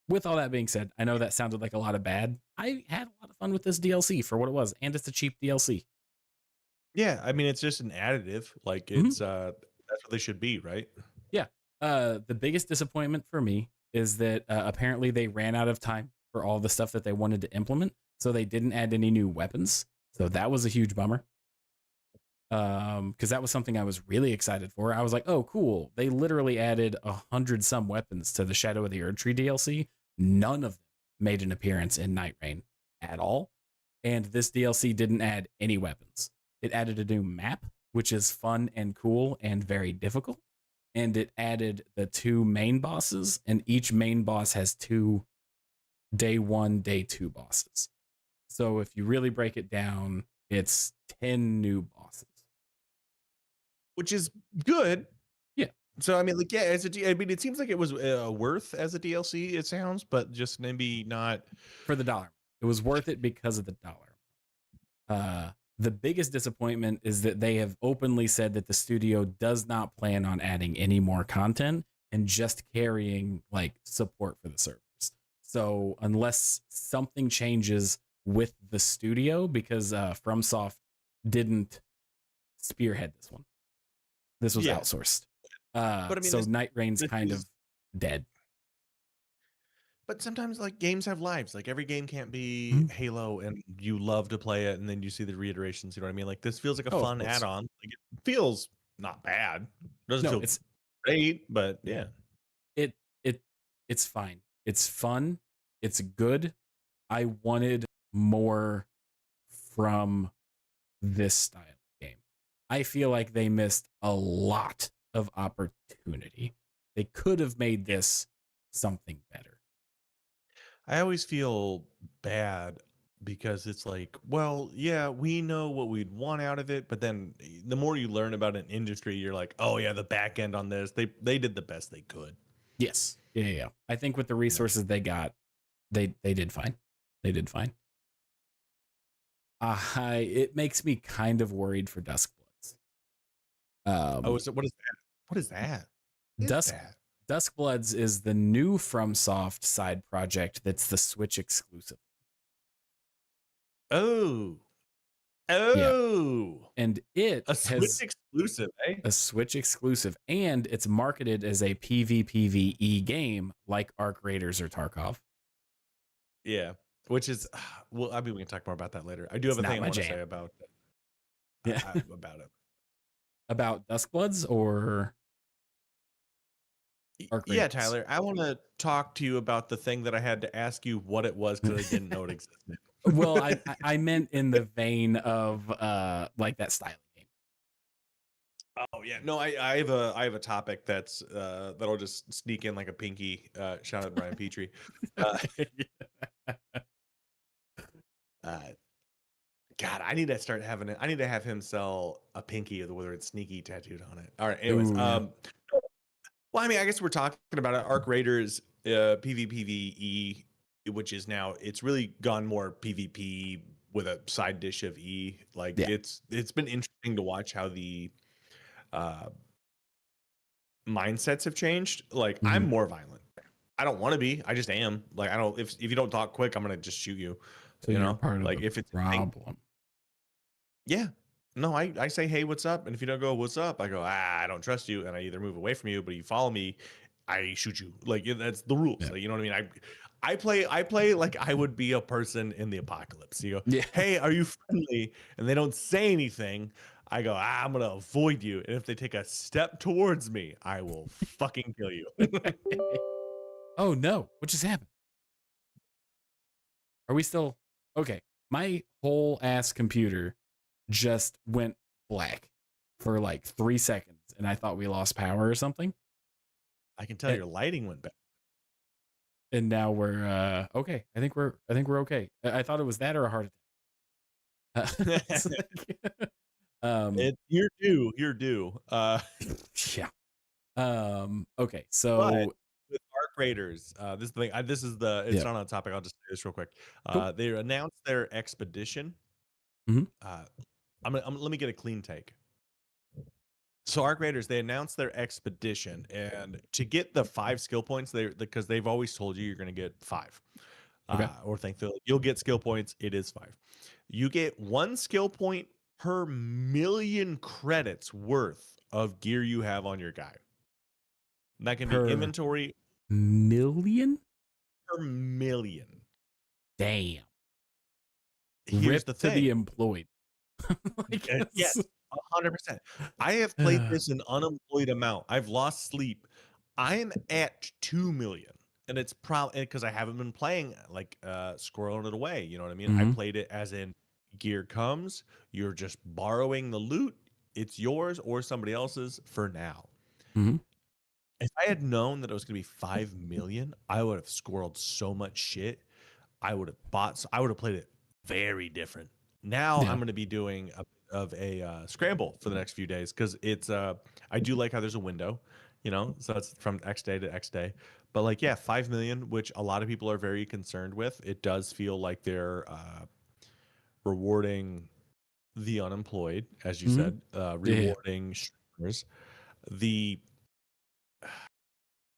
with all that being said, I know that sounded like a lot of bad. I had a lot of fun with this DLC for what it was, and it's a cheap DLC. Yeah, I mean, it's just an additive, like, Mhm. that's what they should be, right? Yeah. The biggest disappointment for me is that apparently they ran out of time for all the stuff that they wanted to implement, so they didn't add any new weapons. So that was a huge bummer. Because that was something I was really excited for. I was like, oh, cool. They literally added 100 some weapons to the Shadow of the Erd Tree DLC. None of them made an appearance in Night Rain at all. And this DLC didn't add any weapons. It added a new map, which is fun and cool and very difficult. And it added the two main bosses, and each main boss has two day one, day two bosses. So if you really break it down, it's 10 new bosses. Which is good. Yeah, So, I mean, like, yeah, I mean, it seems like it was, worth as a DLC, it sounds, but just maybe not. for the dollar. It was worth it because of the dollar. The biggest disappointment is that they have openly said that the studio does not plan on adding any more content and just carrying like support for the servers. So unless something changes with the studio, because FromSoft didn't spearhead this one, this was Yeah, outsourced. but I mean, So Night Rain's this kind is of dead. but sometimes, like, games have lives, like, every game can't be Mhm. Halo, and you love to play it, and then you see the reiterations, you know what I mean? Like, this feels like a Oh, of fun course. add-on, like, it feels not bad, doesn't No, feel great, but yeah. it it it's fine. It's fun. It's good. I wanted more from this style of game. I feel like they missed a lot of opportunity. they could have made this something better. I always feel bad because it's like, well, yeah, we know what we'd want out of it, but then the more you learn about an industry, you're like, oh yeah, the back end on this, they did the best they could. Yes. Yeah. I think with the You know? resources they got, they did fine. They did fine. It makes me kind of worried for Duskbloods. Oh, Um, so what is that? What is that? What is Dusk that? Duskbloods is the new FromSoft side project that's the Switch exclusive. Oh, Yeah, oh, and it a Switch has exclusive, eh? a Switch exclusive, and it's marketed as a PvPvE game like Arc Raiders or Tarkov. Yeah, which is well, I mean, we can talk more about that later. I do It's have a not thing I my want to say jam. about Yeah, about it. about Duskbloods or Arc Yeah, Raiders. Tyler, I want to talk to you about the thing that I had to ask you what it was because I didn't know it existed. Well, I meant in the vein of like that style of game. Oh yeah, no, I have a topic that's that'll just sneak in like a pinky. Shout out Brian Petrie. Uh, uh, God, I need to start having it. I need to have him sell a pinky with the word sneaky tattooed on it. All right. Anyways, Ooh, yeah. well, I mean, I guess we're talking about it. Arc Raiders, PvPvE, which is now it's really gone more PvP with a side dish of E. Like Yeah. it's been interesting to watch how the uh, mindsets have changed. Like I'm Mhm. more violent. I don't want to be. I just am. Like I don't. If you don't talk quick, I'm gonna just shoot you. So You you're know. part of Like the if it's a thing, problem. yeah. No, I say, hey, what's up? And if you don't go, what's up? I go, I don't trust you. And I either move away from you, but you follow me, I shoot you. Like that's the rules. Yeah. Like, you know what I mean? I play like I would be a person in the apocalypse. You go, Yeah. hey, are you friendly? And they don't say anything. I go, I'm gonna avoid you. And if they take a step towards me, I will fucking kill you. Oh no, what just happened? Are we still okay? My whole ass computer just went black for like 3 seconds, and I thought we lost power or something. I can tell And, your lighting went bad. and now we're okay. I think we're okay. I thought it was that or a heart attack. It's like, You're due. You're due. yeah. Okay, But so with Arc Raiders, this is the thing. This is the. It's yeah, not on topic. I'll just say this real quick. cool. They announced their expedition. Mhm. Uh, let me get a clean take. So Arc Raiders, they announced their expedition, and to get the 5 skill points, because they've always told you you're going to get 5. Okay. Or think you'll get skill points. It is 5. You get 1 skill point per million credits worth of gear you have on your guy. And that can be Per inventory million? per million. Damn. Here's Rip the to the thing. employed. Like, Yes, 100%. I have played this an unemployed amount. I've lost sleep. I am at 2 million, and it's probably because I haven't been playing like squirreling it away. You know what I mean? I mhm, played it as in gear comes, you're just borrowing the loot. It's yours or somebody else's for now. mhm. If I had known that it was going to be 5 million, I would have squirreled so much shit. I would have played it very different. Now Yeah. I'm going to be doing a scramble for the next few days because it's I do like how there's a window, you know, so it's from X day to X day. But like, yeah, 5 million, which a lot of people are very concerned with. It does feel like they're rewarding the unemployed, as you Mhm. said, Yeah. rewarding streamers. The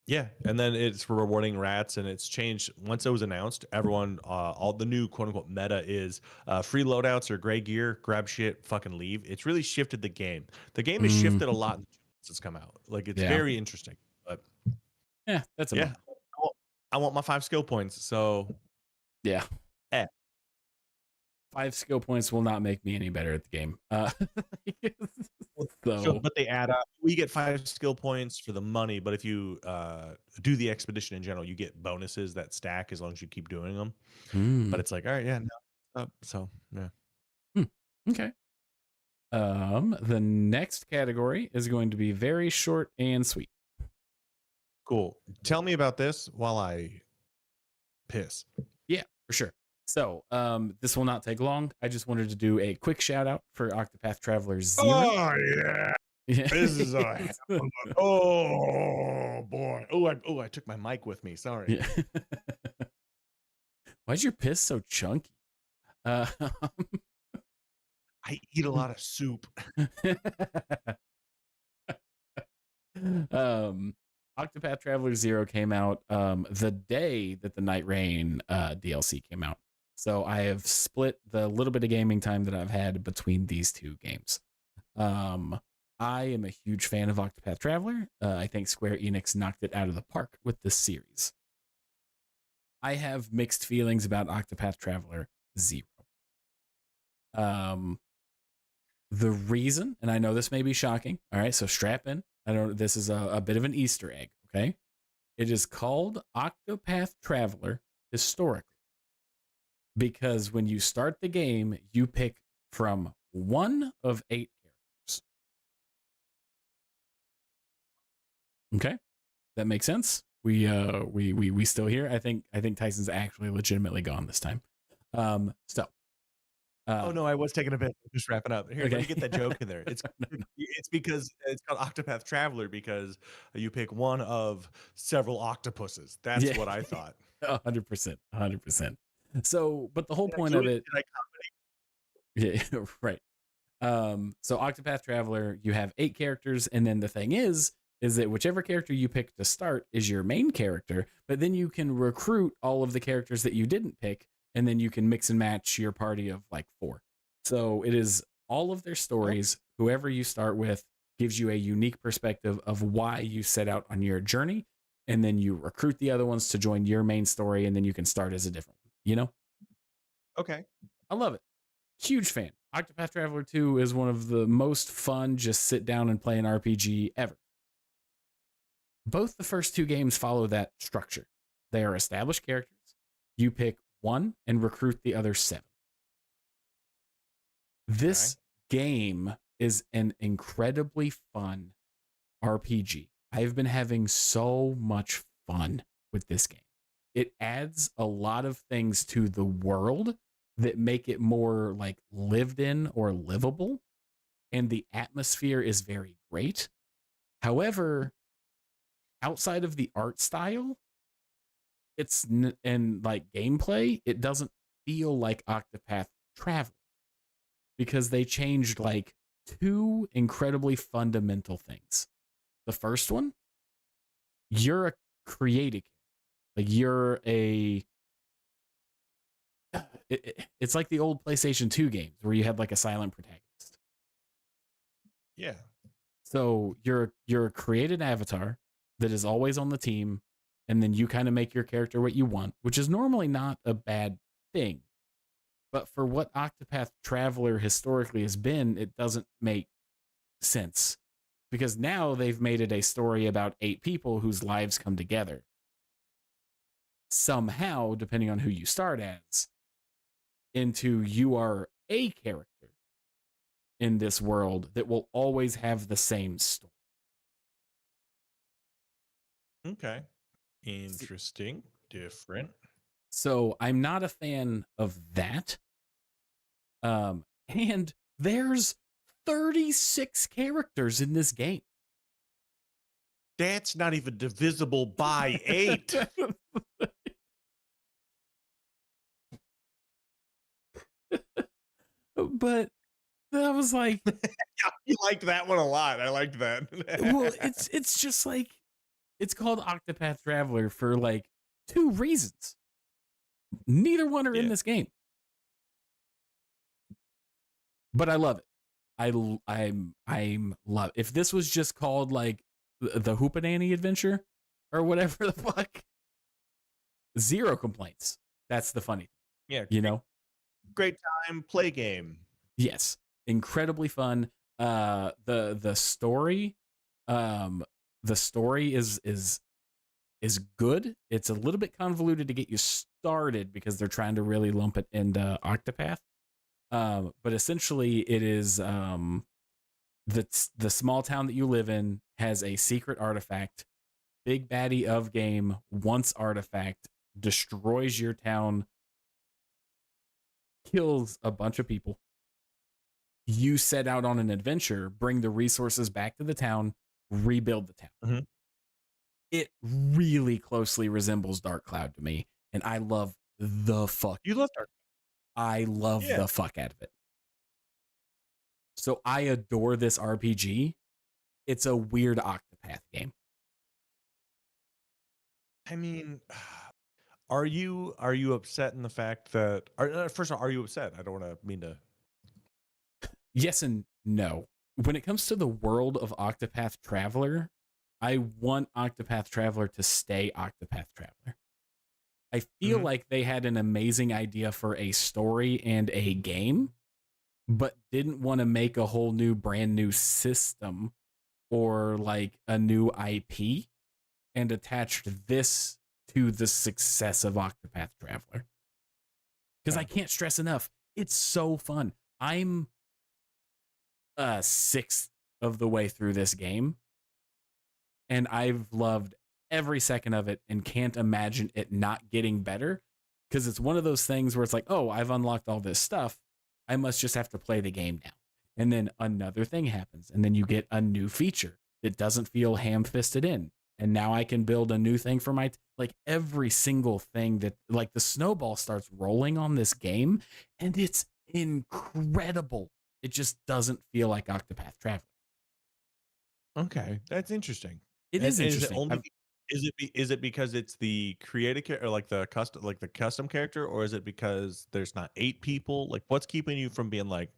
Yeah, and then it's rewarding rats, and it's changed once it was announced. Everyone, all the new quote unquote meta is free loadouts or gray gear, grab shit, fucking leave. It's really shifted the game. The game has Mm, shifted a lot since it's come out. Like it's yeah. very interesting. But Yeah, that's a yeah, bummer. I want my 5 skill points. So Yeah. eh. 5 skill points will not make me any better at the game. So, So, but they add up. We get 5 skill points for the money, but if you do the expedition in general, you get bonuses that stack as long as you keep doing them. But mm, it's like, all right, yeah, no, so yeah. hmm, okay. The next category is going to be very short and sweet. Cool. Tell me about this while I piss. Yeah, for sure. So, this will not take long. I just wanted to do a quick shout out for Octopath Traveler 0. Oh yeah. Yeah. This is a hell of a oh boy. I took my mic with me. Sorry. Yeah. Why's your piss so chunky? Uh, I eat a lot of soup. Octopath Traveler 0 came out the day that the Night Rain DLC came out. So I have split the little bit of gaming time that I've had between these two games. I am a huge fan of Octopath Traveler. I think Square Enix knocked it out of the park with this series. I have mixed feelings about Octopath Traveler 0. The reason, and I know this may be shocking, all right, so strap in. I don't. This is a bit of an Easter egg, okay? It is called Octopath Traveler historically because when you start the game, you pick from one of 8 characters. Okay, that makes sense. We still here. I think Tyson's actually legitimately gone this time. So. Oh no, I was taking a bit. Just wrapping up. Here, Okay. let me get that joke in there. It's it's because it's called Octopath Traveler because you pick one of several octopuses. That's what I thought. 100%, 100%. So, but the whole Did I point do of it? it, yeah, right. So Octopath Traveler, you have 8 characters, and then the thing is that whichever character you pick to start is your main character, but then you can recruit all of the characters that you didn't pick, and then you can mix and match your party of like 4. So it is all of their stories. Whoever you start with gives you a unique perspective of why you set out on your journey, and then you recruit the other ones to join your main story, and then you can start as a different one, you know? Okay. I love it. Huge fan. Octopath Traveler 2 is one of the most fun, just sit down and play an RPG ever. Both the first 2 games follow that structure. They are established characters. You pick one and recruit the other 7. This game is an incredibly fun RPG. I've been having so much fun with this game. It adds a lot of things to the world that make it more like lived in or livable, and the atmosphere is very great. However, outside of the art style, and like gameplay, it doesn't feel like Octopath Traveler because they changed like 2 incredibly fundamental things. The first one, you're a creative, like you're a it's like the old PlayStation 2 games where you had like a silent protagonist. Yeah. So you're created avatar that is always on the team, and then you kind of make your character what you want, which is normally not a bad thing. But for what Octopath Traveler historically has been, it doesn't make sense. Because now they've made it a story about 8 people whose lives come together. Somehow, depending on who you start as, into you are a character in this world that will always have the same story. Okay. Interesting. Different. So I'm not a fan of that. And there's 36 characters in this game. That's not even divisible by 8. But I was like, you liked that one a lot. I liked that. well, it's just like it's called Octopath Traveler for like 2 reasons. Neither one are in this game. But I love it. I'm love. If this was just called like the Hoopananny Adventure or whatever the fuck, 0 complaints. That's the funny thing. Yeah, you know, great time play game. Yes, incredibly fun. The story, the story is good. It's a little bit convoluted to get you started because they're trying to really lump it into Octopath. But essentially, it is the small town that you live in has a secret artifact big baddie of game wants artifact, destroys your town, kills a bunch of people. You set out on an adventure, bring the resources back to the town, rebuild the town. Mhm. It really closely resembles Dark Cloud to me, and I love the fuck. You love Dark. I love Yeah. the fuck out of it. So I adore this RPG. It's a weird Octopath game. I mean, are you upset in the fact that first of all, are you upset? I don't wanna mean to. Yes and no. When it comes to the world of Octopath Traveler, I want Octopath Traveler to stay Octopath Traveler. I feel Mhm. like they had an amazing idea for a story and a game, but didn't want to make a whole new brand new system or like a new IP and attached this to the success of Octopath Traveler. Because I Okay. can't stress enough, it's so fun. I'm a sixth of the way through this game, and I've loved every second of it and can't imagine it not getting better. Because it's one of those things where it's like, oh, I've unlocked all this stuff. I must just have to play the game now. And then another thing happens, and then you get a new feature that doesn't feel ham fisted in. And now I can build a new thing for my like every single thing that like the snowball starts rolling on this game, and it's incredible. It just doesn't feel like Octopath Traveler. Okay, that's interesting. It is And is it interesting. only is it because it's the creative or like the custom character, or is it because there's not 8 people? Like, what's keeping you from being like,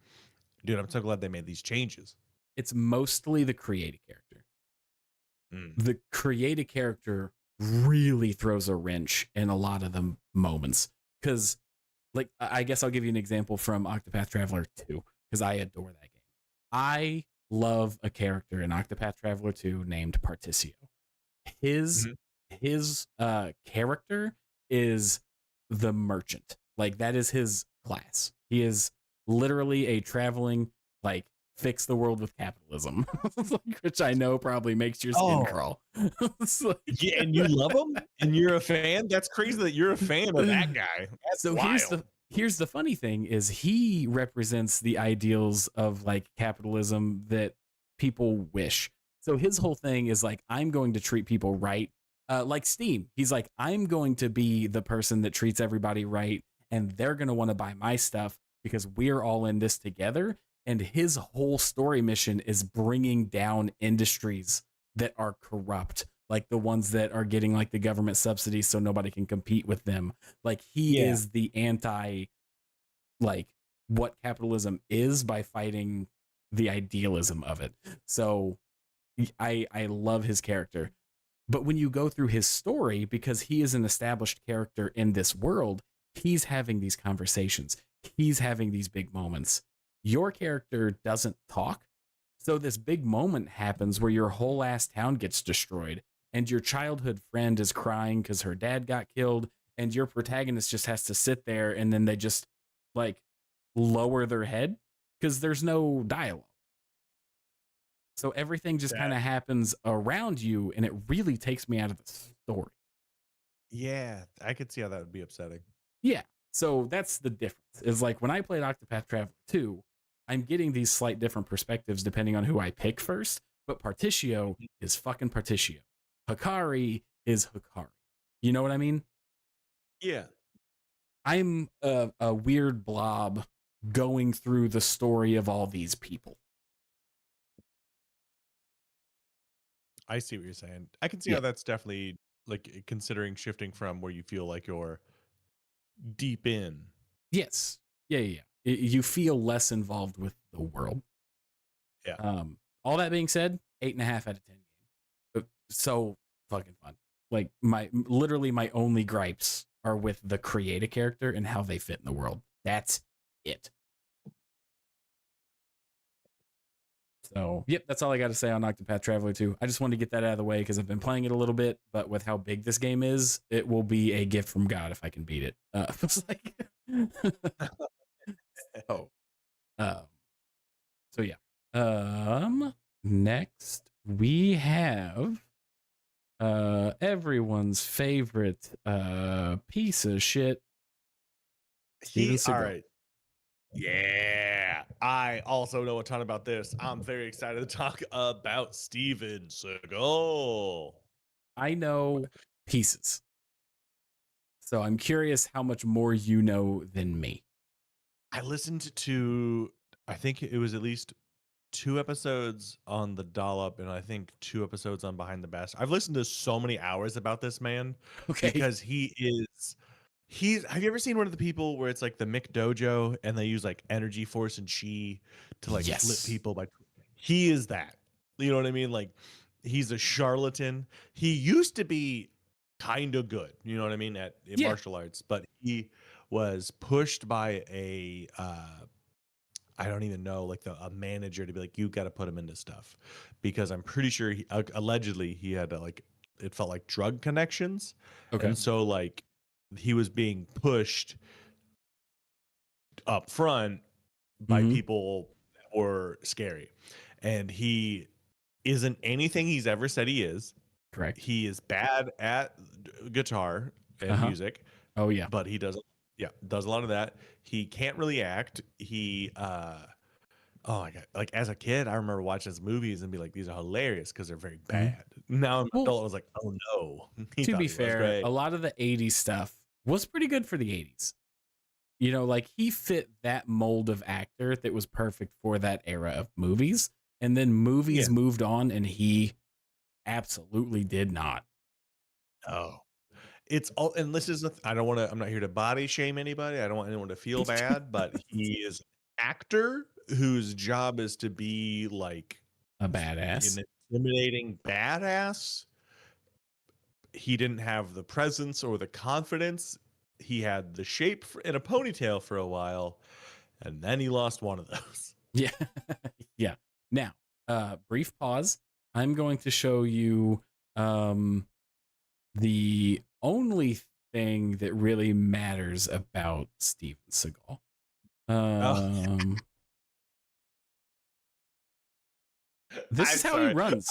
"Dude, I'm so glad they made these changes." It's mostly the creative character. Mm. The creative character really throws a wrench in a lot of the moments. Because, like, I guess I'll give you an example from Octopath Traveler 2, because I adore that game. I love a character in Octopath Traveler 2 named Particio. his Mhm. his character is the merchant. Like that is his class. He is literally a traveling like fix the world with capitalism, which I know probably makes your skin Oh, crawl. It's like- yeah, and you love him? And you're a fan? That's crazy that you're a fan of that guy. That's so wild. here's the funny thing is he represents the ideals of like capitalism that people wish. So his whole thing is like I'm going to treat people right, like Steam. He's like I'm going to be the person that treats everybody right, and they're going to want to buy my stuff because we're all in this together. And his whole story mission is bringing down industries that are corrupt, like the ones that are getting like the government subsidies so nobody can compete with them. Like he Yeah. is the anti like what capitalism is by fighting the idealism of it. So I love his character. But when you go through his story, because he is an established character in this world, he's having these conversations. He's having these big moments. Your character doesn't talk. So this big moment happens where your whole ass town gets destroyed and your childhood friend is crying because her dad got killed and your protagonist just has to sit there and then they just like lower their head because there's no dialogue. So everything just kind That of happens around you and it really takes me out of the story. Yeah, I could see how that would be upsetting. Yeah. So that's the difference. Is like when I played Octopath Traveler 2, I'm getting these slight different perspectives depending on who I pick first. But Particio is fucking Particio. Hikari is Hikari. You know what I mean? Yeah, I'm a weird blob going through the story of all these people. I see what you're saying. I can see Yeah. how that's definitely like considering shifting from where you feel like you're deep in. Yes. Yeah. Yeah. You feel less involved with the world. Yeah. All that being said, 8.5 out of 10 game. So fucking fun. Like my literally my only gripes are with the creative character and how they fit in the world. That's it. So yep, that's all I got to say on Octopath Traveler 2. I just wanted to get that out of the way because I've been playing it a little bit, but with how big this game is, it will be a gift from God if I can beat it. It's like oh, um, so yeah. Next we have everyone's favorite piece of shit, Steven All Seagal. right. Yeah, I also know a ton about this. I'm very excited to talk about Steven Seagal. I know pieces, so I'm curious how much more you know than me. I listened to, I think it was at least 2 episodes on The Dollop, and I think 2 episodes on Behind the Best. I've listened to so many hours about this man Okay. because he's have you ever seen one of the people where it's like the Mick Dojo and they use like energy force and chi to like flip Yes. people by he is that. You know what I mean? Like he's a charlatan. He used to be kind of good, you know what I mean, at in Yeah. martial arts, but he was pushed by a I don't even know, like a manager to be like, you got to put him into stuff because I'm pretty sure allegedly he had like it felt like drug connections, Okay. and so like he was being pushed up front by Mm-hmm. people that were scary, and he isn't anything he's ever said he is. Correct. He is bad at guitar and Uh-huh. music, Oh yeah. but he does a lot of that. He can't really act. He Oh my god! Like as a kid, I remember watching his movies and be like, "These are hilarious" because they're very Mm-hmm. bad. Now I'm an Well, adult. I was like, "Oh no!" He to thought be he was fair, great. a lot of the 80s stuff was pretty good for the 80s. You know, like he fit that mold of actor that was perfect for that era of movies. And then Yeah. movies moved on and he absolutely did not. Oh, it's all. And this is. I don't want to. I'm not here to body shame anybody. I don't want anyone to feel bad. But he is an actor whose job is to be like A badass. an intimidating badass. He didn't have the presence or the confidence. He had the shape in a ponytail for a while, and then he lost one of those. Yeah. Yeah. Now, brief pause. I'm going to show you um the only thing that really matters about Steven Seagal. Oh, Um this is I'm how he sorry. runs.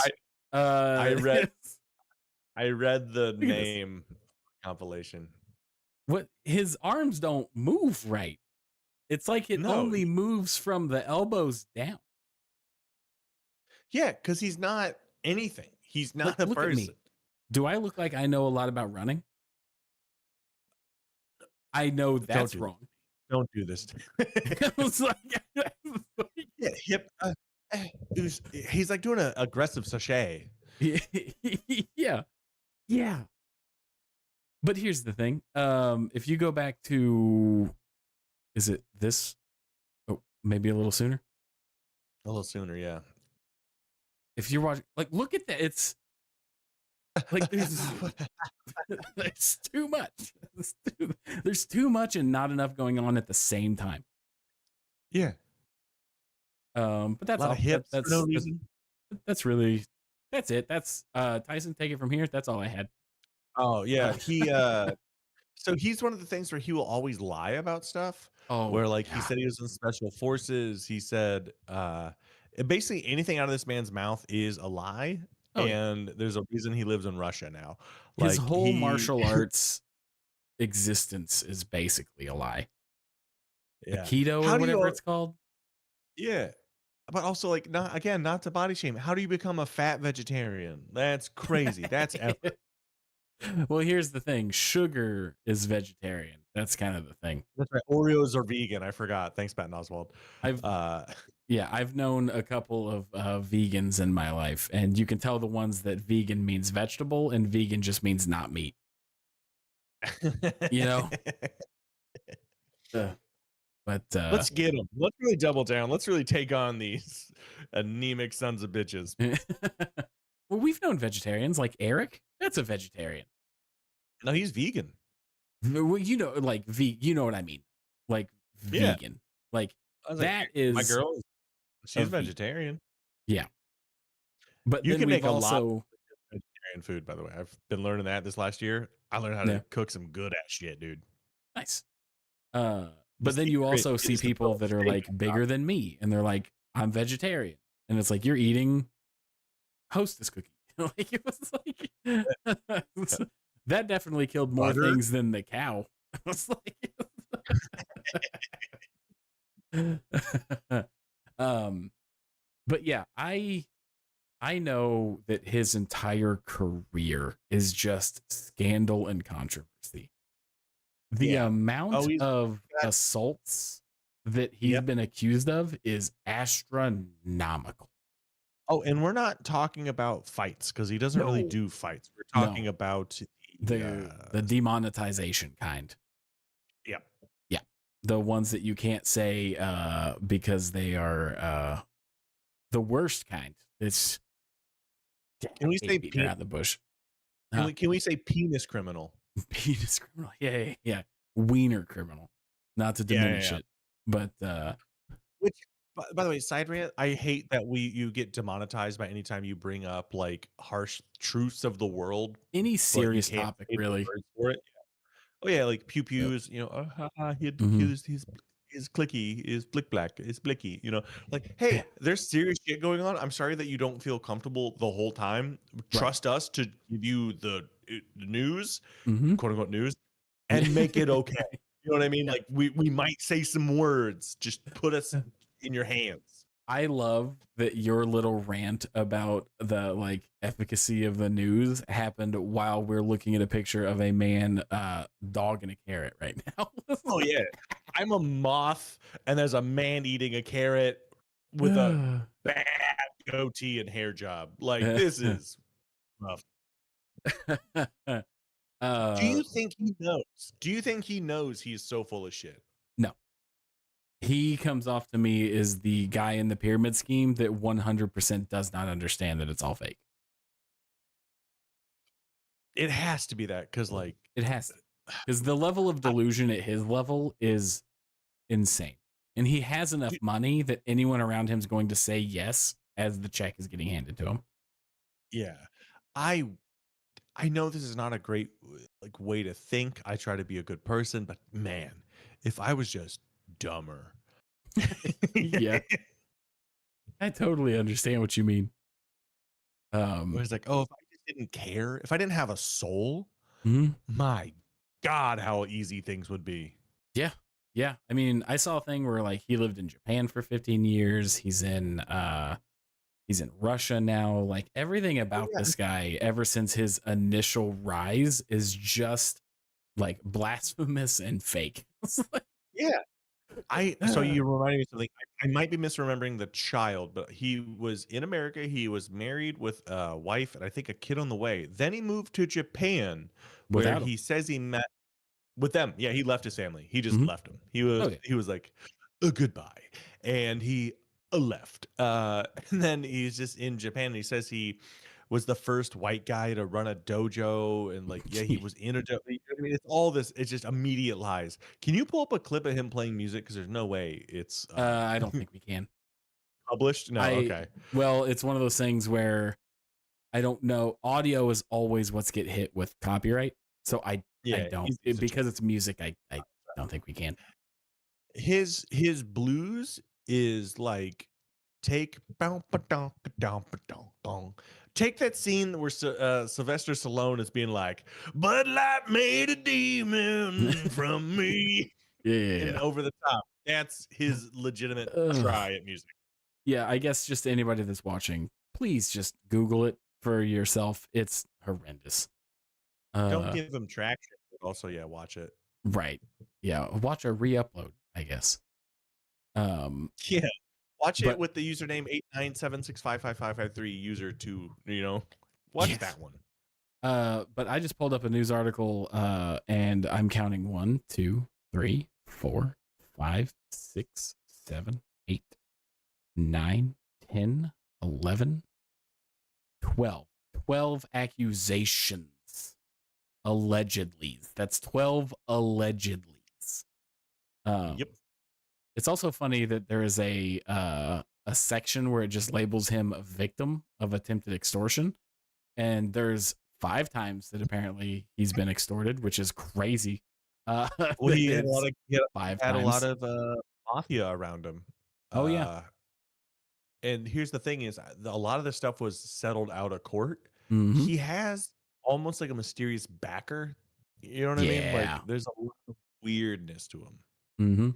I Uh read I read the look at this. name compilation. What his arms don't move right. It's like it No, only moves from the elbows down. yeah, because he's not anything. He's Like, not a look at person. me. Do I look like I know a lot about running? I know Don't that's do this. wrong. Don't do this. I was like, I was like Yeah, hip. He's like doing an aggressive sachet. yeah, yeah. But here's the thing. If you go back to, is it this? Oh, maybe a little sooner. A little sooner, yeah. If you're watching, like, look at that. It's like there's too much. There's too much and not enough going on at the same time. Yeah, But a that's lot of all. hips for no reason. That's really that's it. That's Tyson. Take it from here. That's all I had. Oh yeah, Uh, he so he's one of the things where he will always lie about stuff. oh Where like he yeah. said he was in special forces. He said basically anything out of this man's mouth is a lie. Oh yeah. And there's a reason he lives in Russia now. His Like whole he martial arts existence is basically a lie. yeah. Aikido or How do whatever you it's called. yeah. But also like not again, not to body shame. How do you become a fat vegetarian? That's crazy. That's effort. Well, here's the thing. Sugar is vegetarian. That's kind of the thing. That's right. Oreos are vegan. I forgot. Thanks, Patton Oswald. I've Uh Yeah, I've known a couple of vegans in my life, and you can tell the ones that vegan means vegetable and vegan just means not meat. You know, uh, but Let's get them. Let's really double down. Let's really take on these anemic sons of bitches. well, we've known vegetarians like Eric. That's a vegetarian. No, he's vegan. Well, you know, like you know what I mean, like Yeah. vegan. Like I was like, that my is girl, a she's vegetarian. Yeah, but You then can we've make a lot also of vegetarian food, by the way. I've been learning that this last year. I learned how yeah to cook some good ass shit, dude. nice. The But then you secret also see is to people put a that are steak like on top. bigger than me, and they're like, I'm vegetarian, and it's like you're eating Hostess cookie. Like it was like that definitely killed more Butter? things than the cow. I was like, but yeah, I know that his entire career is just scandal and controversy. The Yeah. Oh, amount he's of got assaults that he's yep. been accused of is astronomical. Oh, and we're not talking about fights because he doesn't really No, do fights. We're talking no, about the, the demonetization kind. yeah. Yeah, the ones that you can't say because they are the worst kind. It's Can I we say hate beating around the bush. Huh? can we say penis criminal? Penis criminal. Yeah, yeah, yeah. Wiener criminal. Not to Yeah, yeah, diminish yeah. it, but Which, by the way, side rant, I hate that you get demonetized by any time you bring up, like, harsh truths of the world, any but you serious can't topic, say the really. words for it. Oh, yeah, like pew Yep. pews, ha ha, Mm-hmm. his clicky, his blick black, his blicky, like, hey, there's serious shit going on. I'm sorry that you don't feel comfortable the whole time. Right. Trust us to give you the news, Mm-hmm. quote unquote news, Yeah. and make it okay. You know what I mean? Yeah. Like we might say some words. Just put us in your hands. I love that your little rant about the like efficacy of the news happened while we're looking at a picture of a man dogging a carrot right now. Oh yeah. I'm a moth and there's a man eating a carrot with a bad goatee and hair job. Like this is rough. Do uh you think he knows? Do you think he knows he's so full of shit? no. He comes off to me as the guy in the pyramid scheme that 100% does not understand that it's all fake. It has to be that because like It has to. Because the level of I, delusion at his level is insane. And he has enough do- money that anyone around him is going to say yes as the check is getting handed to him. yeah. I I know this is not a great like way to think. I try to be a good person, but man, if I was just dumber. Yeah, I totally understand what you mean. Where Um, it's like, oh, if I just didn't care, if I didn't have a soul, mhm. my God, how easy things would be. Yeah, yeah. I mean, I saw a thing where like he lived in Japan for 15 years. He's in Russia now. Like everything Oh about yeah, this guy, ever since his initial rise, is just like blasphemous and fake. It's like, yeah. I so you reminded me of something. I might be misremembering the child, but he was in America. He was married with a wife and I think a kid on the way. Then he moved to Japan, where without him. he says he met with them. Yeah, he left his family. He just Mhm. left them. Oh yeah. He was like, goodbye," and he left. And then he's just in Japan. And he says he was the first white guy to run a dojo, and like, yeah, he was in a dojo. I mean, it's all this. It's just immediate lies. Can you pull up a clip of him playing music? Because there's no way it's I don't think we can. published. No, I okay. well, it's one of those things where I don't know. Audio is always what's get hit with copyright, so I Yeah, don't easy because situation. it's music. I don't think we can. His blues is like take bow, ba, dong, ba, dong, ba, dong, dong. Take that scene where Sylvester Stallone is being like, "Bud Light made a demon from me," Yeah, yeah, and yeah. over the top. That's his legitimate Ugh. try at music. Yeah, I guess just anybody that's watching, please just Google it for yourself. It's horrendous. Don't Uh, give him traction, but also yeah, watch it. right. Yeah, watch a re-upload, I guess. Yeah, watch it But with the username 897655553 user to watch yes. that one. But I just pulled up a news article, and I'm counting 1, 2, 3, 4, 5, 6, 7, 8, 9, 10, 11, 12. 12 accusations. Allegedly. That's 12 allegedlys. Um, Yep. it's also funny that there is a section where it just labels him a victim of attempted extortion, and there's 5 times that apparently he's been extorted, which is crazy. Well, That he had a lot it's of five had a lot times. of, mafia around him. Oh yeah. Uh, and here's the thing is, a lot of this stuff was settled out of court, Mm-hmm. he has almost like a mysterious backer. You know what I mean? Yeah. Like there's a lot of weirdness to him. Mm-hmm.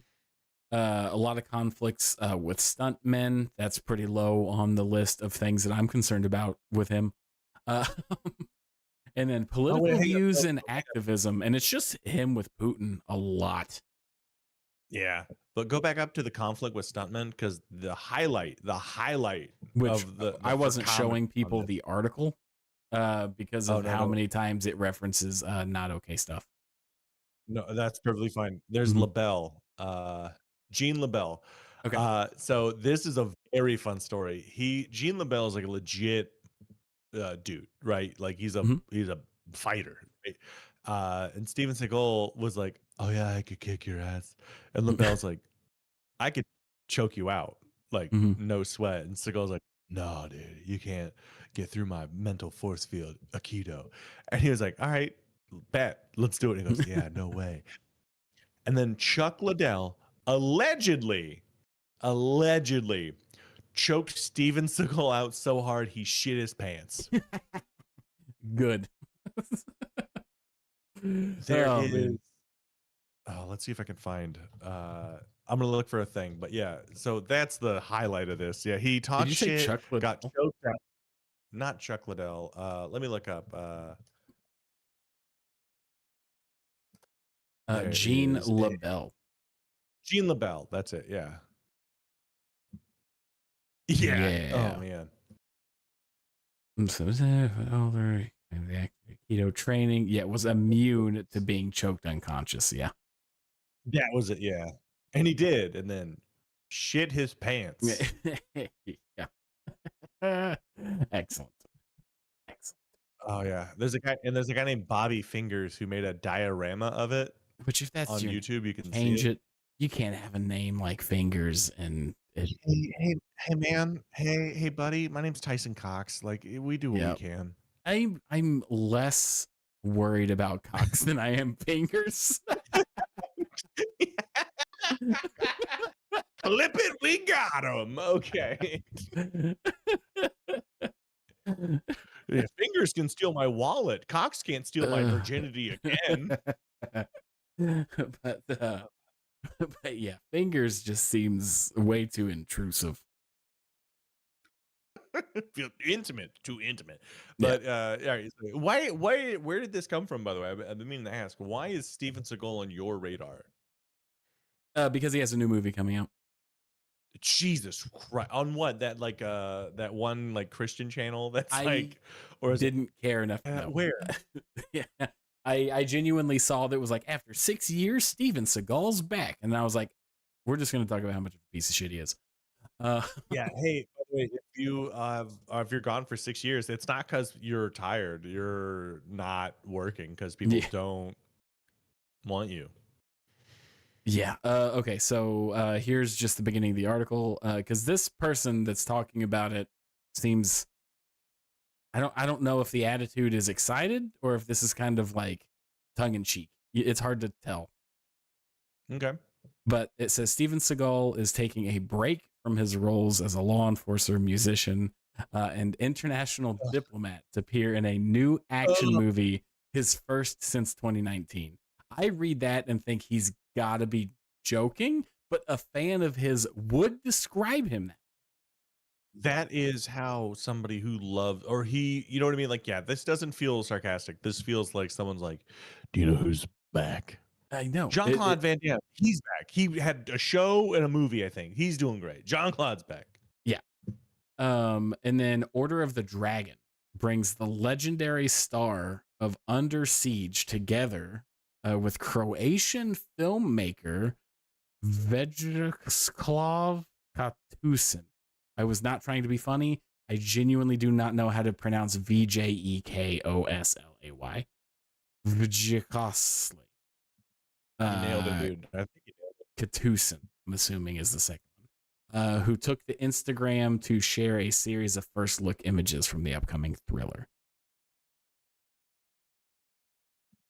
A lot of conflicts with stuntmen. That's pretty low on the list of things that I'm concerned about with him. Uh, and then Oh wait, political hang on. views No, and hang on. activism. And it's just him with Putin a lot. Yeah, but go back up to the conflict with stuntmen because the highlight Which of the I for wasn't comedy showing on people this. the article because Oh of no, how no, many times it references not okay stuff. no, that's perfectly fine. There's Mm-hmm. LaBelle, Gene LaBelle. Okay. So this is a very fun story. Gene LaBelle is like a legit dude, right? Like Mm-hmm. he's a fighter, right? And Steven Seagal was like, "Oh yeah, I could kick your ass," and LaBelle's like, "I could choke you out, like Mm-hmm. no sweat." And Seagal's like, "No, dude, you can't get through my mental force field, Aikido." And he was like, "All right, bet, let's do it." And he goes, "Yeah, no way." And then Chuck Liddell allegedly choked Steven Seagal out so hard he shit his pants. Good. There Oh is man. let's see if I can find I'm gonna look for a thing, but yeah, so that's the highlight of this. Yeah, he Did talked you say shit, Chuck got Liddell? choked out. Not Chuck Liddell. Let me look up. There Gene is LaBelle. Gene LaBelle. That's it. Yeah. Yeah. Oh Yeah. man. So was that older keto training? Yeah, was immune to being choked unconscious. Yeah. That was it. Yeah. And he did, and then shit his pants. Yeah. Excellent. Excellent. Oh yeah. There's a guy named Bobby Fingers who made a diorama of it Which if that's on your YouTube. You can see change it. it, you can't have a name like Fingers and it. Hey, man. Hey, buddy. My name's Tyson Cox. Like, we do what we Yeah. can. I'm less worried about Cox than I am Fingers. Flip it, we got him. Okay. Yeah, Fingers can steal my wallet. Cox can't steal my virginity again. but but yeah, Fingers just seems way too intrusive. Feel intimate, too intimate. Yeah. But all right, so where did this come from? By the way, I've been meaning to ask. Why is Steven Seagal on your radar? Because he has a new movie coming out. Jesus Christ! On what that one like Christian channel that's I like, or is it didn't care enough to know. where? Yeah. I genuinely saw that it was like after 6 years, Steven Seagal's back. And I was like, we're just gonna talk about how much of a piece of shit he is. Yeah. Hey, by the way, if you're gone for 6 years, it's not because you're tired. You're not working because people Yeah. don't want you. Yeah. Okay. So here's just the beginning of the article. Because this person that's talking about it seems I don't know if the attitude is excited or if this is kind of like tongue in cheek. It's hard to tell. Okay. But it says Steven Seagal is taking a break from his roles as a law enforcer, musician, and international diplomat to appear in a new action Ugh. movie, his first since 2019. I read that and think he's got to be joking, but a fan of his would describe him that. That is how somebody who loves, or you know what I mean? Like, yeah, this doesn't feel sarcastic. This feels like someone's like, do you know who's back? I know. Jean-Claude Van Damme, he's back. He had a show and a movie, I think. He's doing great. Jean-Claude's back. Yeah. And then Order of the Dragon brings the legendary star of Under Siege together with Croatian filmmaker Vječslav Katusin. I was not trying to be funny. I genuinely do not know how to pronounce Vjekosly. Vjekosly. You nailed it, dude. I think you nailed it. Katusin, I'm assuming, is the second one. Who took to Instagram to share a series of first look images from the upcoming thriller.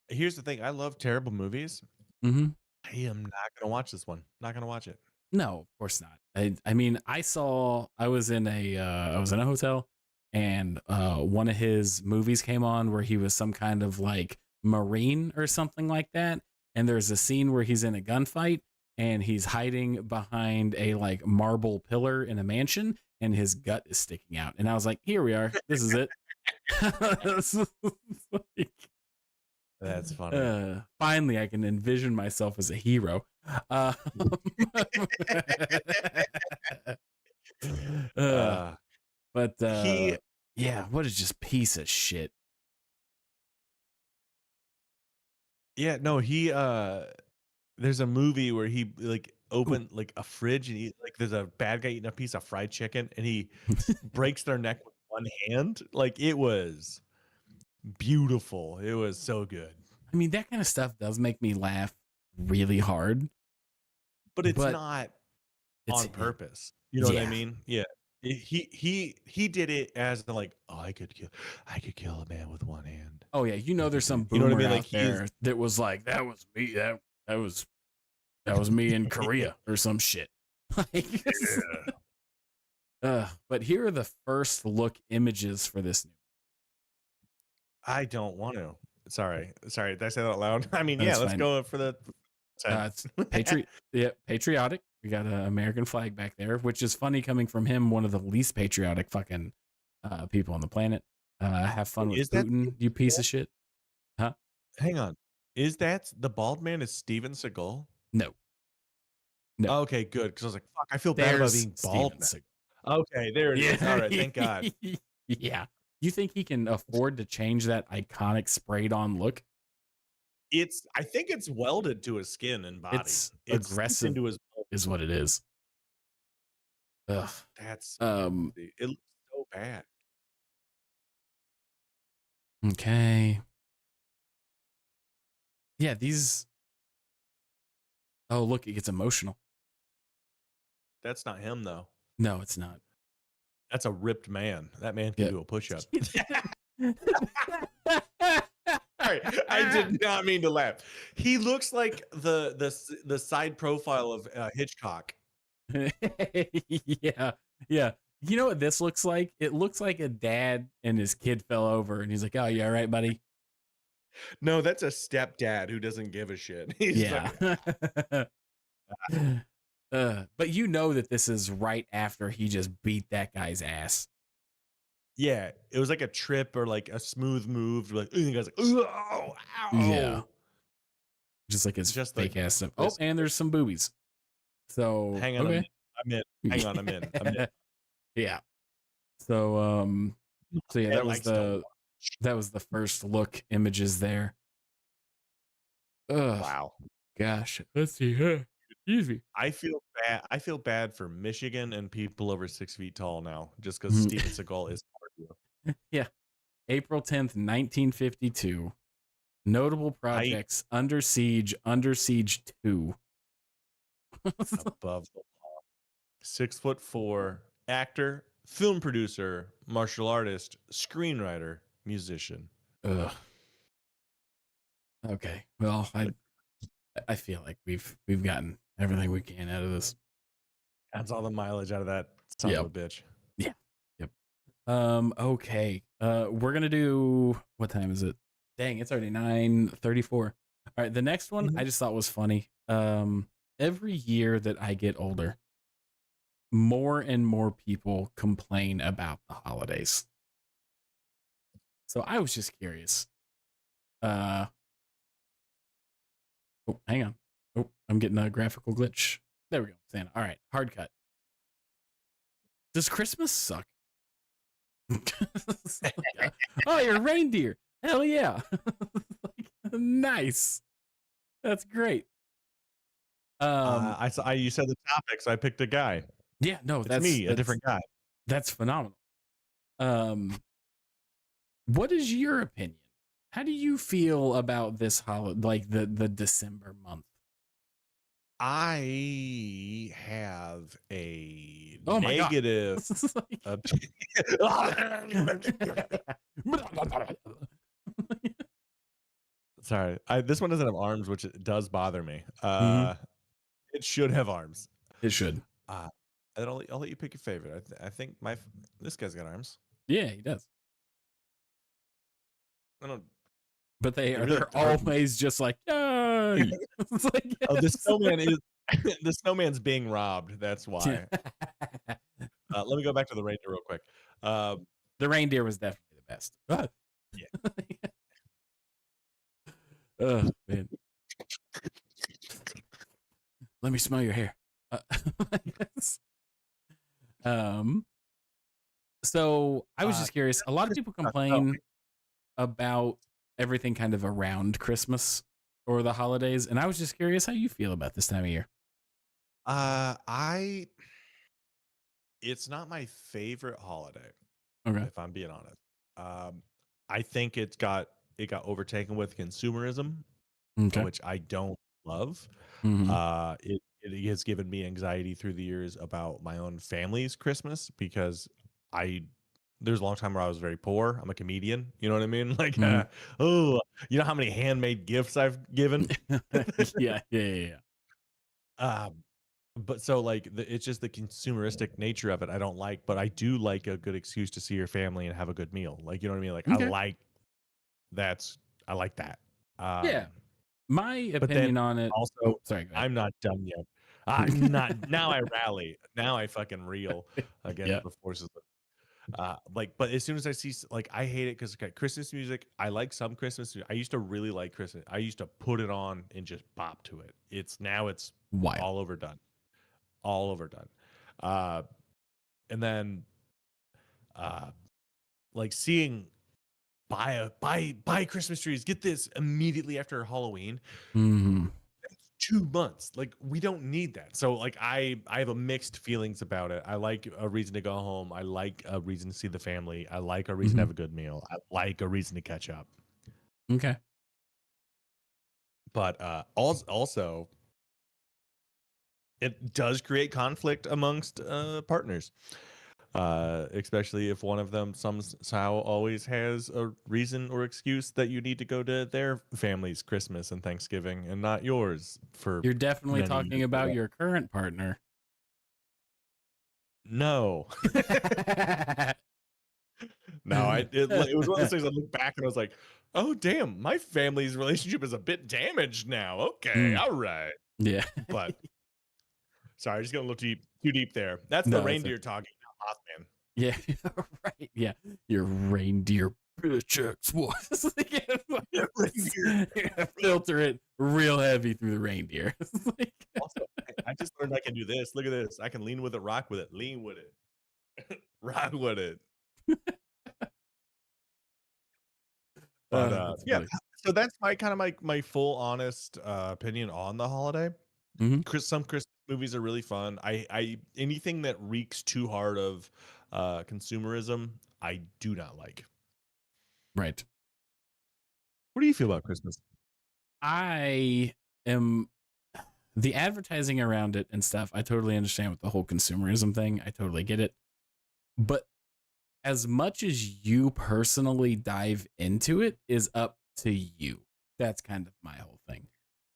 Here's the thing. I love terrible movies. Mm-hmm. I am not gonna watch this one. Not gonna watch it. No, of course not. I mean, I was in a hotel and one of his movies came on where he was some kind of like Marine or something like that. And there's a scene where he's in a gunfight and he's hiding behind a like marble pillar in a mansion and his gut is sticking out. And I was like, here we are. This is it. Like, That's funny. finally, I can envision myself as a hero. Uh, Uh, but he yeah, what a just piece of shit. Yeah, no, there's a movie where he like Ooh. opened like a fridge and he like there's a bad guy eating a piece of fried chicken and he breaks their neck with one hand. Like it was beautiful. It was so good. I mean, that kind of stuff does make me laugh really hard, But it's but not it's on purpose. You know what I yeah. mean? Yeah. He did it as the like, oh, I could kill a man with one hand. Oh yeah, you know, there's some You know what I boomer mean? Like out he is there that was like, that was me. That was me in Korea or some shit. Like, yeah. but here are the first look images for this new. I don't want to. Sorry. Did I say that out loud? I mean, yeah, That's let's fine. go for the 10. It's patriotic. We got an American flag back there, which is funny coming from him, one of the least patriotic fucking people on the planet. Have fun with Is that Putin, you piece of shit. Huh? hang on. Is that the bald man is Steven Seagal? No, no. Okay, good. Because I was like, fuck, I feel bad about There's being bald Steven now. Seagal. Okay, there it is. All right, thank God. Yeah. You think he can afford to change that iconic sprayed on look? I think it's welded to his skin and body. It's It's seeped aggressive, into his bone. is what it is. Ugh. That's Um. it looks so bad. Okay. Yeah. These. Oh, look! It gets emotional. That's not him though. No, it's not. That's a ripped man. That man can do a push-up. Sorry, I did not mean to laugh. He looks like the side profile of Hitchcock. Yeah. Yeah. You know what this looks like? It looks like a dad and his kid fell over and he's like, oh, you all right, buddy? No, that's a stepdad who doesn't give a shit. He's Yeah. like, But you know that this is right after he just beat that guy's ass. yeah, it was like a trip or like a smooth move. Like, and the guy's like, oh, ow. Yeah. Just like his Just fake like ass stuff. Oh, and there's some boobies. So hang on, okay. I'm in. Hang on, I'm in. Yeah. So so yeah, that was the first look images there. Ugh. Wow. Gosh. Let's see. Excuse me. I feel bad for Michigan and people over 6 feet tall now, just because Steven Seagal is Yeah. April 10th, 1952. Notable projects: Under Siege 2. above the law. 6'4", actor, film producer, martial artist, screenwriter, musician. Ugh. Okay. Well, I feel like we've gotten everything we can out of this. That's all the mileage out of that son of a bitch. Yeah. Yep. Okay. We're gonna do, what time is it? Dang, it's already 9:34. All right, the next one I just thought was funny. Every year that I get older, more and more people complain about the holidays. So I was just curious. Oh, hang on. Oh, I'm getting a graphical glitch. There we go. Santa. All right, hard cut. Does Christmas suck? Oh, you're a reindeer. Hell yeah. Nice. That's great. I saw you said the topic, so I picked a guy. Yeah, no, that's me, a different guy. That's phenomenal. What is your opinion? How do you feel about this holiday, like the December month? I have a Oh my negative. Sorry, this one doesn't have arms, which it does bother me. It should have arms. It should. I'll let you pick your favorite. I think this guy's got arms. Yeah, he does. I don't. But they It are really they're hurt me. always just like, "Yay!" It's like, Oh, the yes. snowman is the snowman's being robbed. That's Yeah. why. Let me go back to the reindeer real quick. Um, The reindeer was definitely the best. yeah. Oh, man. Let me smell your hair. Uh, yes. Um, so I was just curious. A lot of people Oh, complain about everything kind of around Christmas or the holidays, and I was just curious how you feel about this time of year. I it's not my favorite holiday, Okay. if I'm being honest. Um, I think it got overtaken with consumerism, Okay. which I don't love. Mm-hmm. It has given me anxiety through the years about my own family's Christmas because I there's a long time where I was very poor. I'm a comedian, you know what I mean? Like, Mm-hmm. oh, you know how many handmade gifts I've given? Yeah. Yeah. Yeah. Um, but so like it's just the consumeristic nature of it I don't like, but I do like a good excuse to see your family and have a good meal. Like, you know what I mean? Like Yeah. Okay. that's I like that. Yeah. Um, My but then opinion on it. also Oh, sorry. Go I'm not done yet. I'm not now I rally. Now I fucking reel ahead. against Yeah. the forces of like, but as soon as I see like I hate it because okay, Christmas music, I like some Christmas. I used to really like Christmas. I used to put it on and just bop to it. It's Wild. all overdone. All overdone. Uh and then uh like seeing buy Christmas trees, get this immediately after Halloween. Mm-hmm. 2 months. Like we don't need that. So like I have a mixed feelings about it. I like a reason to go home. I like a reason to see the family. I like a reason to Mm-hmm. have a good meal. I like a reason to catch up. Okay. But also it does create conflict amongst partners. Especially if one of them somehow always has a reason or excuse that you need to go to their family's Christmas and Thanksgiving and not yours for You're definitely many talking years. about your current partner. No. No, it was one of those things I look back and I was like, "Oh, damn, my family's relationship is a bit damaged now. Okay, Mm, all right." yeah. But sorry, I just got a little too deep there. That's the No, it's reindeer okay. talking, not Mothman. Yeah. Right. Yeah. Your reindeer bitch X was. Reindeer. Filter it real heavy through the reindeer. It's like, Also, I just learned I can do this. Look at this. I can lean with it, rock with it, lean with it, rock with it. But that's yeah, funny. so that's my kind of my full honest opinion on the holiday. Hmm. Some Christmas movies are really fun. I anything that reeks too hard of consumerism, I do not like. Right. What do you feel about Christmas? I am the advertising around it and stuff. I totally understand with the whole consumerism thing. I totally get it. But as much as you personally dive into it is up to you. That's kind of my whole thing.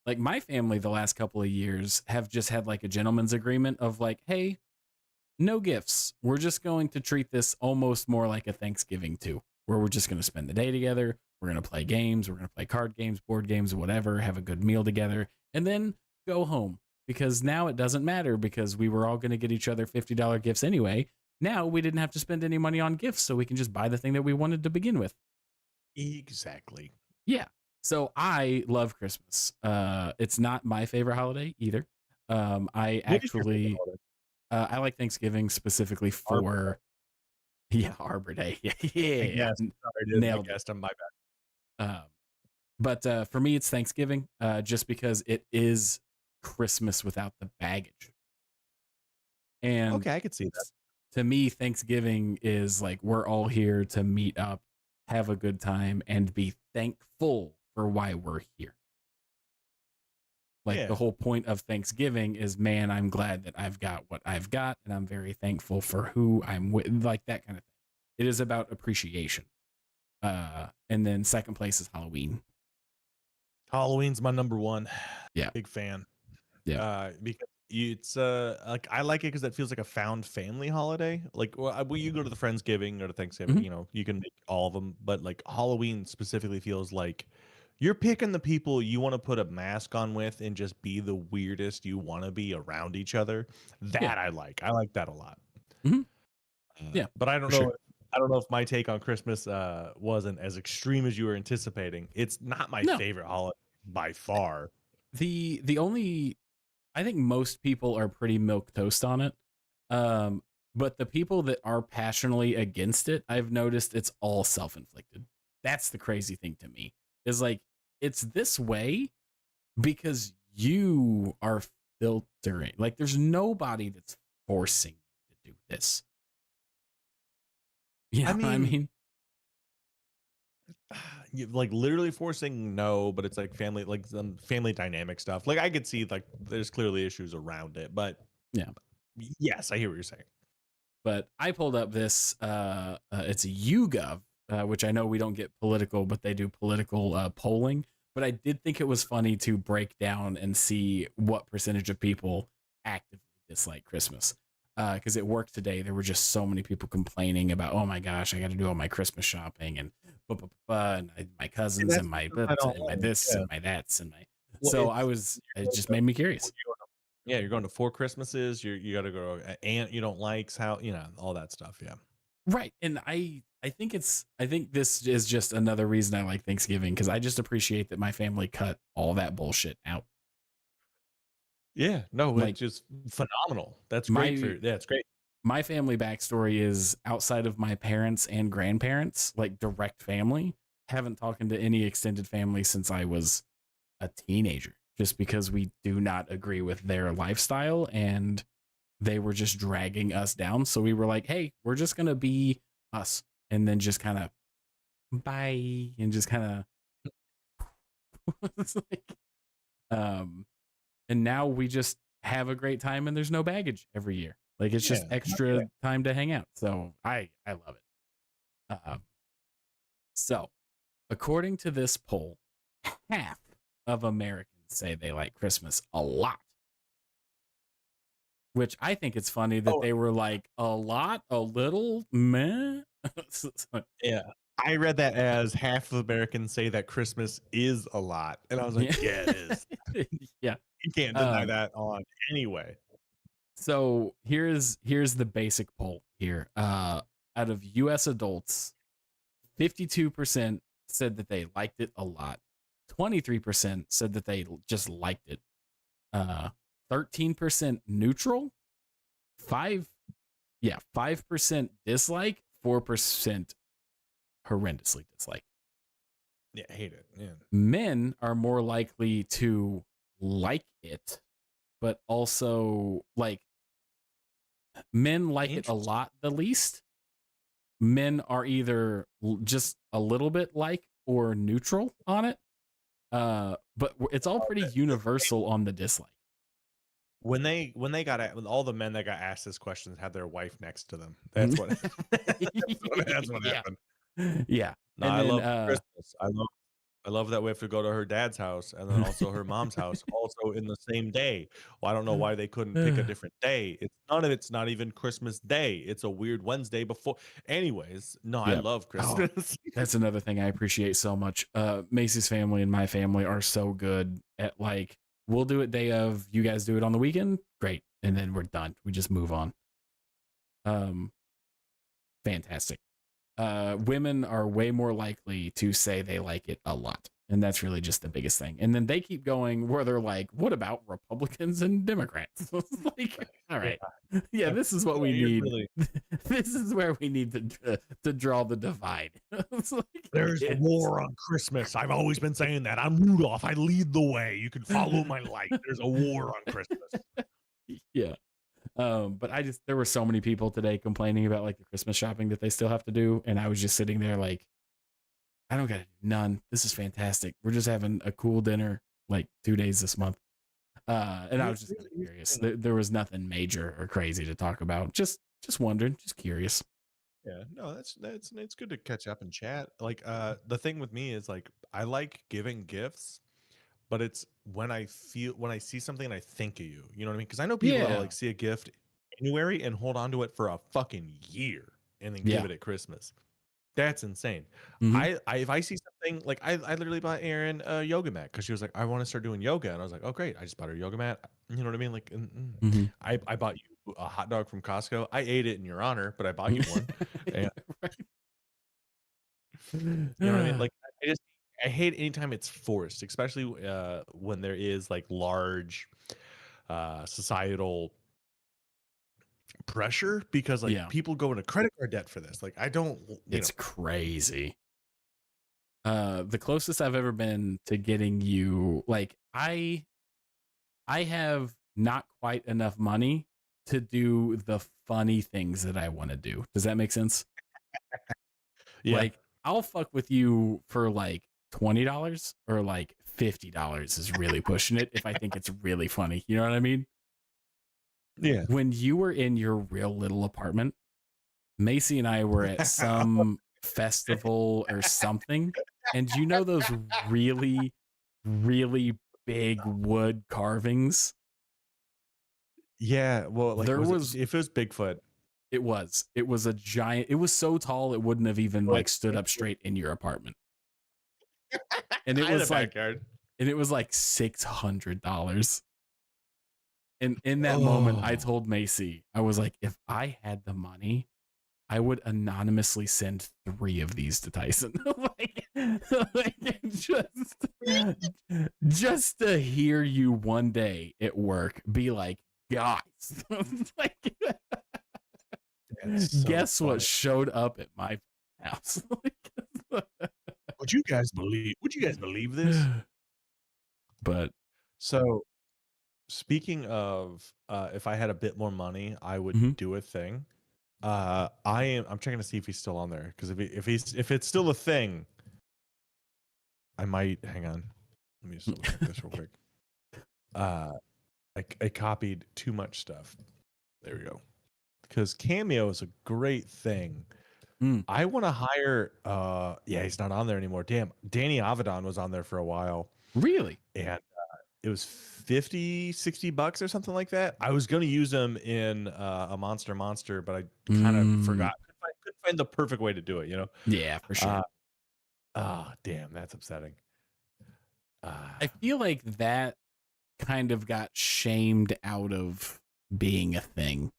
Like my family the last couple of years have just had like a gentleman's agreement of like, hey, no gifts. We're just going to treat this almost more like a Thanksgiving too, where we're just going to spend the day together. We're going to play games. We're going to play card games, board games, whatever, have a good meal together, and then go home. Because now it doesn't matter because we were all going to get each other $50 gifts anyway. Now we didn't have to spend any money on gifts, so we can just buy the thing that we wanted to begin with. Exactly. Yeah. So I love Christmas. It's not my favorite holiday either. I What is your favorite actually holiday? I like Thanksgiving specifically Arbor for yeah, Arbor Day. Yeah, yeah, Yes. Sorry, dude. I nailed it. guessed. I'm my bad. Um, but for me, it's Thanksgiving, just because it is Christmas without the baggage. And Okay, I could see that. to me, Thanksgiving is like we're all here to meet up, have a good time, and be thankful for why we're here. Like the Yeah. whole point of Thanksgiving is, man, I'm glad that I've got what I've got, and I'm very thankful for who I'm with, like that kind of thing. It is about appreciation. And then second place is Halloween. Halloween's my number one. Yeah, Big fan. yeah. Because It's, like, I like it because it feels like a found family holiday. Like, well, you go to the Friendsgiving or the Thanksgiving, Mhm. you know, you can make all of them, but, like, Halloween specifically feels like you're picking the people you wanna put a mask on with and just be the weirdest you wanna be around each other. Yeah. That I like. I like that a lot. Mhm. Yeah, But for sure. I don't know if my take on Christmas, wasn't as extreme as you were anticipating. It's not my No, favorite holiday by far. the only I think most people are pretty milk toast on it. Um, but the people that are passionately against it, I've noticed it's all self-inflicted. That's the crazy thing to me. Is like it's this way because you are filtering. Like there's nobody that's forcing you to do this. You know I what I mean, mean? you like, literally forcing no, but it's, like, family like, some family dynamic stuff. Like, I could see, like, there's clearly issues around it, but Yeah. yes, I hear what you're saying. But I pulled up this it's a YouGov, which I know we don't get political, but they do political polling. But I did think it was funny to break down and see what percentage of people actively dislike Christmas. Because at work today, there were just so many people complaining about, oh my gosh, I got to do all my Christmas shopping and, and my See, cousins that's and my I don't and my like. this Yeah. and my that's and my. Well, So I it's was, you're it going just to made me you're curious. going to yeah, you're going to 4 Christmases, you gotta go to aunt you don't likes, how all that stuff, yeah. Right. And I think this is just another reason I like Thanksgiving because I just appreciate that my family cut all that bullshit out. Yeah, no, Like it's just phenomenal. That's great for my yeah, it's great. my family backstory is outside of my parents and grandparents, like direct family. Haven't talked to any extended family since I was a teenager, just because we do not agree with their lifestyle and they were just dragging us down. So we were like, hey, we're just gonna be us, and then just kind of bye and just kind of it's like um and now we just have a great time and there's no baggage every year. Like it's just Yeah, extra time to hang out. So I love it. So according to this poll, half of Americans say they like Christmas a lot, which I think it's funny that oh, they were like a lot, a little, meh. yeah. I read that as half of Americans say that Christmas is a lot, and I was like, Yeah. "Yeah, it is." Yeah. You can't deny Um, that on any way. so here's the basic poll here. Out of US adults, 52% said that they liked it a lot. 23% said that they just liked it. 13% neutral. 5 yeah, 5% dislike, 4% horrendously dislike. Yeah, I hate it, yeah. Men are more likely to like it, but also like men like it a Interesting. lot the least. Men are either just a little bit like or neutral on it. But it's all pretty The universal on the dislike. when they got when all the men that got asked this question had their wife next to them. That's what that's what Yeah. happened. Yeah. No, And I then love Christmas. I love that we have to go to her dad's house and then also her mom's house also in the same day. Well, I don't know why they couldn't pick a different day. It's none of it's not even Christmas Day. It's a weird Wednesday before. Anyways, no, I yeah. love Oh, Christmas. that's another thing I appreciate so much. Macy's family and my family are so good at like we'll do it day of, you guys do it on the weekend, great, and then we're done. We just move on. Um, fantastic. Women are way more likely to say they like it a lot. And that's really just the biggest thing. And then they keep going where they're like, what about Republicans and Democrats? Like, all Yeah, right. Yeah, this is what yeah, we you're need. really This is where we need to draw the divide. It's like, there's a it's, war on Christmas. I've always been saying that. I'm Rudolph. I lead the way. You can follow my light. There's a war on Christmas. yeah. But I just there were so many people today complaining about like the Christmas shopping that they still have to do. And I was just sitting there like, I don't got none. This is fantastic. We're just having a cool dinner like 2 days this month. And I was just kind of Here's curious. the thing. There was nothing major or crazy to talk about. Just wondering, just curious. Yeah, no, that's it's good to catch up and chat. Like, the thing with me is like I like giving gifts, but it's when I see something and I think of you. You know what I mean? Because I know people that'll Yeah. like see a gift in January and hold on to it for a fucking year and then give Yeah. it at Christmas. That's insane. Hmm. I if I see something like I literally bought Erin a yoga mat because she was like, I want to start doing yoga, and I was like, oh great, I just bought her a yoga mat. You know what I mean? Like, Hmm. I bought you a hot dog from Costco. I ate it in your honor, but I bought you one. And you know what I mean? Like, I hate anytime it's forced, especially when there is like large societal pressure because like Yeah. people go into credit card debt for this. Like, I don't, you It's know. crazy. The closest I've ever been to getting you, like, I have not quite enough money to do the funny things that I want to do. Does that make sense? Yeah. Like, I'll fuck with you for like $20 or like $50 is really pushing it if I think it's really funny. You know what I mean? Yeah. When you were in your real little apartment, Macy and I were at some festival or something, and you know those really, really big wood carvings? Yeah, well, like, There was it was if it was Bigfoot, it was a giant, it was so tall it wouldn't have even like, like stood up straight in your apartment. And it I had a was like backyard. $600. And in that moment, I Oh, told Macy, I was like, if I had the money, I would anonymously send 3 of these to Tyson. like just to hear you one day at work be like, guys, like, that's so guess what funny. showed up at my house? Would you guys believe this? But So, speaking of, if I had a bit more money, I would mhm. do a thing. I'm checking to see if he's still on there because if it's still a thing, I might hang on. Let me just double check this real quick. Uh, I copied too much stuff. There we go. Because Cameo is a great thing. Mm, I want to hire yeah, he's not on there anymore. Damn. Danny Avedon was on there for a while really? and it was 50, $60 or something like that. I was going to use him in a Monster, but I kind of Mm, forgot. I couldn't find the perfect way to do it, you know. yeah, for sure. Uh damn, that's upsetting. Uh I feel like that kind of got shamed out of being a thing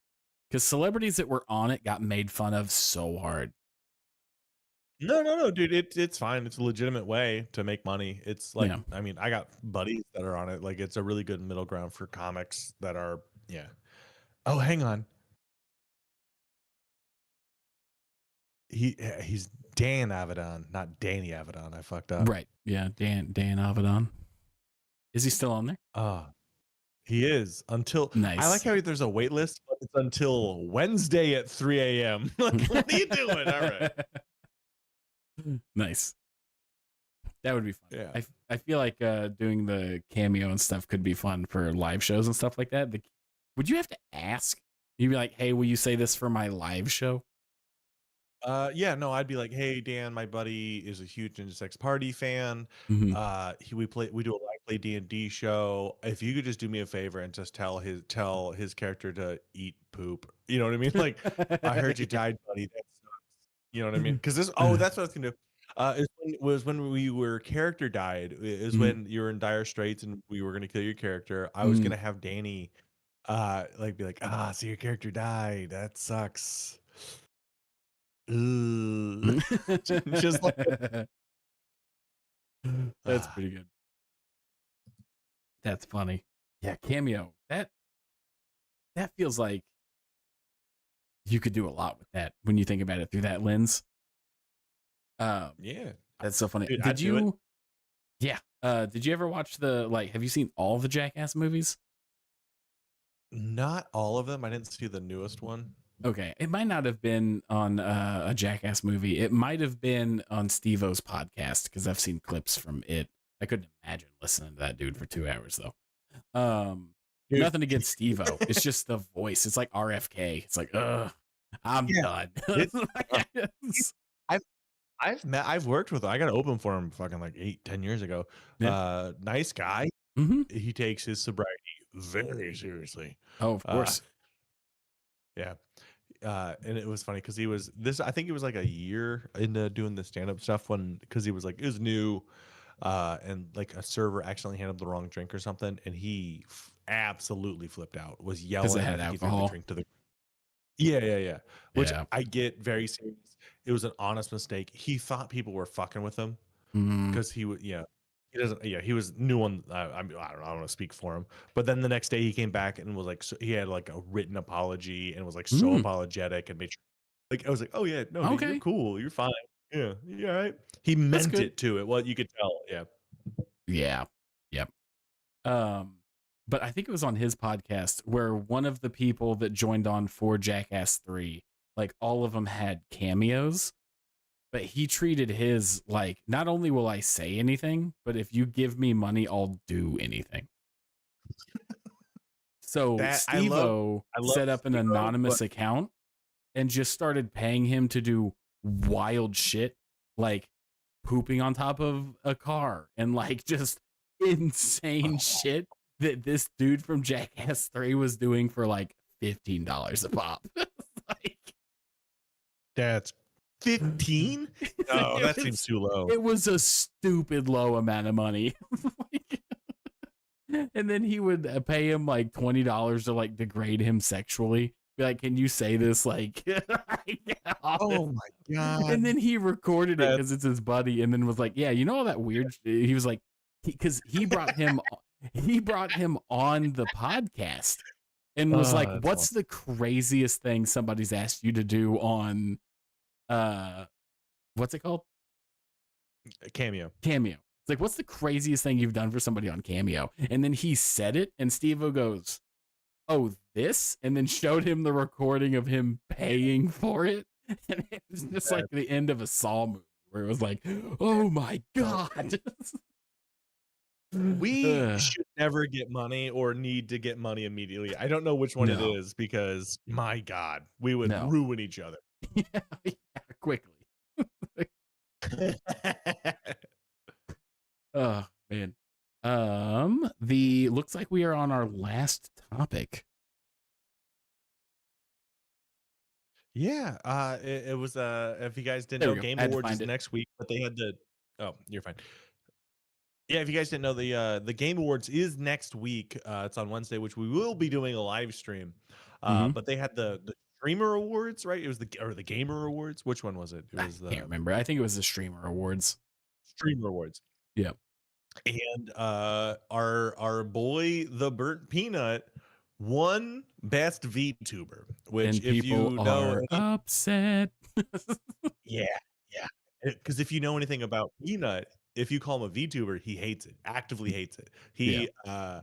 because celebrities that were on it got made fun of so hard. no, dude, it's fine. It's a legitimate way to make money. It's like, Yeah. I mean, I got buddies that are on it. Like, it's a really good middle ground for comics that are, yeah. Oh, hang on. He's Dan Avedon, not Danny Avedon. I fucked up. Right. Yeah. Dan Avedon. Is he still on there? Ah, he is until I like Nice. how there's a wait list, but it's until Wednesday at 3 a.m. Like, what are you doing? All right. Nice. That would be fun. Yeah. I feel like doing the cameo and stuff could be fun for live shows and stuff like that. Would you have to ask? You'd be like, hey, will you say this for my live show? Yeah, no, I'd be like, "Hey, Dan, my buddy is a huge Ninja Sex Party fan. Mhm. We do a live play D&D show. If you could just do me a favor and just tell his character to eat poop." You know what I mean? Like, "I heard you Yeah. died, buddy. That sucks." You know what I mean? Because that's what I was gonna do. Was when we were character died. Is Mhm. when you were in dire straits and we were gonna kill your character. I was Mm. gonna have Danny, like, be like, so your character died. That sucks." Ugh. Just like That's ah, pretty good. That's funny. Yeah, cameo. That feels like you could do a lot with that when you think about it through that lens. Um, yeah, that's so funny. dude, Did I'd do it. you? Yeah. Did you ever watch have you seen all the Jackass movies? Not all of them. I didn't see the newest one. Okay. It might not have been on a Jackass movie. It might have been on Steve-O's podcast because I've seen clips from it. I couldn't imagine listening to that dude for 2 hours though. Dude, Nothing against Steve-O. It's just the voice. It's like RFK. It's like, I'm yeah, done. it. Uh, I've worked with him. I got to open for him fucking like 8, 10 years ago. Yeah. Nice guy. Mm-hmm. He takes his sobriety very seriously. Oh, of Uh, course. yeah. And it was funny because I think he was like a year into doing the stand-up stuff because he was like, it was new, and like a server accidentally handled the wrong drink or something, and he absolutely flipped out, was Because it yelling. I had think he threw the alcohol. drink to the yeah, yeah, yeah. Which Yeah. I get very serious. It was an honest mistake. He thought people were fucking with him Mm, because he doesn't, he was new on. I don't want to speak for him, but then the next day he came back and was like, so he had like a written apology and was like so mm, apologetic and made sure, like I was like, oh yeah, no, dude, you're okay. cool, you're fine, yeah, you all right. He That's meant good. it to it. Well, you could tell, yeah. Yeah. Yep. Um, but I think it was on his podcast where one of the people that joined on for Jackass 3, like all of them had cameos, but he treated his like, not only will I say anything, but if you give me money, I'll do anything. So That Steve-O I love set up an Steve-O, but anonymous account and just started paying him to do wild shit, like pooping on top of a car and like just insane shit that this dude from Jackass 3 was doing for like $15 a pop. Like, that's 15. No, it that seems was too low. it was a stupid low amount of money. Like, and then he would pay him like $20 to like degrade him sexually. Be like, can you say this like Oh my god, and then he recorded it because that's it's his buddy, and then was like, "Yeah, you know all that weird." He was like, because he brought him on the podcast, and was like, that's "What's the craziest thing somebody's asked you to do on uh, what's it called? a cameo. Cameo?" It's like, "What's the craziest thing you've done for somebody on Cameo?" And then he said it, and Steve-O goes, "Oh, this," and then showed him the recording of him paying for it. And it was just like the end of a Saw movie where it was like, oh my God. We should never get money or need to get money immediately. I don't know which one it No, is because my God, we would no. ruin each other. Yeah, yeah, quickly. Oh, man. The looks like we are on our last topic. Yeah, it was if you guys didn't There we know, go. Game I had to Awards find is it. next week, but they had the oh, you're fine. Yeah, if you guys didn't know, the Game Awards is next week. It's on Wednesday, which we will be doing a live stream. Mm-hmm. But they had the Streamer Awards, right? It was the Gamer Awards. Which one was it? It I was can't the remember. I think it was the Streamer Awards. Streamer Awards. Yeah. And our boy the Burnt Peanut won Best VTuber, which And if people you know are upset. yeah, yeah. Because if you know anything about Peanut, if you call him a VTuber, he hates it, actively hates it. Yeah.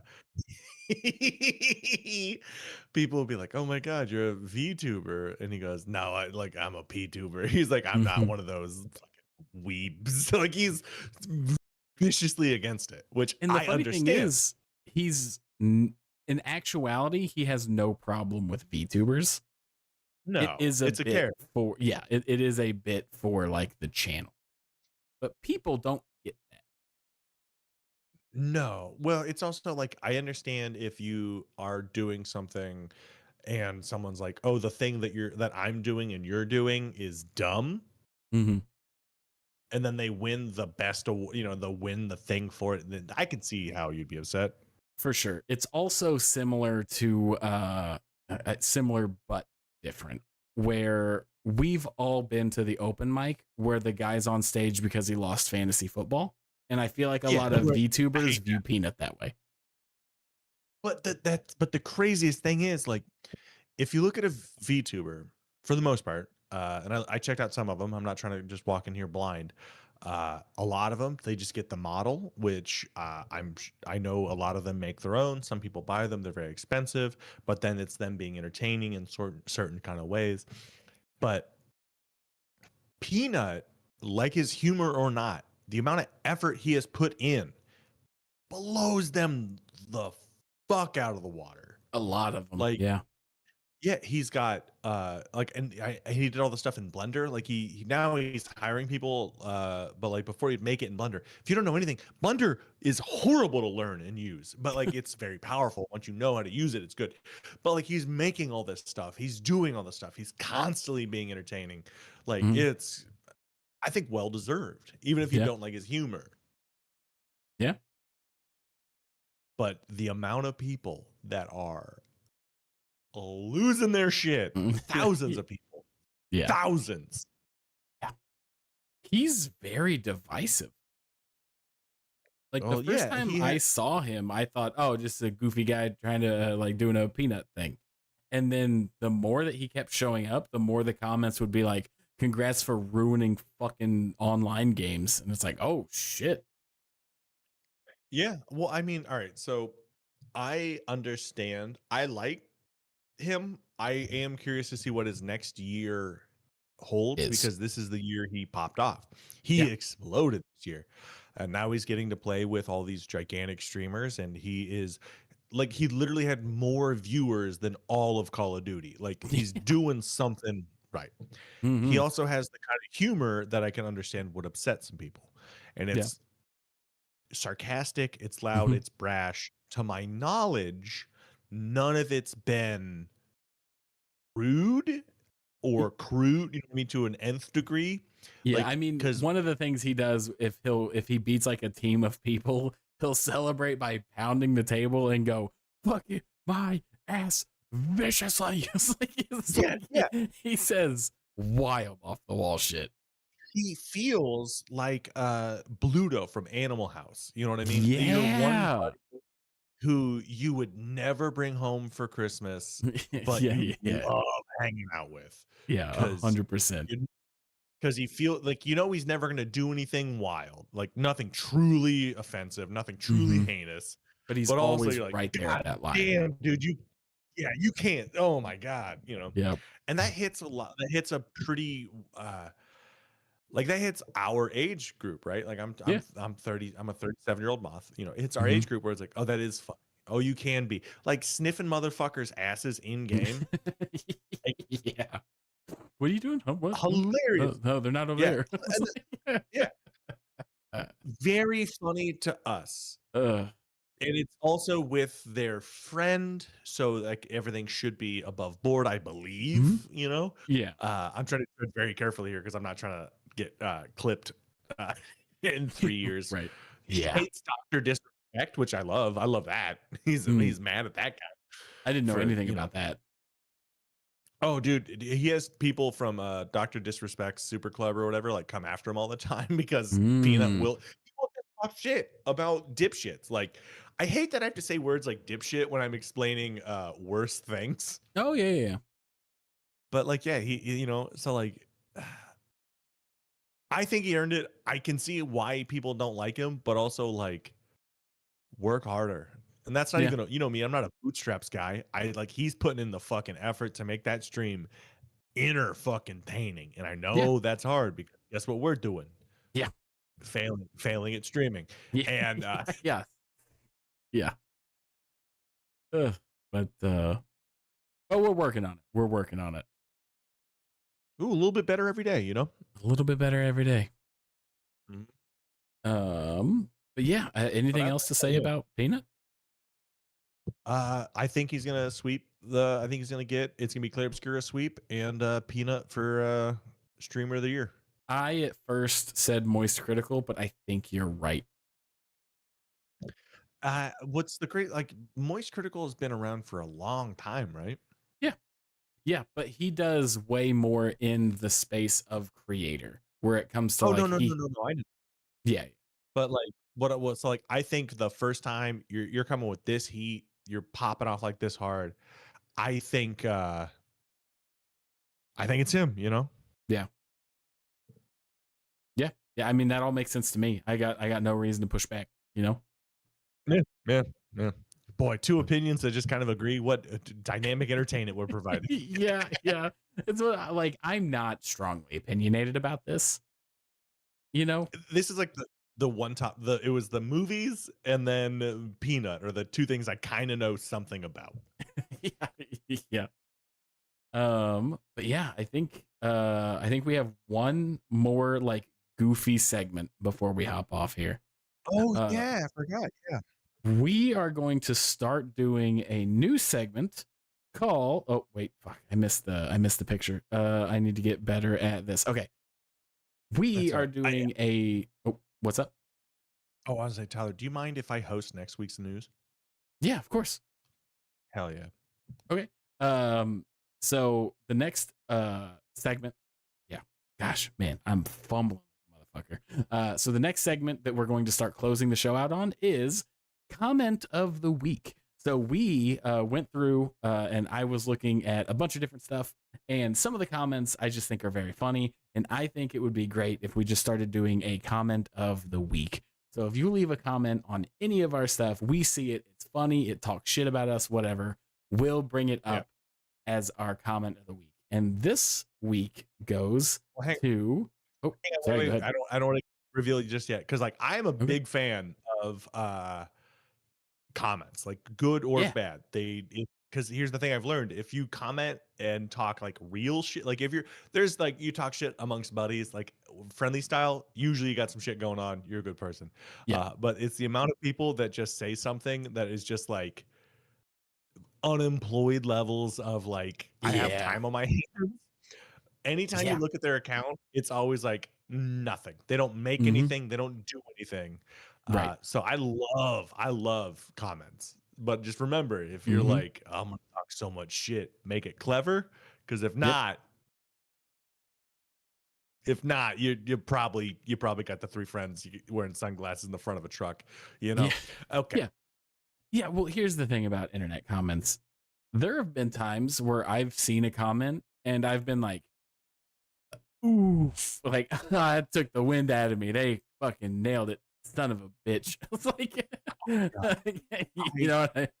People will be like, "Oh my god, you're a VTuber," and he goes, "No, I'm a PTuber." He's like, "I'm not Mm-hmm. one of those fucking weebs." Like he's viciously against it, which And the I funny thing understand. is, in actuality, he has no problem with VTubers. It No, is a it's a bit character. for, yeah, it is a bit for like the channel, but people don't get that. No. Well, it's also like I understand if you are doing something and someone's like, "Oh, the thing that I'm doing and you're doing is dumb." Mm-hmm. And then they win the best award, they'll win the thing for it. Then I can see how you'd be upset. For sure. It's also similar to similar but different, where we've all been to the open mic where the guy's on stage because he lost fantasy football. And I feel like a Yeah, lot of right. I VTubers hate view Peanut that way. but the craziest thing is like if you look at a VTuber for the most part, and I checked out some of them. I'm not trying to just walk in here blind. A lot of them, they just get the model, which I know a lot of them make their own. Some people buy them; they're very expensive. But then it's them being entertaining in certain kind of ways. But Peanut, like his humor or not, the amount of effort he has put in blows them the fuck out of the water. A lot of them. Like Yeah. Yeah, he's got, like and he did all the stuff in Blender, like, now he's hiring people, but, like, before he'd make it in Blender. If you don't know anything, Blender is horrible to learn and use, but, like, it's very powerful. Once you know how to use it, it's good. But, like, he's making all this stuff, he's doing all this stuff, he's constantly being entertaining. Like, Mhm. it's I think well deserved, even if you Yeah. don't like his humor. Yeah. But the amount of people that are losing their shit, Mm. thousands of people, Yeah. thousands. Yeah. He's very divisive. Like, the Oh, first yeah, time he I had saw him, I thought, "Oh, just a goofy guy trying to, like, doing a peanut thing." And then the more that he kept showing up, the more the comments would be like, "Congrats for ruining fucking online games." And it's like, "Oh, shit." yeah, well, I mean, alright, so I understand. I like him. I am curious to see what his next year holds Is. because this is the year he popped off. Yeah. He exploded this year, and now he's getting to play with all these gigantic streamers, and he is like, he literally had more viewers than all of Call of Duty. Like, he's doing something right. He Mhm. also has the kind of humor that I can understand would upset some people, and Yeah. it's sarcastic, it's loud, Mhm. it's brash. To my knowledge, none of it's been rude Y or crude, you know what I mean, to an nth degree. Yeah, I Like, mean, because one of the things he does if he beats, like, a team of people, he'll celebrate by pounding the table and go, "Fuck you my ass viciously." It's yeah, like yeah, he says wild off the wall shit. he feels like, Bluto from Animal House, you know what I mean? You're one Yeah. buddy who you would never bring home for Christmas, but Yeah, you yeah, yeah. love hanging out with Yeah, because 100%. you 'cause he feel like, he's never gonna do anything wild, like, nothing truly offensive, nothing truly Mhm. heinous, But he's but also always you're like, right there at "God that line. damn, dude, you can't, oh my god," Yep. And that hits a lot that hits a pretty, like, that hits our age group, right? Like, Yeah. I'm 30, I'm a 37-year-old moth, it's our Mhm. age group where it's like, "Oh, that is funny. Oh, you can be." Like, sniffing motherfuckers' asses in game, like, Yeah. "What are you doing? Huh, what? hilarious. No, they're not over Yeah, there." It's and like, yeah. uh, Very funny to us. uh, And it's also with their friend, so, like, everything should be above board, I mhm. believe, Yeah. I'm trying to tread very carefully here because 'cause I'm not trying to get, clipped, uh, in 3 years. Right. He Yeah. hates Doctor Disrespect, which I love. I love that. Mm. He's mad at that guy I didn't know for, anything about that. Oh, dude, he has people from, Doctor Disrespect's Super Club or whatever, like, come after him all the time because Peanut Mm. will people just talk shit about dipshits, like, I hate that I have to say words like dipshit when I'm explaining, worse things, Oh, yeah, yeah, yeah. but, like, yeah, so, like, I think he earned it. I can see why people don't like him, but also, like, work harder, and that's not Yeah. even a me, I'm not a bootstraps guy. He's putting in the fucking effort to make that stream inner fucking taining, and I Yeah. know that's hard because guess what we're doing? Yeah. Failing at streaming, Yeah. and, Yeah. Yeah. Ugh. But, oh, we're working on it. We're working on it. ooh, a little bit better every day, A little bit better every day. Mhm. But yeah, But anything I else to like say him. about Peanut? I think he's gonna sweep I think he's gonna it's gonna be Claire Obscura sweep and, Peanut for, streamer of the year. I at first said Moist Critical, but I think you're right. What's the great like, Moist Critical has been around for a long time, right? Yeah. Yeah, but he does way more in the space of creator where it comes to Oh, like no, no, no, he no, no, I know. yeah. But, like, what it was like, I think the first time you're coming with this heat, you're popping off like this hard, I think, uh I think it's him? Yeah. Yeah. Yeah, I mean that all makes sense to me. I got no reason to push back, you know? Yeah, yeah, yeah. Boy, 2 opinions that just kind of agree what, dynamic entertainment we're providing. Yeah, yeah. It's what like I'm not strongly opinionated about this, you know? This is like the one top it was the movies and then Peanut are the 2 things I kinda know something about. Yeah. Yeah. But yeah, I think we have one more like goofy segment before we hop off here. Oh, Uh, yeah, I forgot, yeah. we are going to start doing a new segment called, oh wait, fuck, I missed the picture. I need to get better at this. Okay. We That's are alright. doing a, oh, what's up? I was gonna say, Tyler, do you mind if I host next week's news? Yeah, of course. Hell yeah. Okay. So the next segment, yeah. Gosh, man, I'm fumbling, motherfucker. So the next segment that we're going to start closing the show out on is comment of the week. So we went through and I was looking at a bunch of different stuff, and some of the comments I just think are very funny, and I think it would be great if we just started doing a comment of the week. So if you leave a comment on any of our stuff, we see it, it's funny, it talks shit about us, whatever, we'll bring it Yeah. up as our comment of the week. And this week goes Well, hang to, oh, hang on, sorry, wait, go wait, ahead. I don't wanna reveal it just yet, because like, I am a Okay. big fan of, comments, like, good or Yeah. bad. Because here's the thing I've learned, if you comment and talk, like, real shit, like, if you're there's, like, you talk shit amongst buddies, like, friendly style, usually you got some shit going on, you're a good person. Yeah. But it's the amount of people that just say something that is just, like, unemployed levels of, like, I have Yeah. time on my hands. Anytime you Yeah. look at their account, it's always like nothing. They don't make Hmm. anything, they don't do anything. Right. So I love comments. But just remember, if you're Hmm. like, "I'm gonna talk so much shit," make it clever, because Yep. if not, you probably got the 3 friends wearing sunglasses in the front of a truck, you Yeah. know? Okay. Yeah. Yeah. Well, here's the thing about internet comments. There have been times where I've seen a comment and I've been like, oof, like I took the wind out of me. They fucking nailed it. Son of a bitch. It's like, God. you know what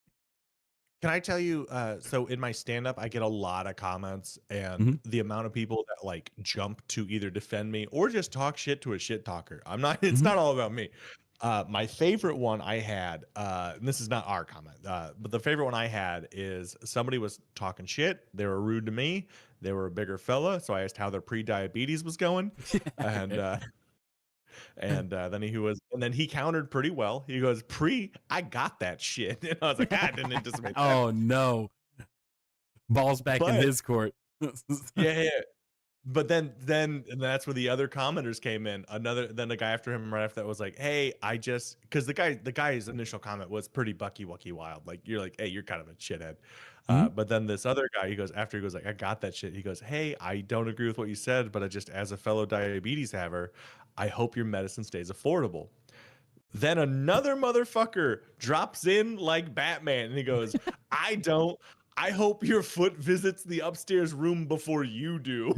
Can I tell you, so in my stand-up, I get a lot of comments, and Mhm. the amount of people that, like, jump to either defend me or just talk shit to a shit talker. It's Mhm. not all about me. My favorite one I had, and this is not our comment, but the favorite one I had is somebody was talking shit, they were rude to me, they were a bigger fella, so I asked how their pre-diabetes was going, and, Okay. and then he countered pretty well. He goes, I got that shit." And I was like, "Ah, I didn't anticipate that." Oh no. Balls back in But his court. yeah, yeah. But then and that's where the other commenters came in. Then the guy after him right after that was like, "Hey, I just," because the guy's initial comment was pretty Bucky Wucky Wild. Like you're like, "Hey, you're kind of a shithead." Mhm. But then this other guy, he goes like, "I got that shit." He goes, "Hey, I don't agree with what you said, but I just as a fellow diabetes haver, I hope your medicine stays affordable." Then another motherfucker drops in like Batman and he goes, "I don't. I hope your foot visits the upstairs room before you do."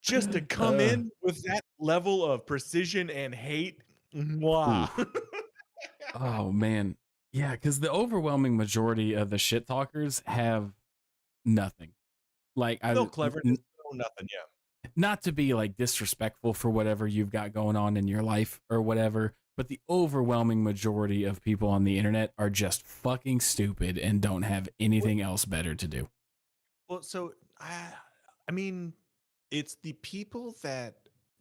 Just to come uh, in with that level of precision and hate, mwah. oof. Oh man. Yeah, because the overwhelming majority of the shit talkers have nothing. Like No cleverness, no nothing, yeah. not to be like disrespectful for whatever you've got going on in your life or whatever, but the overwhelming majority of people on the internet are just fucking stupid and don't have Well anything else better to do. well, so, I mean, it's the people that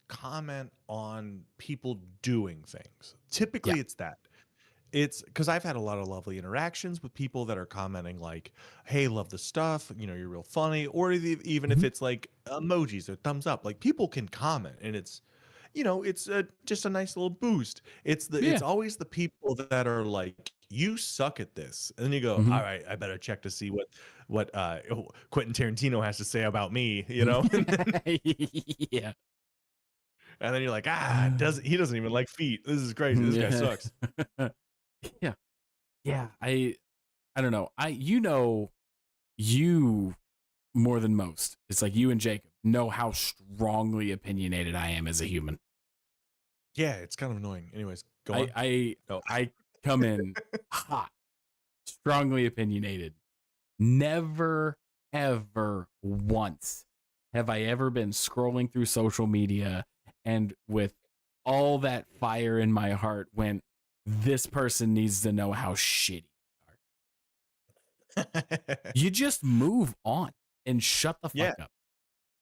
comment on people doing things. Yeah. Typically, it's that. It's because 'cause I've had a lot of lovely interactions with people that are commenting like, "Hey, love the stuff, you know, you're real funny," or even if Mhm. it's like emojis or thumbs up, like people can comment and it's just a nice little boost. It's Yeah. always the people that are like, "You suck at this," and then you go, Mhm. "All right, I better check to see what Quentin Tarantino has to say about me," you know, Yeah. and then you're like, does he doesn't even like feet. This is crazy. This guy Yeah. sucks. Yeah. Yeah. I don't know. You more than most. It's like you and Jacob know how strongly opinionated I am as a human. Yeah, it's kind of annoying. Anyways, go I on. I No. I come in hot, strongly opinionated. Never ever once have I ever been scrolling through social media and with all that fire in my heart went, this person needs to know how shitty they are. You just move on and shut the fuck Yeah. up.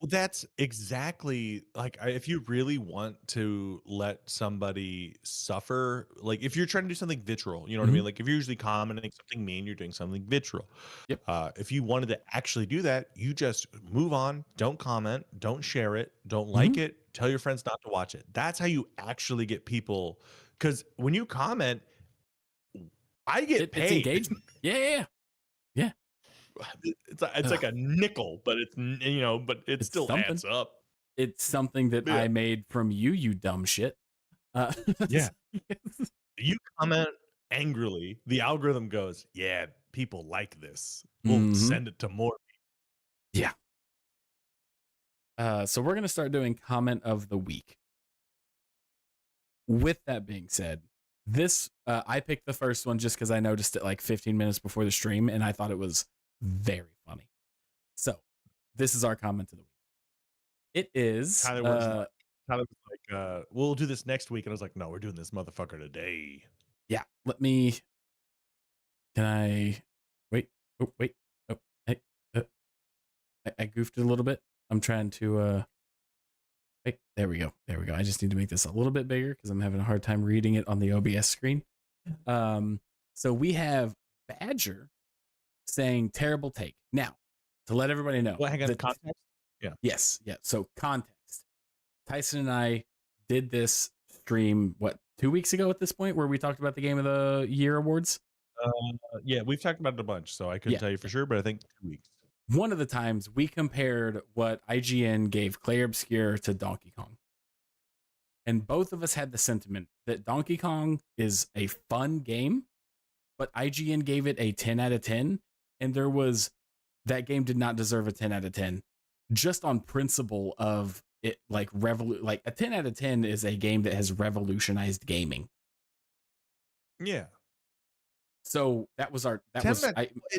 Well, that's exactly like if you really want to let somebody suffer, like if you're trying to do something vitriol, you know what I Mhm. mean? Like if you're usually commenting something mean, you're doing something vitriol. Yep. If you wanted to actually do that, you just move on, don't comment, don't share it, don't like Mhm. it, tell your friends not to watch it. That's how you actually get people. Because when you comment, I get It's paid. engagement. Yeah. Yeah. It's like Ugh, a nickel, but but it it's still something. adds up. It's something that Yeah. I made from you, you dumb shit. Uh, Yeah. You comment angrily, the algorithm goes, "Yeah, people like this. We'll mhm. send it to more." Yeah. So we're gonna start doing comment of the week. With that being said, this I picked the first one just because I noticed it like 15 minutes before the stream, and I thought it was very funny. So this is our comment of the week. It is Tyler was like, "We'll do this next week," and I was like, "No, we're doing this motherfucker today." yeah. Let me. Can I wait? Oh wait. Oh hey. Uh, I goofed it a little bit. I'm trying to. Wait. There we go. There we go. I just need to make this a little bit bigger because I'm having a hard time reading it on the OBS screen. Um. So we have Badger saying terrible take. Now, to let everybody know Well, hang on, that context? Yeah. yes, yeah. So context. Tyson and I did this stream 2 weeks ago at this point where we talked about the Game of the Year awards. Uh, yeah, we've talked about it a bunch, so I couldn't Yeah, tell you for yeah. sure, but I think 2 weeks. One of the times we compared what IGN gave Clair Obscure to Donkey Kong. And both of us had the sentiment that Donkey Kong is a fun game, but IGN gave it a 10 out of 10. And that game did not deserve a 10 out of 10 just on principle of it, like like a 10 out of 10 is a game that has revolutionized gaming. Yeah. So it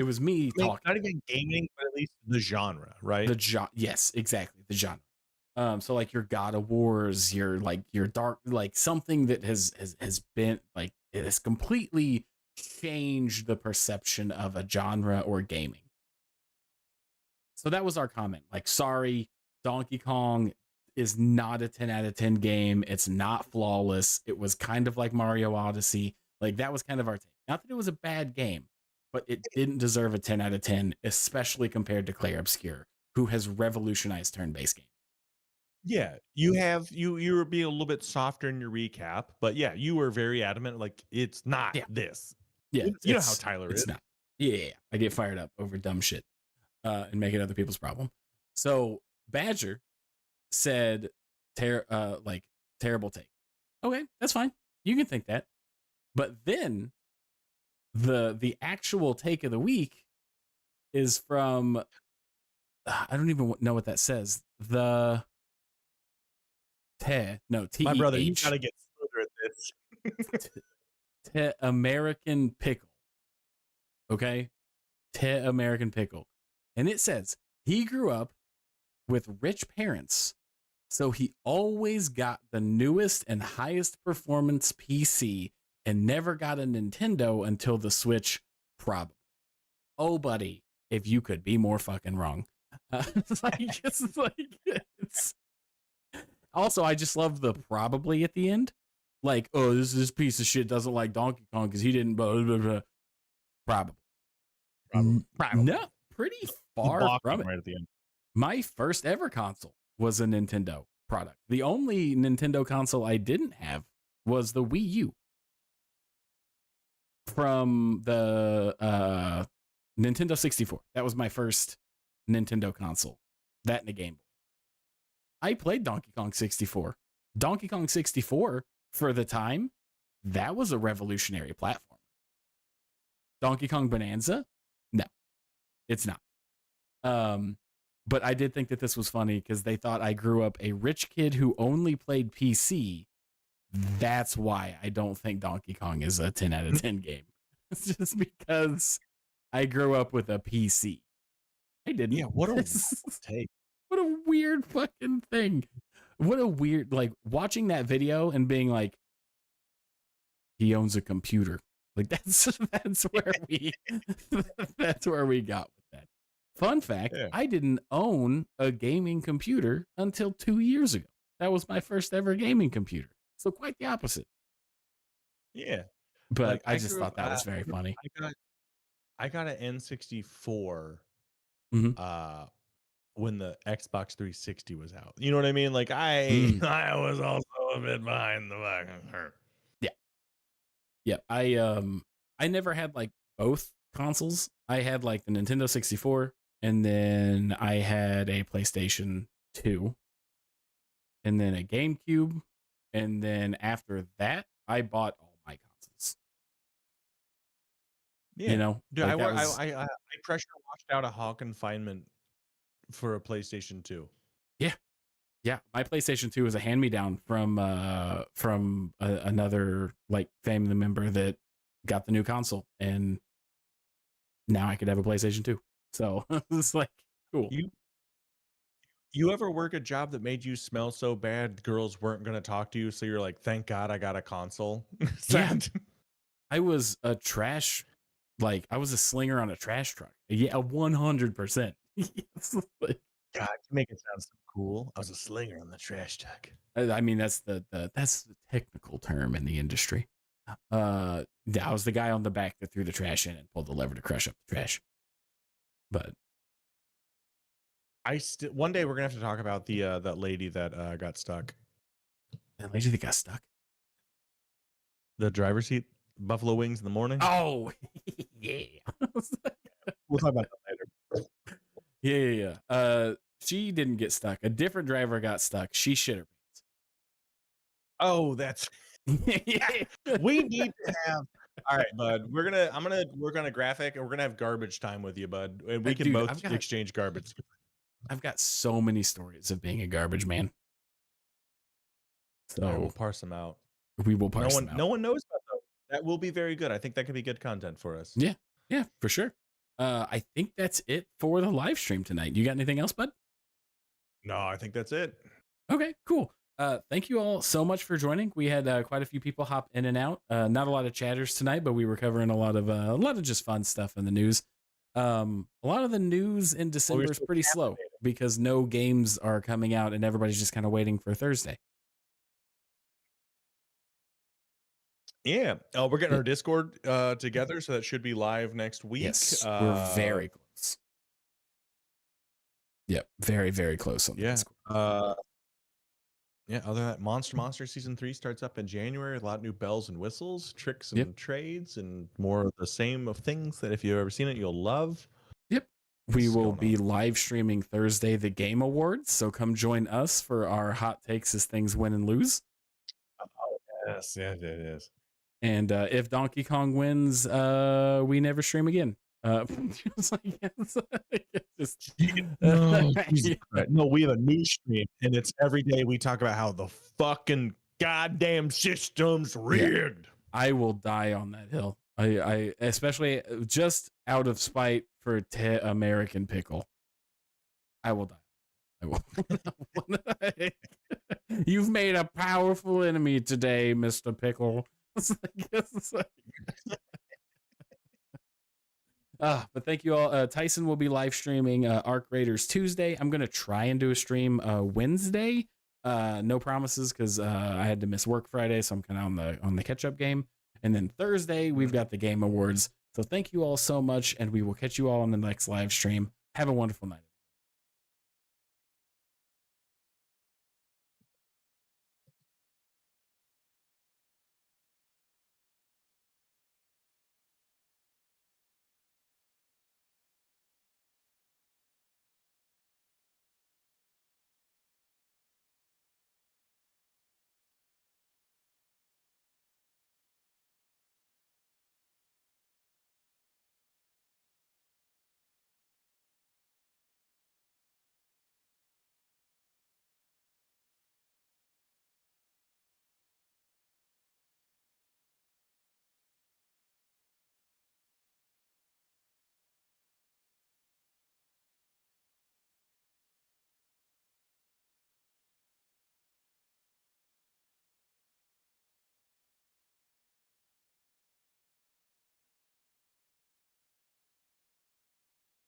was me talking. Not even gaming, but at least the genre, right? Yes, exactly, the genre. So like your God of Wars, your Dark, like something that has been like it has completely changed the perception of a genre or gaming. So that was our comment. Like, sorry, Donkey Kong is not a 10 out of 10 game. It's not flawless. It was kind of like Mario Odyssey. Like, that was kind of our take. Not that it was a bad game, but it didn't deserve a 10 out of 10, especially compared to Clair Obscure, who has revolutionized turn-based games. Yeah, you were being a little bit softer in your recap, but yeah, you were very adamant, like, "It's not Yeah. this." Yeah. You know how Tyler It's is. not. Yeah. I get fired up over dumb shit and make it other people's problem. So Badger said, like, terrible take. Okay, that's fine. You can think that. But then the actual take of the week is from I don't even know what that says. The My brother, you TEH gotta get smoother at this. American Pickle. Okay? American Pickle. And it says he grew up with rich parents, so he always got the newest and highest performance PC and never got a Nintendo until the Switch, probably. Oh, buddy, if you could be more fucking wrong. It's also, I just love the probably at the end. Like, oh, this piece of shit doesn't like Donkey Kong because he didn't. Blah, blah, blah. Probably. Probably. No, pretty He far balked from him it. right at the end. My first ever console was a Nintendo product. The only Nintendo console I didn't have was the Wii U from the Nintendo 64. That was my first Nintendo console. That and a Game Boy. I played Donkey Kong 64. Donkey Kong 64 for the time, that was a revolutionary platform. Donkey Kong Bonanza? No, it's not. But I did think that this was funny because they thought I grew up a rich kid who only played PC. That's why I don't think Donkey Kong is a 10 out of 10 game. It's just because I grew up with a PC. I didn't. Yeah, what a take. What a weird fucking thing. What a weird, like, watching that video and being like, he owns a computer. Like that's where we that's where we got with that. Fun fact, Yeah. I didn't own a gaming computer until 2 years ago. That was my first ever gaming computer. So quite the opposite. Yeah. But Like, I I just grew up thought that was very funny. I got an N64, Mm-hmm. uh, when the Xbox 360 was out. You know what I mean? Like, I Mm. I was also a bit behind the fucking curve. Yeah. Yeah. I never had like both consoles. I had like the Nintendo 64 and then I had a PlayStation 2 and then a GameCube. And then after that, I bought all my consoles. You Yeah. know, Dude, like that was, I pressure washed out a Hawk confinement for a PlayStation 2. yeah, yeah. My PlayStation 2 was a hand me down from another like family member that got the new console, and now I could have a PlayStation 2. So it's like cool. You you ever work a job that made you smell so bad girls weren't gonna talk to you, so you're like, "Thank God I got a console." Yeah, Sad. I was a trash, like I was a slinger on a trash truck. Yeah, 100%. Yes, like, God, you make it sound so cool. I was a slinger on the trash truck. I mean that's that's the technical term in the industry. I was the guy on the back that threw the trash in and pulled the lever to crush up the trash. But I still one day we're gonna have to talk about the that lady that got stuck. the lady that got stuck. The driver's seat, buffalo wings in the morning. Oh, yeah. We'll talk about that later. Yeah. She didn't get stuck. A different driver got stuck. She shit her Oh, that's pants. we need to have. All right, bud. I'm gonna work on a graphic, and we're gonna have garbage time with you, bud, and we can Dude, both exchange garbage. I've got so many stories of being a garbage man. All right, we'll So parse them out. we will parse them out. No one knows about those. That will be very good. I think that could be good content for us. Yeah, yeah, for sure. I think that's it for the live stream tonight. You got anything else, bud? No, I think that's it. Okay, cool. Thank you all so much for joining. We had quite a few people hop in and out. Not a lot of chatters tonight, but we were covering a lot of just fun stuff in the news. A lot of the news in December is pretty slow because no games are coming out and everybody's just kind of waiting for Thursday. Yeah. We're getting our Discord together, so that should be live next week. Yes, we're very close. Yep, very, very close on the Discord. Yeah, other than that, Monster Season 3 starts up in January. A lot of new bells and whistles, tricks and Yep. trades, and more of the same of things that if you've ever seen it, you'll love. Yep. We will be live streaming Thursday the Game Awards, so come join us for our hot takes as things win and lose. Oh, yes, it is. And if Donkey Kong wins, we never stream again. Just like, No, we have a new stream, and it's every day we talk about how the fucking goddamn system's rigged. I will die on that hill. I especially just out of spite for American Pickle. I will die. I will. You've made a powerful enemy today, Mr. Pickle. But thank you all. Tyson will be live streaming Arc Raiders Tuesday. I'm gonna try and do a stream Wednesday. No promises because I had to miss work Friday, so I'm kind of on the catch up game. And then Thursday we've got the Game Awards. So thank you all so much, and we will catch you all on the next live stream. Have a wonderful night.